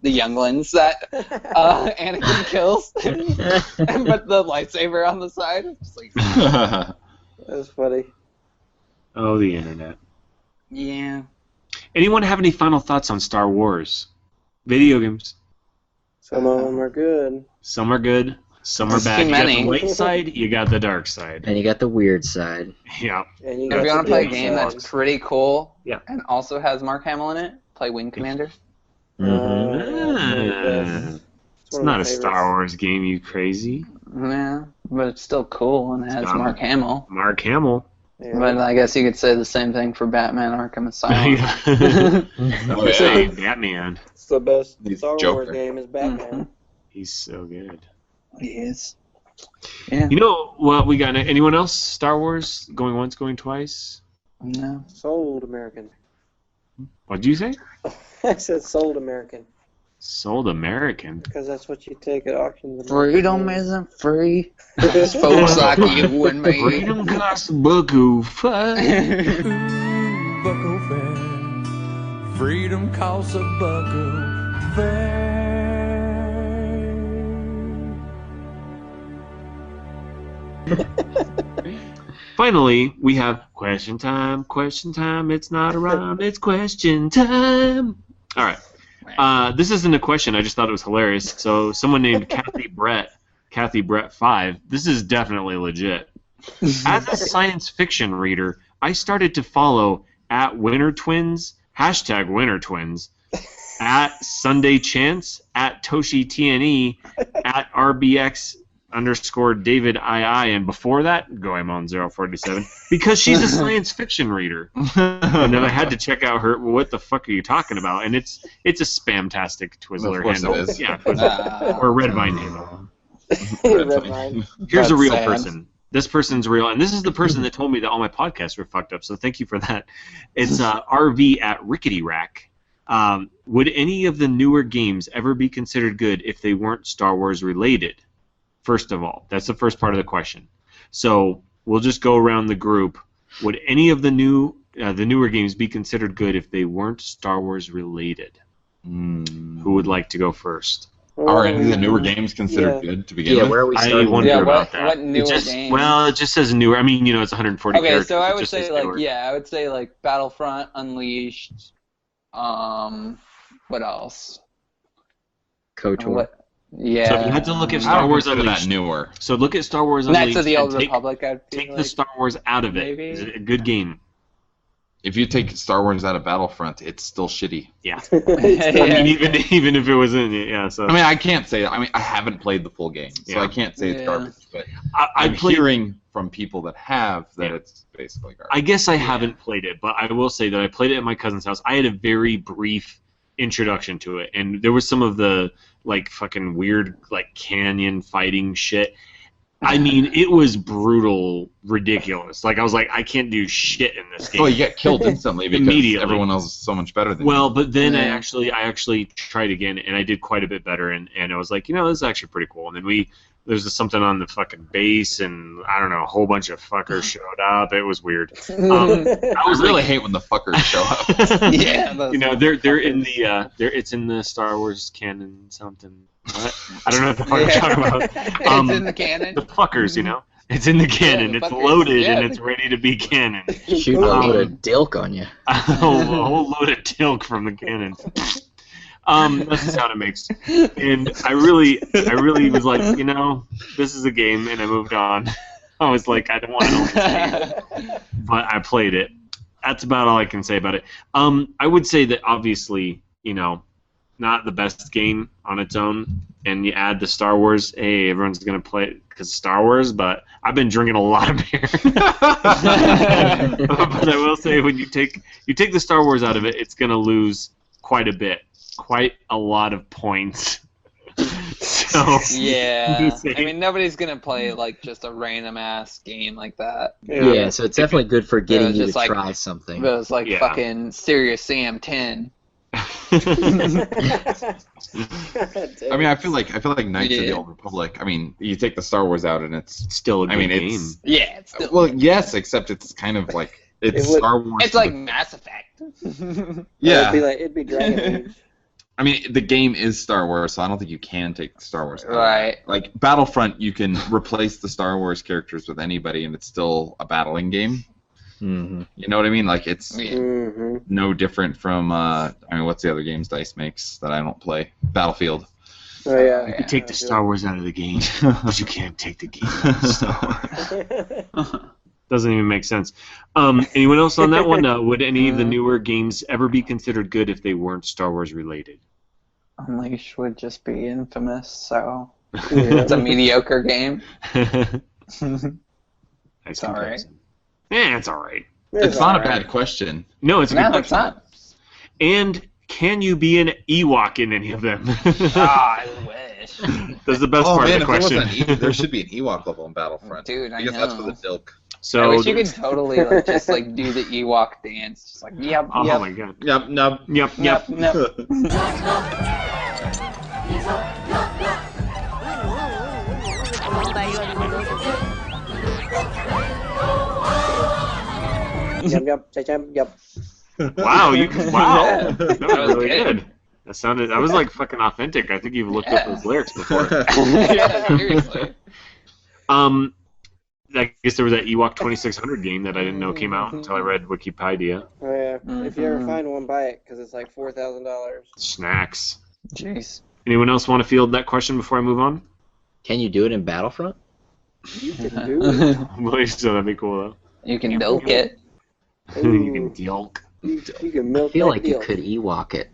the younglings that Anakin kills and put the lightsaber on the side. It's just like, that was funny. Oh, the internet. Yeah. Anyone have any final thoughts on Star Wars? Video games. Some of them are good. Some are good. Some are bad. You got the light side, you got the dark side. And you got the weird side. Yeah. And you if you want to play a game side. that's pretty cool yeah. and also has Mark Hamill in it, play Wing Commander. It's not a Star Wars game, you crazy. Yeah, but it's still cool and it has Mark Hamill. Mark Hamill. Yeah. But I guess you could say the same thing for Batman Arkham Asylum. Hey, Batman. It's the best He's Star Joker. Wars game is Batman. He's so good. He is. Yeah. You know what we got? Anyone else? Star Wars? Going once, going twice? No. Sold American. What'd you say? I said sold American. Sold American? Because that's what you take at auctions. Freedom isn't free. Folks like you and me. Freedom costs a bucko. Bucko fair. Freedom costs a bucko fair. Finally, we have question time. Question time. It's not a rhyme. It's question time. All right. This isn't a question. I just thought it was hilarious. So someone named Kathy Brett 5. This is definitely legit. As a science fiction reader, I started to follow at Winter Twins, hashtag Winter Twins, at Sunday Chance, at Toshi TNE, at RBX _ David II, and before that, Goemon 047, because she's a science fiction reader. And then I had to check out her. What the fuck are you talking about? And it's a spamtastic Twizzler handle. It is. Yeah, or Red Vine handle. Red Vine. Here's a real sad. person. This person's real, and this is the person that told me that all my podcasts were fucked up. So thank you for that. It's RV at Rickety Rack. Would any of the newer games ever be considered good if they weren't Star Wars related? First of all, that's the first part of the question. So we'll just go around the group. Would any of the newer games be considered good if they weren't Star Wars related? Who would like to go first? Are any of the newer games considered good to begin with? Where are we I starting? wonder Yeah, about that. what newer It games? Well, it just says newer. I mean, it's 140 Okay, characters. so I It would just say says like newer. I would say like Battlefront, Unleashed. What else? KOTOR. What? Yeah. So if you had to look at I Star don't Wars consider Unleashed, that newer. so look at Star Wars Knights Unleashed of the Old and Republic. I'd feel take the like. Star Wars out of it. Maybe. Is it a good game? If you take Star Wars out of Battlefront, it's still shitty. Yeah. Yeah. I mean, even if it wasn't, yeah. So I mean, I can't say. I mean, I haven't played the full game, so Yeah. I can't say it's Yeah. garbage. But I I'm played. hearing from people that have that Yeah. it's basically garbage. I guess I haven't played it, but I will say that I played it at my cousin's house. I had a very brief introduction to it, and there was some of the like fucking weird like canyon fighting shit. I mean, it was brutal, ridiculous. Like I was like, I can't do shit in this game. Well, you get killed instantly because Immediately. everyone else is so much better than Well, you. but then I Yeah. actually tried again, and I did quite a bit better, and I was like, this is actually pretty cool. And then there's something on the fucking base, and I don't know, a whole bunch of fuckers showed up. It was weird. I was really hate when the fuckers show up. Yeah, those they're in the it's in the Star Wars canon something. What? I don't know what the fuck I'm talking about. It's in the canon. The fuckers, it's in the canon. the It's fuckers, loaded yeah. and it's ready to be canon. Shoot a load of dilk on you. A whole load of tilk from the cannon. That's the sound it makes. And I really was like, this is a game, and I moved on. I was like, I don't want to know this game. But I played it. That's about all I can say about it. I would say that obviously, not the best game on its own, and you add the Star Wars, hey, everyone's going to play it because Star Wars, but I've been drinking a lot of beer. But I will say, when you take the Star Wars out of it, it's going to lose quite a lot of points. So Yeah, I mean, nobody's gonna play like just a random ass game like that. Yeah, so it's definitely good for getting you just to like- try something. It was like Yeah. fucking Serious Sam 10. I mean, I feel like Knights of the Yeah. Old Republic. I mean, you take the Star Wars out, and it's still a good I mean, game. it's Yeah, it's still. well, yes, except it's kind of like it's It would- Star Wars. It's like Mass Effect. yeah. It'd be Dragon Age. I mean, the game is Star Wars, so I don't think you can take Star Wars out. Right. Like Battlefront, you can replace the Star Wars characters with anybody, and it's still a battling game. Mm-hmm. You know what I mean? Like it's Yeah. Mm-hmm. no different from I mean, what's the other games DICE makes that I don't play? Battlefield. Oh yeah. You can take the Star Wars out of the game, but you can't take the game out of the Star Wars. Doesn't even make sense. Anyone else on that one? Would any of the newer games ever be considered good if they weren't Star Wars related? Unleashed would just be infamous, so Yeah. it's a mediocre game. Nice It's all right. comparison. Yeah, it's all right. It's not a bad question. No, it's a good No, question. it's not. And can you be an Ewok in any of them? I wish. That's the best Oh part man, of the if there, was question. there should be an Ewok level in Battlefront. Dude, I because know. that's for the Dilk. So I wish you could there's- totally like just like do the Ewok dance, just like yep, Oh yep, my god. Yep, no. Yep. yep, yep. Yep. Wow, wow. Yeah. That was really good. That was like fucking authentic. I think you've looked up those lyrics before. Yeah, seriously. I guess there was that Ewok 2600 game that I didn't know came out until I read Wikipedia. Oh yeah. If you ever find one, buy it because it's like $4,000. Snacks. Jeez. Anyone else want to field that question before I move on? Can you do it in Battlefront? You can do it. So that'd be cool though. You can milk it. You can dilk. You can milk I feel that like you deal. could Ewok it.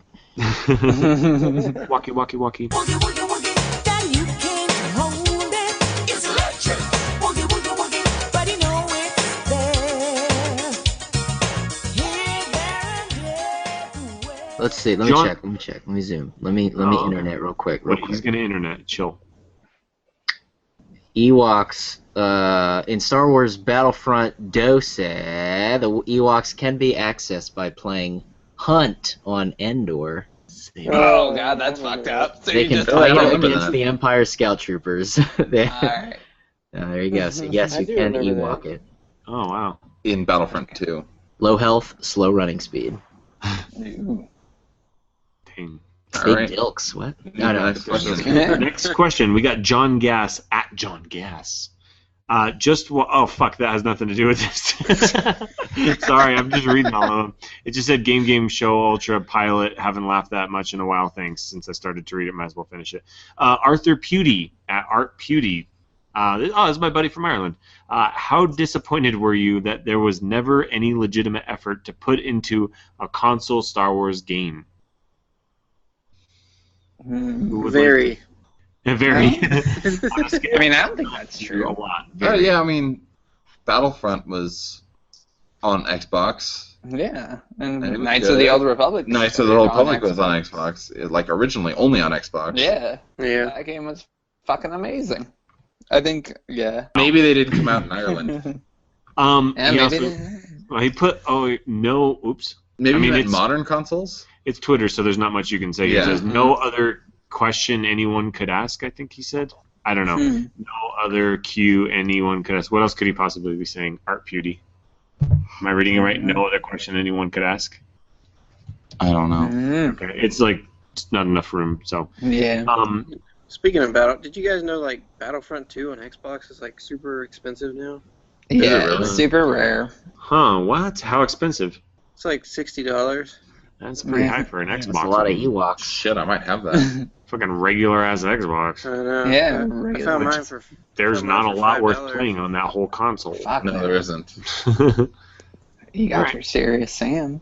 Walkie, walkie, walkie. Let's see. Let John- me check. Let me zoom. Let me internet real quick. He's gonna internet. Chill. Ewoks in Star Wars Battlefront DOSE, the Ewoks can be accessed by playing Hunt on Endor. Oh god, that's fucked up. So They you can just fight I remember against that. the Empire Scout Troopers. Alright. There you go. So yes, I you do can remember Ewok it. Oh wow. In Battlefront 2. Low health, slow running speed. Ooh. Dang. All right. Dilks, what? Next question. Next question. We got John Gass at John Gass. Oh fuck, that has nothing to do with this. Sorry, I'm just reading all of them. It just said Game Show Ultra Pilot. Haven't laughed that much in a while. Thanks. Since I started to read it, might as well finish it. Arthur Pewdie at Art Pewdie. This is my buddy from Ireland. How disappointed were you that there was never any legitimate effort to put into a console Star Wars game? Very. Very. I mean, I don't think that's true. A lot. Yeah, I mean, Battlefront was on Xbox. Yeah, and And it was Knights good. of the Old Republic. Knights of the Old Republic was on Xbox. Like, originally only on Xbox. Yeah, Yeah. that game was fucking amazing. I think, yeah. Maybe they didn't come out in Ireland. And he maybe also- he put. Oh no! Oops. Maybe I mean, it's it's modern consoles? It's Twitter, so there's not much you can say. Yeah. He says no other question anyone could ask. I think he said. I don't know. No other Q anyone could ask. What else could he possibly be saying? Art Pewdie. Am I reading it right? No other question anyone could ask. I don't know. Okay, it's like just not enough room. So Yeah. Speaking of Battle, did you guys know like Battlefront 2 on Xbox is like super expensive now? Yeah, really? super rare. Huh? What? How expensive? It's like $60. That's pretty Yeah. high for an That's Xbox. a lot of Ewoks. Shit, I might have that. Fucking regular ass Xbox. I know. Yeah, I really. found mine for. There's found not mine a for lot worth $5. playing on that whole console. Fuck No, no. there isn't. You got Alright. your Serious Sam.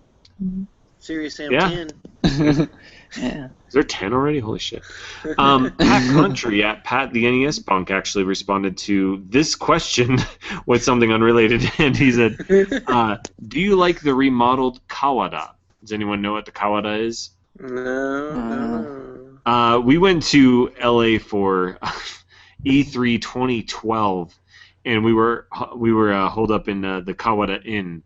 Serious Sam Yeah. 10. Yeah. Is there 10 already? Holy shit. Pat Country at Pat the NES Punk actually responded to this question with something unrelated, and he said, do you like the remodeled Kawada? Does anyone know what the Kawada is? No. We went to LA for E3 2012, and we were holed up in the Kawada Inn,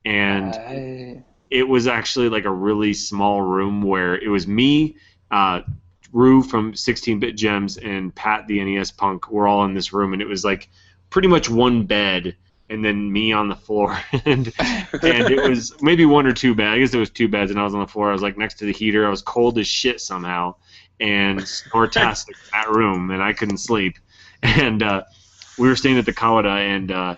and it was actually like a really small room where it was me, Rue from 16-Bit Gems, and Pat the NES Punk were all in this room, and it was like pretty much one bed, and then me on the floor, and it was maybe one or two beds. I guess it was two beds, and I was on the floor. I was like next to the heater. I was cold as shit somehow, and snortastic in that room, and I couldn't sleep. And we were staying at the Kawada, and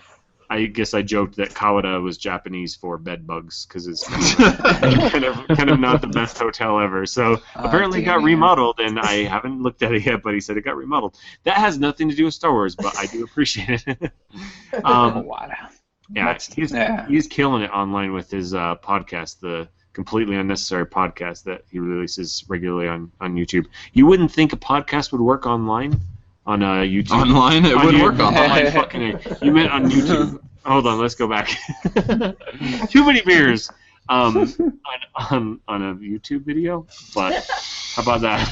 I guess I joked that Kawada was Japanese for bed bugs because it's kind of not the best hotel ever. So apparently it got remodeled, and I haven't looked at it yet, but he said it got remodeled. That has nothing to do with Star Wars, but I do appreciate it. Wow. Yeah, he's killing it online with his podcast, the Completely Unnecessary podcast that he releases regularly on YouTube. You wouldn't think a podcast would work online? On YouTube. Online? It would work online. Fucking, you meant on YouTube. Hold on, let's go back. Too many beers on a YouTube video, but how about that?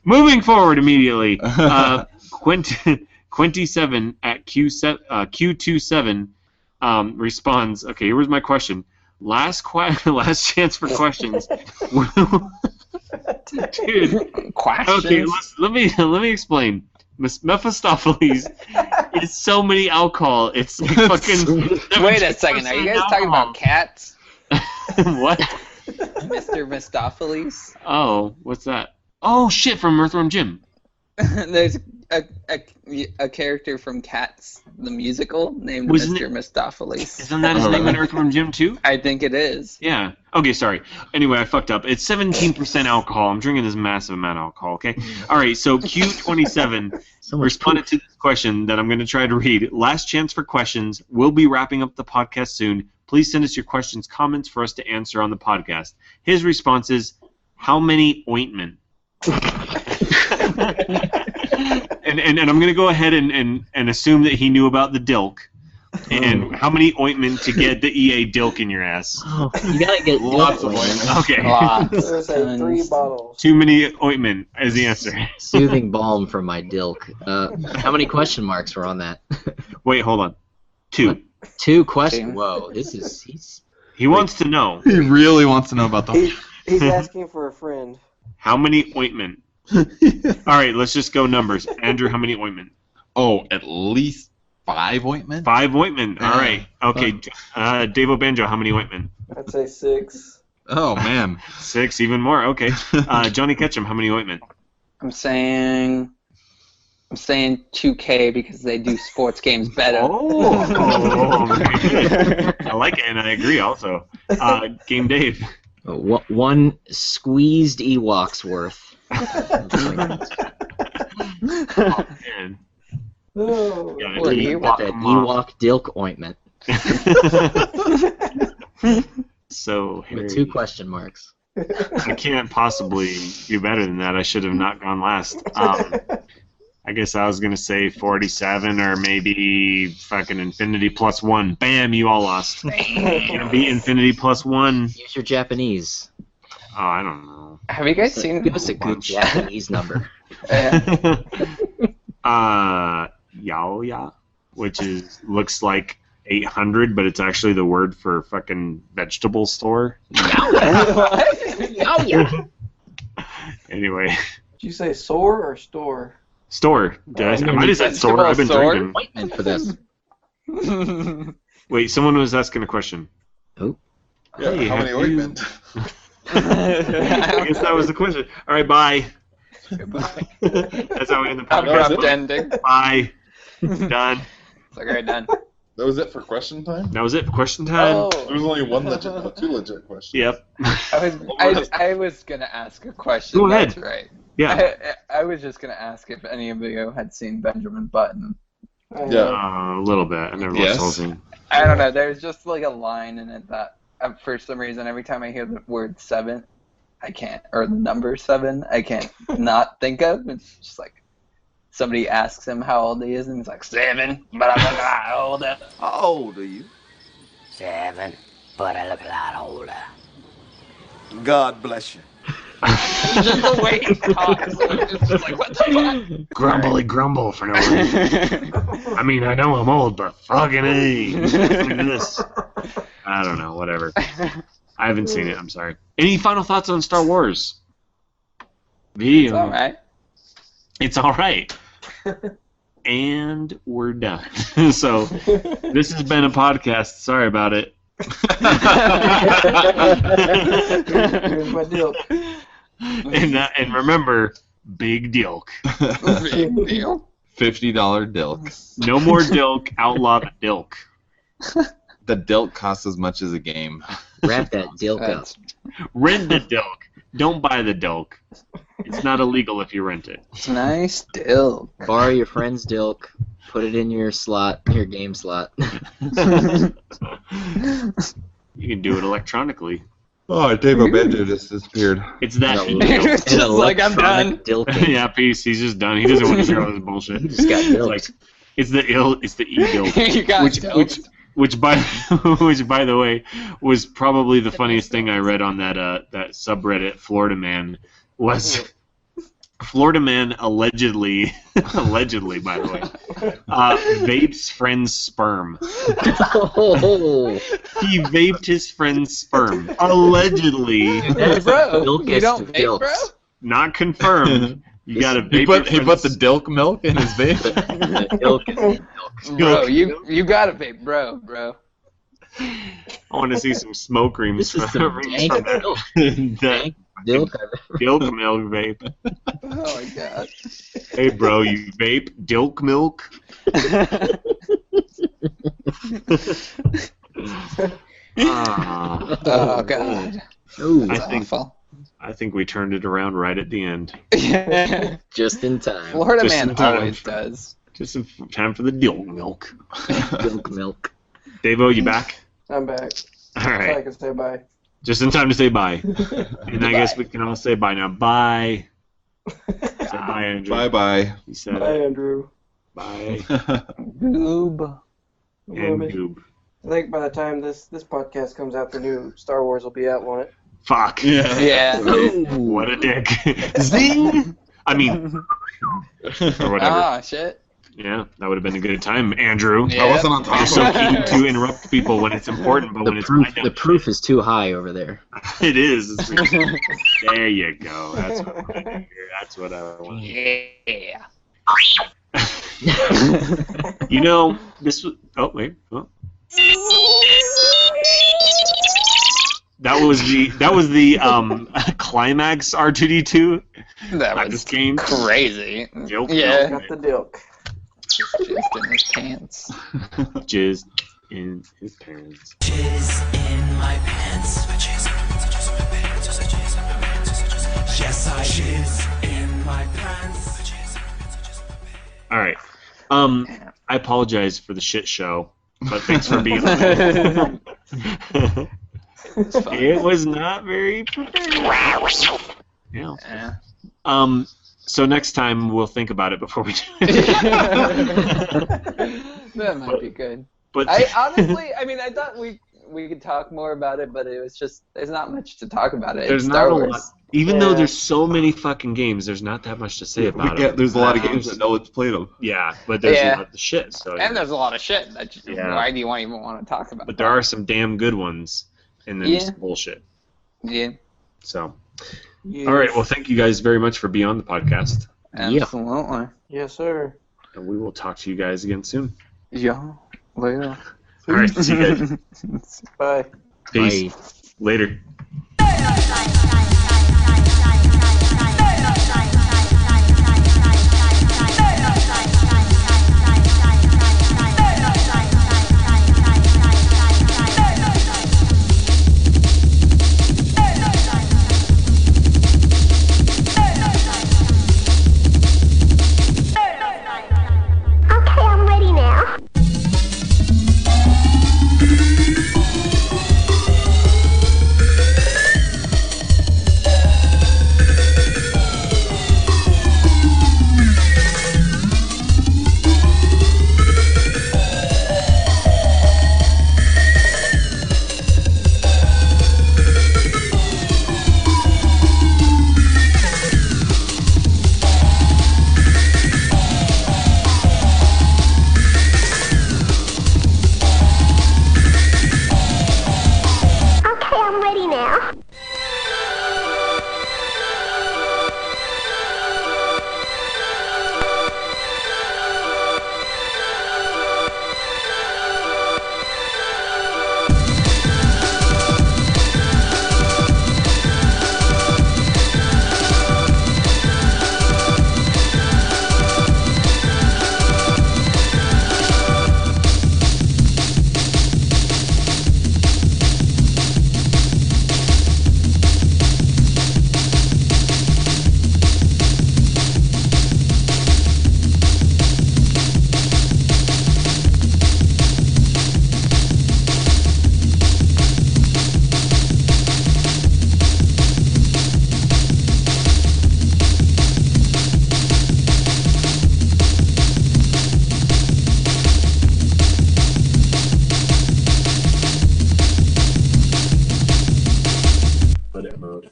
Moving forward immediately. Quinty7 at Q27 responds, okay, here was my question. Last chance for questions. Dude. Questions? Okay, let me explain. Mephistopheles is so many alcohol. It's like fucking. Wait a second. Are you guys talking about cats? What? Mr. Mephistopheles? Oh, what's that? Oh shit! From Earthworm Jim. There's a character from Cats, the musical, named Wasn't Mr. Mephistopheles. Isn't that his name in Earthworm Jim too? I think it is. Yeah. Okay, sorry. Anyway, I fucked up. It's 17% alcohol. I'm drinking this massive amount of alcohol, okay? All right, so Q27 responded to this question that I'm going to try to read. Last chance for questions. We'll be wrapping up the podcast soon. Please send us your questions, comments for us to answer on the podcast. His response is, how many ointment? And I'm going to go ahead and assume that he knew about the Dilk. And how many ointment to get the EA Dilk in your ass? Oh, you gotta get Lots of ointment. Okay. Let's say 3 bottles. Too many ointment is the answer. Soothing balm from my Dilk. How many question marks were on that? Wait, hold on. 2. 2 questions. Whoa, He wants to know. He really wants to know about the. He's asking for a friend. How many ointment? All right, let's just go numbers. Andrew, how many ointment? Oh, at least 5 ointment? 5 ointment. All right. Okay. Dave O'Banjo, how many ointment? I'd say 6. Oh, man. 6, even more. Okay. Johnny Ketchum, how many ointment? I'm saying 2K because they do sports games better. Oh, man. I like it, and I agree also. Game Dave. One squeezed Ewok's worth. Oh, man. Oh. Yeah, Well, you got that Ewok Dilk ointment. So, Harry, With 2 question marks. I can't possibly do better than that. I should have not gone last. I guess I was going to say 47 or maybe fucking Infinity plus 1. Bam, you all lost. Can't beat Infinity plus 1. Use your Japanese. Oh, I don't know. Have you guys seen? Give us a good Japanese number. Yaoya, which looks like 800, but it's actually the word for fucking vegetable store. Yaoya. Anyway. Did you say sore or store? Store. I might have said store. I've been drinking. Ointment for this. Wait, someone was asking a question. Oh. Yeah, Hey, how many ointment? I guess that was the question. All right, bye. That's how we end the podcast. Abrupt ending. Bye. Done. It's like, alright, done. That was it for question time? That was it for question time. There was only one legit, 2 legit questions. Yep. I was gonna ask a question. Go ahead. That's right. Yeah. I was just gonna ask if any of you had seen Benjamin Button. Yeah. A little bit. I never watched the whole thing. I don't know. There's just like a line in it that, for some reason, every time I hear the word 7, I can't, or the number 7, I can't not think of. It's just like somebody asks him how old he is, and he's like 7, but I look a lot older. How old are you? 7, but I look a lot older. God bless you. Just the way he talks, it's just like, what the fuck? Grumbly grumble for no reason. I mean, I know I'm old, but fucking A. Look at this. I don't know, whatever. I haven't seen it, I'm sorry. Any final thoughts on Star Wars? It's alright. It's alright. And we're done. So, this has been a podcast. Sorry about it. Here's my deal. And remember, big dilk. Big deal. $50 dilk. No more dilk. Outlaw the dilk. The dilk costs as much as a game. Wrap that dilk up. Rent the dilk. Don't buy the dilk. It's not illegal if you rent it. It's nice dilk. Borrow your friend's dilk. Put it in your slot, your game slot. You can do it electronically. Oh, Dave Obenjo just disappeared. It's that It's just like, I'm done. Yeah, peace. He's just done. He doesn't want to hear all this bullshit. He just got dilked. It's the e-dilk. You got dilked. Which by the way was probably the funniest thing I read on that subreddit Florida Man was Florida Man allegedly by the way vapes friend's sperm. Oh. He vaped his friend's sperm allegedly. That's Bro, the you don't dilkest vape, of bro? dilks. Not confirmed. You gotta vape. He put the dilk milk in his vape. The dilk is the dilk. Bro, you gotta vape, bro. I want to see some smoke rings This is from some dank dilk. that Dilk. dilk milk vape. Oh my god. Hey bro, you vape dilk milk? Oh god. Ooh, I think we turned it around right at the end. just in time. Florida Just Man in time. always does. Just in time for the dilk milk. Dilk milk. Davo, you back? I'm back. All So I right. can say bye. Just in time to say bye. And I guess we can all say bye now. Bye. Say bye, Andrew. Bye-bye. He said Bye, it. Andrew. Bye. Goob. And Goob. I think by the time this podcast comes out, the new Star Wars will be out, won't it? Fuck. Yeah. What a dick. Zing! I mean, or whatever. Ah, shit. Yeah, that would have been a good time, Andrew. Yeah. I wasn't on top You're of so it. keen to interrupt people when it's important, but when it's my The proof is too high over there. it is. There you go. That's what I want to hear. That's what I want. Yeah. You know, this was. Oh wait. Oh. That was the climax R2-D2. That was this game. crazy. Dilk, Yeah. Got the dilk. Just in his pants. Jizz in his pants. Jizz in my pants. Yes, I jizz in my pants. All right. I apologize for the shit show, but thanks for being on. It was not very prepared. Yeah. So next time we'll think about it before we do it. That might be good. But I honestly, I thought we could talk more about it, but it was just there's not much to talk about it. there's It's not Star a Wars. lot. Even though there's so many fucking games, there's not that much to say about it. There's a lot of games that no one's played them. Yeah, but there's a lot of shit. So And there's a lot of shit. Why do you even want to talk about? But there are some damn good ones, and then some bullshit. Yeah. So, all right. Well, thank you guys very much for being on the podcast. Absolutely. Yes, sir. And we will talk to you guys again soon. Yeah. Later. All right. See you guys. Bye. Peace. Bye. Later. Okay, I'm ready now. Okay, I'm ready now. Edit mode.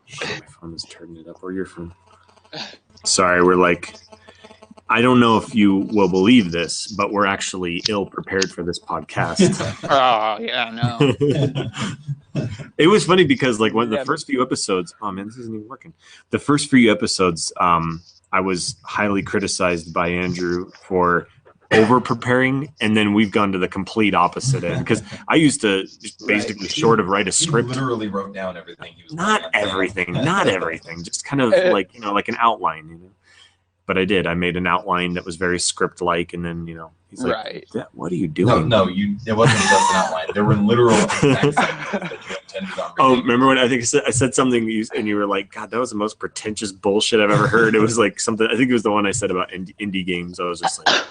Shit, my phone is turning it up, or your phone. Sorry, we're like, I don't know if you will believe this, but we're actually ill prepared for this podcast. Oh yeah, no. It was funny because like when the first few episodes, oh man, this isn't even working. The first few episodes, I was highly criticized by Andrew for over preparing, and then we've gone to the complete opposite end because I used to just basically short of write a script. Literally wrote down everything he was Not everything, just kind of like like an outline, But I did. I made an outline that was very script-like, and then he's like, Right. "What are you doing?" No, it wasn't just an outline. There were literal exact sentences that you intended on. Oh, remember when I think I said something and you were like, "God, that was the most pretentious bullshit I've ever heard." It was like something. I think it was the one I said about indie games. I was just like,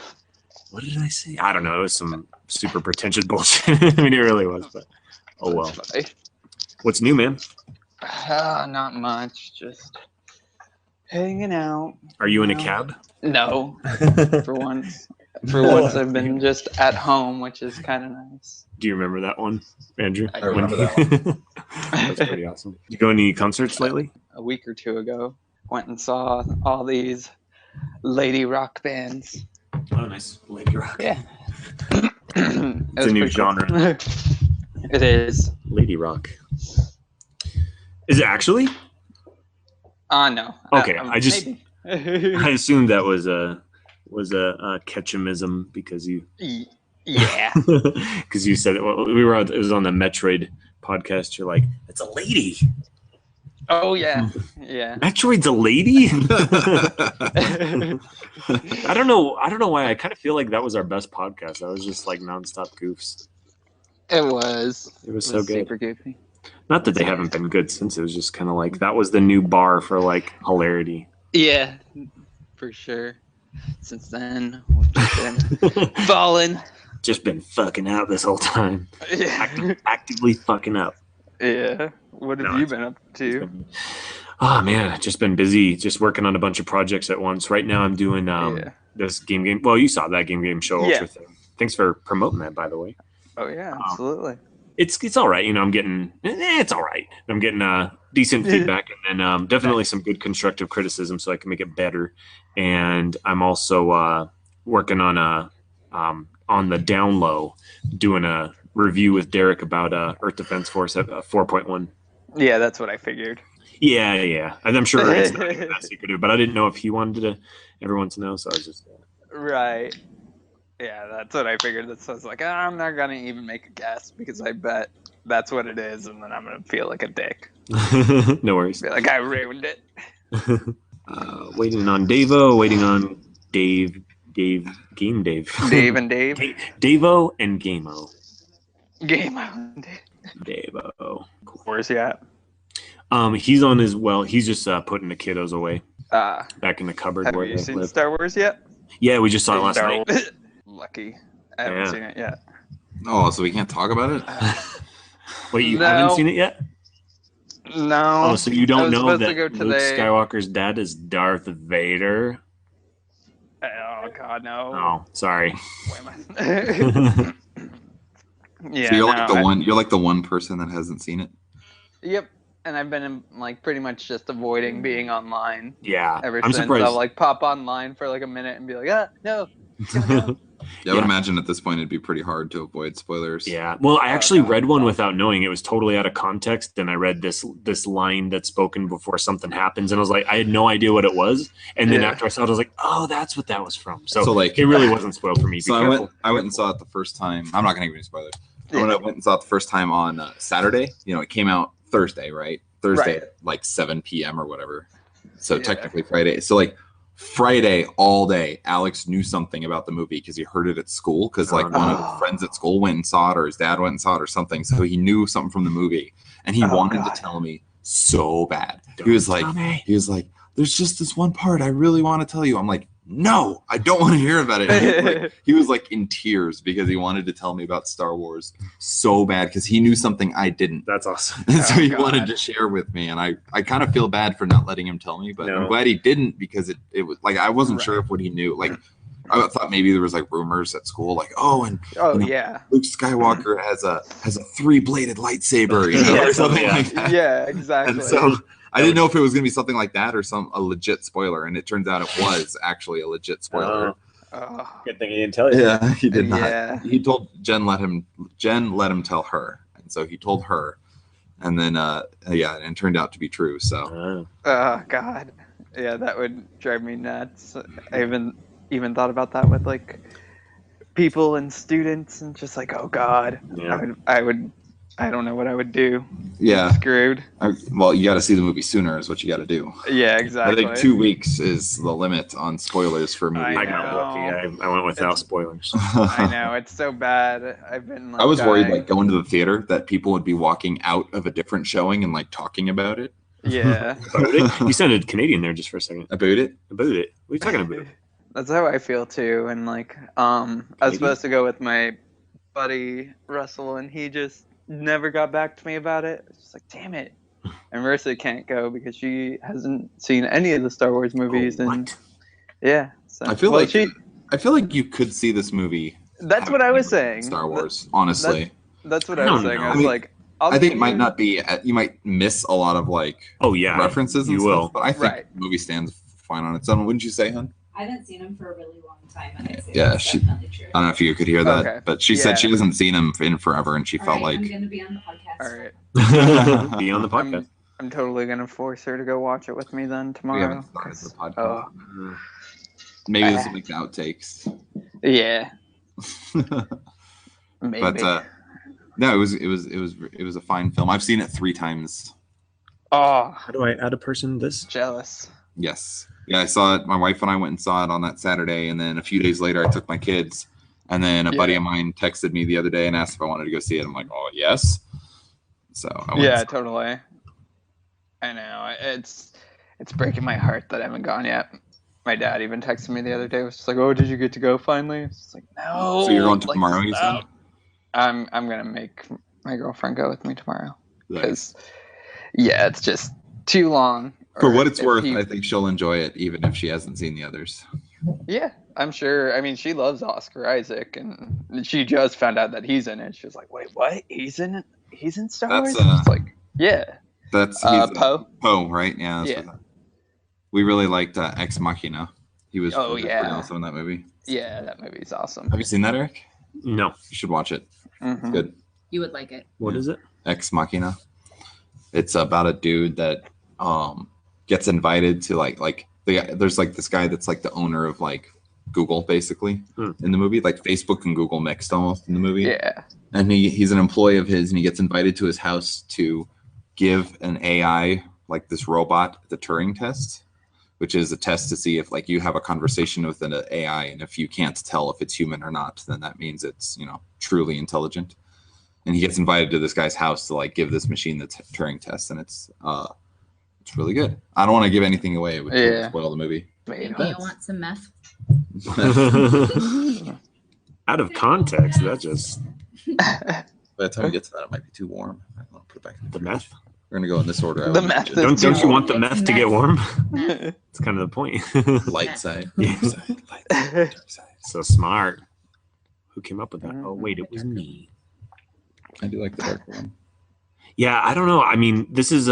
"What did I say?" I don't know. It was some super pretentious bullshit. I mean, it really was. But oh well. What's new, man? Not much. Just hanging out. Are you in a cab? No. For once. For once, I've been just at home, which is kind of nice. Do you remember that one, Andrew? I remember that one. That's pretty awesome. Did you go to any concerts lately? A week or two ago, went and saw all these lady rock bands. Oh, nice. Lady rock. Yeah. It's a new genre. It is. Lady rock. Is it actually? No. Okay, I just maybe. I assumed that was a Ketchumism because you Yeah. because you said it. Well, it was on the Metroid podcast, you're like, it's a lady. Oh yeah, yeah. Metroid's a lady. I don't know why. I kind of feel like that was our best podcast. That was just like nonstop goofs. It was. It was so good. Super goofy. Not that they haven't been good since. It was just kind of like that was the new bar for like hilarity. Yeah, for sure. Since then, we've just been falling. Just been fucking out this whole time. Yeah. Actively fucking up. Yeah. What have you been up to? Oh man, just been busy, just working on a bunch of projects at once. Right now, I'm doing this game. Well, you saw that game show Ultra thing. Thanks for promoting that, by the way. Oh yeah, absolutely. It's all right. I'm getting it's all right. I'm getting decent feedback and then definitely some good constructive criticism so I can make it better. And I'm also working on the down low, doing a review with Derek about Earth Defense Force at 4.1. Yeah, that's what I figured. Yeah. And I'm sure it's not even that secretive, but I didn't know if he wanted everyone to know, so I was just right. Yeah, that's what I figured. That says like I'm not gonna even make a guess because I bet that's what it is, and then I'm gonna feel like a dick. No worries. Feel like I ruined it. Waiting on Davo. Waiting on Dave. Dave and Dave. Davo and Gameo. Gameo. Davo. Where's he at? He's on his he's just putting the kiddos away. Back in the cupboard. Have where you they seen live. Star Wars yet? Yeah, we just saw it last night. Lucky. I haven't seen it yet. Oh, so we can't talk about it? Wait, you haven't seen it yet? No. Oh, so you don't know that Luke Skywalker's dad is Darth Vader? Oh God, no. Oh, sorry. Yeah. So you're like the one person that hasn't seen it. Yep. And I've been like pretty much just avoiding being online. Yeah. Ever I'm since surprised. I'll like pop online for like a minute and be like, no. Yeah, I would imagine at this point it'd be pretty hard to avoid spoilers. Yeah. Well, I actually read one without knowing. It was totally out of context, and I read this line that's spoken before something happens, and I was like, I had no idea what it was. And then after I saw it, I was like, oh, that's what that was from. So like, it really wasn't spoiled for me. So I went and saw it the first time. I'm not going to give any spoilers. I went and saw it the first time on Saturday. You know, it came out Thursday, right? Thursday at like 7 p.m. or whatever. So technically Friday. So like Friday all day, Alex knew something about the movie because he heard it at school. Because like one of his friends at school went and saw it, or his dad went and saw it, or something. So he knew something from the movie, and he wanted to tell me so bad. He was like, "There's just this one part I really want to tell you." I'm like, "No, I don't want to hear about it." He was like in tears because he wanted to tell me about Star Wars so bad because he knew something I didn't. That's awesome. And so he wanted to share with me, and I kind of feel bad for not letting him tell me, but I'm glad he didn't because it was like I wasn't sure if what he knew. Like I thought maybe there was like rumors at school, like Luke Skywalker has a 3-bladed lightsaber, or something like that. Yeah, exactly. And so I didn't know if it was going to be something like that or a legit spoiler, and it turns out it was actually a legit spoiler. Good thing he didn't tell you. Yeah, he did not. Yeah. He told Jen let him tell her, and so he told her, and then and it turned out to be true. So. Oh God, yeah, that would drive me nuts. I even thought about that with like people and students, and just like, oh God, I don't know what I would do. Yeah. Screwed. Well, you got to see the movie sooner is what you got to do. Yeah, exactly. I think 2 weeks is the limit on spoilers for movies. I got lucky. I went without spoilers. I know. It's so bad. I've been like, I was worried like going to the theater that people would be walking out of a different showing and like talking about it. Yeah. You sounded Canadian there just for a second. About it? About it. What are you talking about? That's how I feel too. And like, I was supposed to go with my buddy Russell, and he just never got back to me about it. It's just like, damn it. And Marissa can't go because she hasn't seen any of the Star Wars movies. And yeah, so I feel like you could see this movie. That's what I was saying. Star Wars, honestly. That's what I was saying. I was like, I think it might not be. You might miss a lot of like references. And stuff, but I think the movie stands fine on its own. Wouldn't you say, hon? I haven't seen him for a really long time, and I'd say that's definitely true. I don't know if you could hear that, but she said she hasn't seen him in forever, and she felt like. I'm going to be on the podcast. All right. Be on the podcast. I'm totally going to force her to go watch it with me then tomorrow. We haven't started the podcast. Maybe this will make the outtakes. Yeah. Maybe. But No, it was a fine film. I've seen it 3 times. Oh, How do I add a person this? jealous. Yes. Yeah, I saw it. My wife and I went and saw it on that Saturday, and then a few days later, I took my kids, and then a buddy of mine texted me the other day and asked if I wanted to go see it. I'm like, oh yes. So I went. Yeah, totally. I know. It's breaking my heart that I haven't gone yet. My dad even texted me the other day. Was just like, "Oh, did you get to go finally?" It's just like, no. So you're going to tomorrow, you said? I'm gonna make my girlfriend go with me tomorrow because, yeah, it's just too long. For what it's worth, I think she'll enjoy it, even if she hasn't seen the others. Yeah, I'm sure. I mean, she loves Oscar Isaac, and she just found out that he's in it. She was like, "Wait, what? He's in it? He's in Star Wars?" It's like, yeah. That's Poe. Poe, right? Yeah. We really liked Ex Machina. He was pretty awesome in that movie. Yeah, that movie's awesome. Have you seen that, Eric? No. You should watch it. It's good. You would like it. What is it? Ex Machina. It's about a dude that gets invited to there's like this guy that's like the owner of like Google basically in the movie, like Facebook and Google mixed almost in the movie. Yeah. And he's an employee of his, and he gets invited to his house to give an AI, like this robot, the Turing test, which is a test to see if like you have a conversation with an AI, and if you can't tell if it's human or not, then that means it's, truly intelligent. And he gets invited to this guy's house to like give this machine the Turing test, and it's really good. I don't want to give anything away. It would spoil the movie. Maybe you want some meth. Out of context, that just. By the time we get to that, it might be too warm. I want to put it back in the meth. We're gonna go in this order. The meth. Don't you want the meth to get warm? It's kind of the point. Light side. Yeah. Dark side. So smart. Who came up with that? Oh wait, it was me. I do like the dark one. Yeah, I don't know. I mean, this is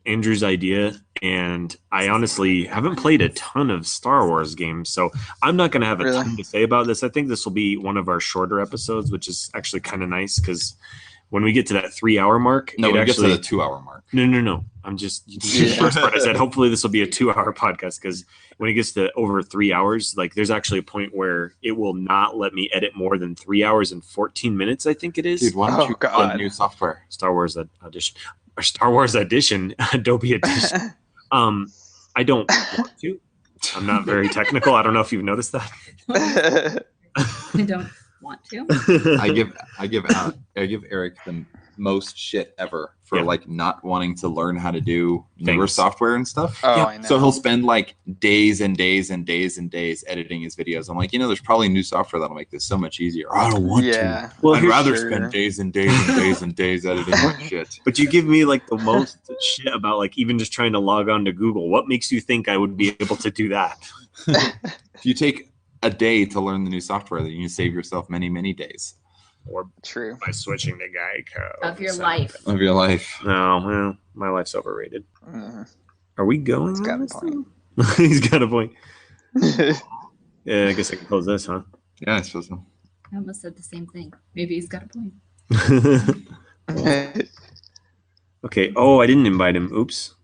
Andrew's idea, and I honestly haven't played a ton of Star Wars games, so I'm not going to have a ton to say about this. I think this will be one of our shorter episodes, which is actually kind of nice because when we get to that 3-hour mark, no, we get to the 2-hour mark. No. I'm just the first part. I said hopefully this will be a 2-hour podcast because when it gets to over 3 hours, like there's actually a point where it will not let me edit more than 3 hours and 14 minutes. I think it is. Dude, why don't you got new software? Star Wars Audition, or Star Wars Edition, Adobe Edition. I don't want to. I'm not very technical. I don't know if you've noticed that. I don't want to. I give Eric the most shit ever for like not wanting to learn how to do newer software and stuff. I know. So he'll spend like days and days and days and days editing his videos. I'm like, there's probably new software that'll make this so much easier. I don't want to. Well, I'd rather spend days and days and days and days editing my shit. But you give me like the most shit about like even just trying to log on to Google. What makes you think I would be able to do that? If you take a day to learn the new software, then you can save yourself many, many days. Or true by switching to Geico. Of your life. Of your life. No, well, my life's overrated. Are we going? He's got a point. He's got a point. Yeah, I guess I can close this, huh? Yeah, I suppose so. I almost said the same thing. Maybe he's got a point. Okay. Oh, I didn't invite him. Oops.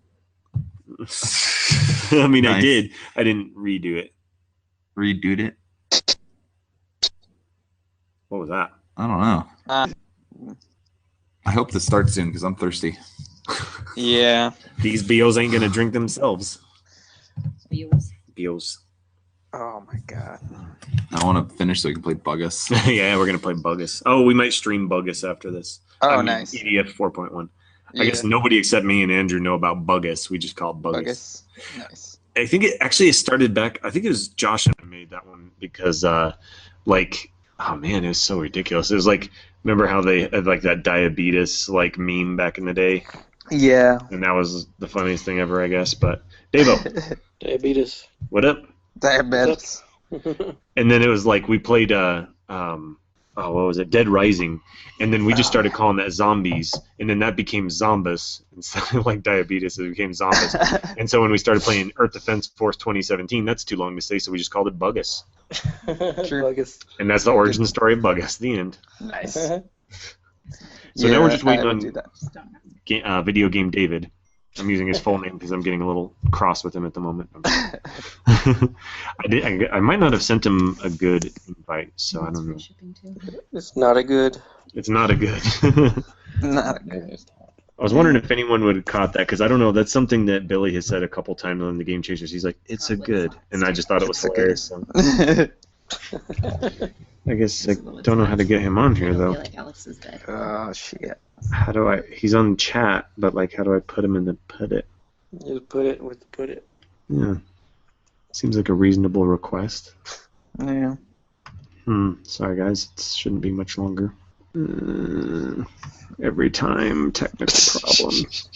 I mean, nice. I did. I didn't redo it. Redoed it? What was that? I don't know. I hope this starts soon because I'm thirsty. Yeah. These BOs ain't going to drink themselves. BOs. Oh my god. I want to finish so we can play Bug Us. Yeah, we're going to play Bug Us. Oh, we might stream Bug Us after this. Nice. EDF 4.1. I guess nobody except me and Andrew know about Bug Us. We just call it Bug Us. Nice. I think it started back. I think it was Josh and I made that one because, oh man, it was so ridiculous. It was like, remember how they had like that diabetes like meme back in the day? Yeah. And that was the funniest thing ever, I guess. But Davo, diabetes. What up? Diabetes. And then it was like we played what was it? Dead Rising, and then we just started calling that zombies, and then that became zombus instead of like diabetes. It became zombus, and so when we started playing Earth Defense Force 2017, that's too long to say, so we just called it Bug Us. True. Bug-us. And that's the origin story of Bug Us. The end. Nice. So now we're just waiting on Video Game David. I'm using his full name because I'm getting a little cross with him at the moment. I might not have sent him a good invite, so I don't know. It's not a good. It's not a good. Not good. I was wondering if anyone would have caught that, because I don't know. That's something that Billy has said a couple times on the Game Chasers. He's like, "It's a good," and I just thought it was hilarious. So. I guess I don't know how to get him on here though. I feel like Alex is dead. Oh shit. How do I? He's on chat, but like, how do I put him in the put it? Just put it with the put it. Yeah, seems like a reasonable request. Yeah. Sorry guys, it shouldn't be much longer. Every time technical problems.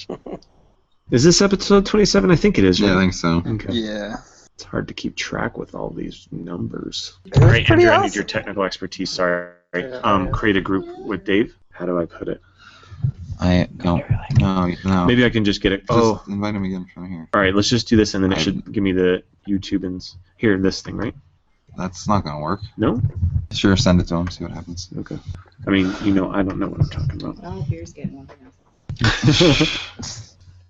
Is this episode 27? I think it is. Right? Yeah, I think so. Okay. Yeah. It's hard to keep track with all these numbers. All right, Andrew, I need your technical expertise. Sorry. Create a group with Dave. How do I put it? I don't. No. Maybe I can just get it. Just invite him again from here. All right, let's just do this, and then it should give me the YouTube ins. Here, this thing, right? That's not gonna work. No? Sure, send it to him. See what happens. Okay. I mean, I don't know what I'm talking about. Oh, here's getting one.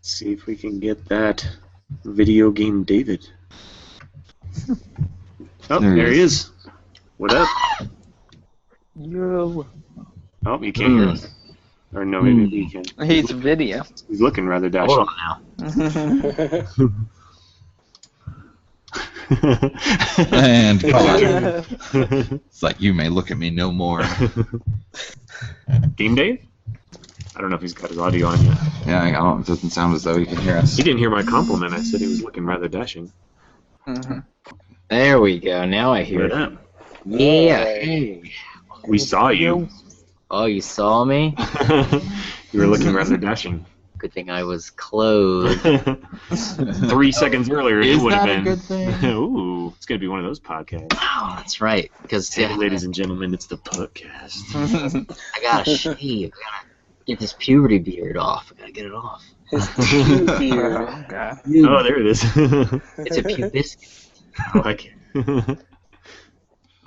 See if we can get that video game David. Oh, there he is. What up? Yo. Oh, you can't hear us. Or no, maybe we can. He's video. He's looking rather dashing. Hold on now. And it's like, you may look at me no more. Game Dave? I don't know if he's got his audio on yet. Yeah, it doesn't sound as though he can hear us. He didn't hear my compliment. I said he was looking rather dashing. There we go. Now I hear it. Yeah. Hey. We saw you. Oh, you saw me? You were looking rather dashing. Good thing I was clothed. 3 seconds earlier, it would have been. Good thing? Ooh, it's gonna be one of those podcasts. Oh, that's right. Because hey, ladies and gentlemen, it's the podcast. I gotta shave. I gotta get this puberty beard off. I gotta get it off. His beard. Oh, there it is. It's a pubiscuit. I like it.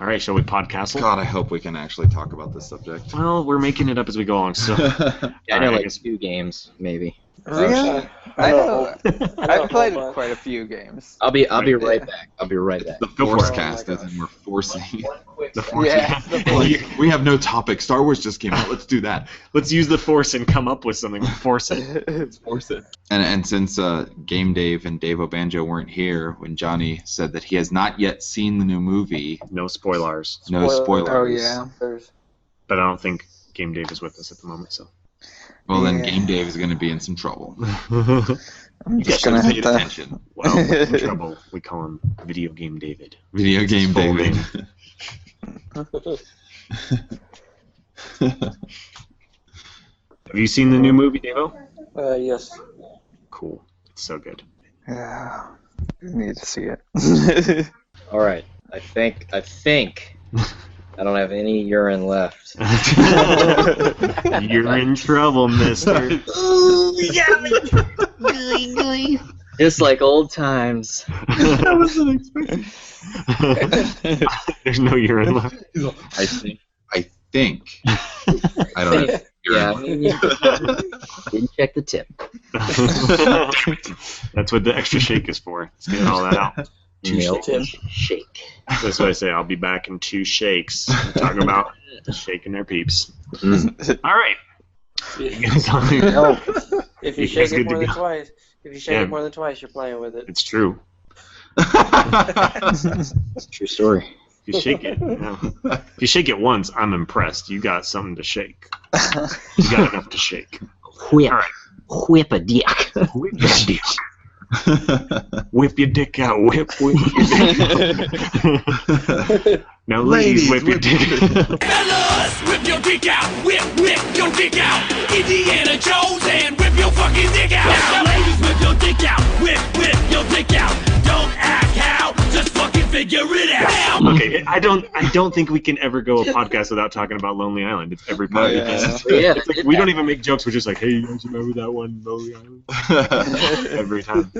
All right, shall we podcastle? God, I hope we can actually talk about this subject. Well, we're making it up as we go along, so. Yeah, I know like 2 games, maybe. Really? I know. I've played quite a few games. I'll be right back. I'll be right back. The Force cast, as in we're forcing. The Force. Yeah. We have no topic. Star Wars just came out. Let's do that. Let's use the Force and come up with something. Force it. Let's force it. And since Game Dave and Dave O'Banjo weren't here when Johnny said that he has not yet seen the new movie. No spoilers. No spoilers. Oh yeah. But I don't think Game Dave is with us at the moment, so. Well, then Game Dave is going to be in some trouble. I'm just gonna have to. Attention. Well, in trouble. We call him Video Game David. Video Game David. Have you seen the new movie, Davo? Yes. Cool. It's so good. Yeah. You need to see it. All right. I think I don't have any urine left. You're in trouble, mister. Ooh, yeah. Just like old times. I wasn't expecting. There's no urine left. I think. I don't know. Yeah, didn't check the tip. That's what the extra shake is for. Let's get all that out. Shake. That's what I say. I'll be back in 2 shakes. Talking about shaking their peeps. All right. If you You shake guys it good more to than go? twice, you're playing with it. It's true. True story. If you shake it, if you shake it once, I'm impressed. You got something to shake. You got enough to shake. Whip. All right. Whip a dick. Whip your dick. Whip your dick out. Whip your dick. Now, ladies, whip your dick. Fellas, whip your dick out. Whip your dick out. Indiana Jones and whip your fucking dick out. Now, ladies, whip your dick out. Whip your dick out. Don't act how, just fucking figure it out. Okay, I don't think we can ever go a podcast without talking about Lonely Island. It's every podcast. Yeah, It's like, we don't even make jokes. We're just like, hey, you guys remember that one Lonely Island? Every time.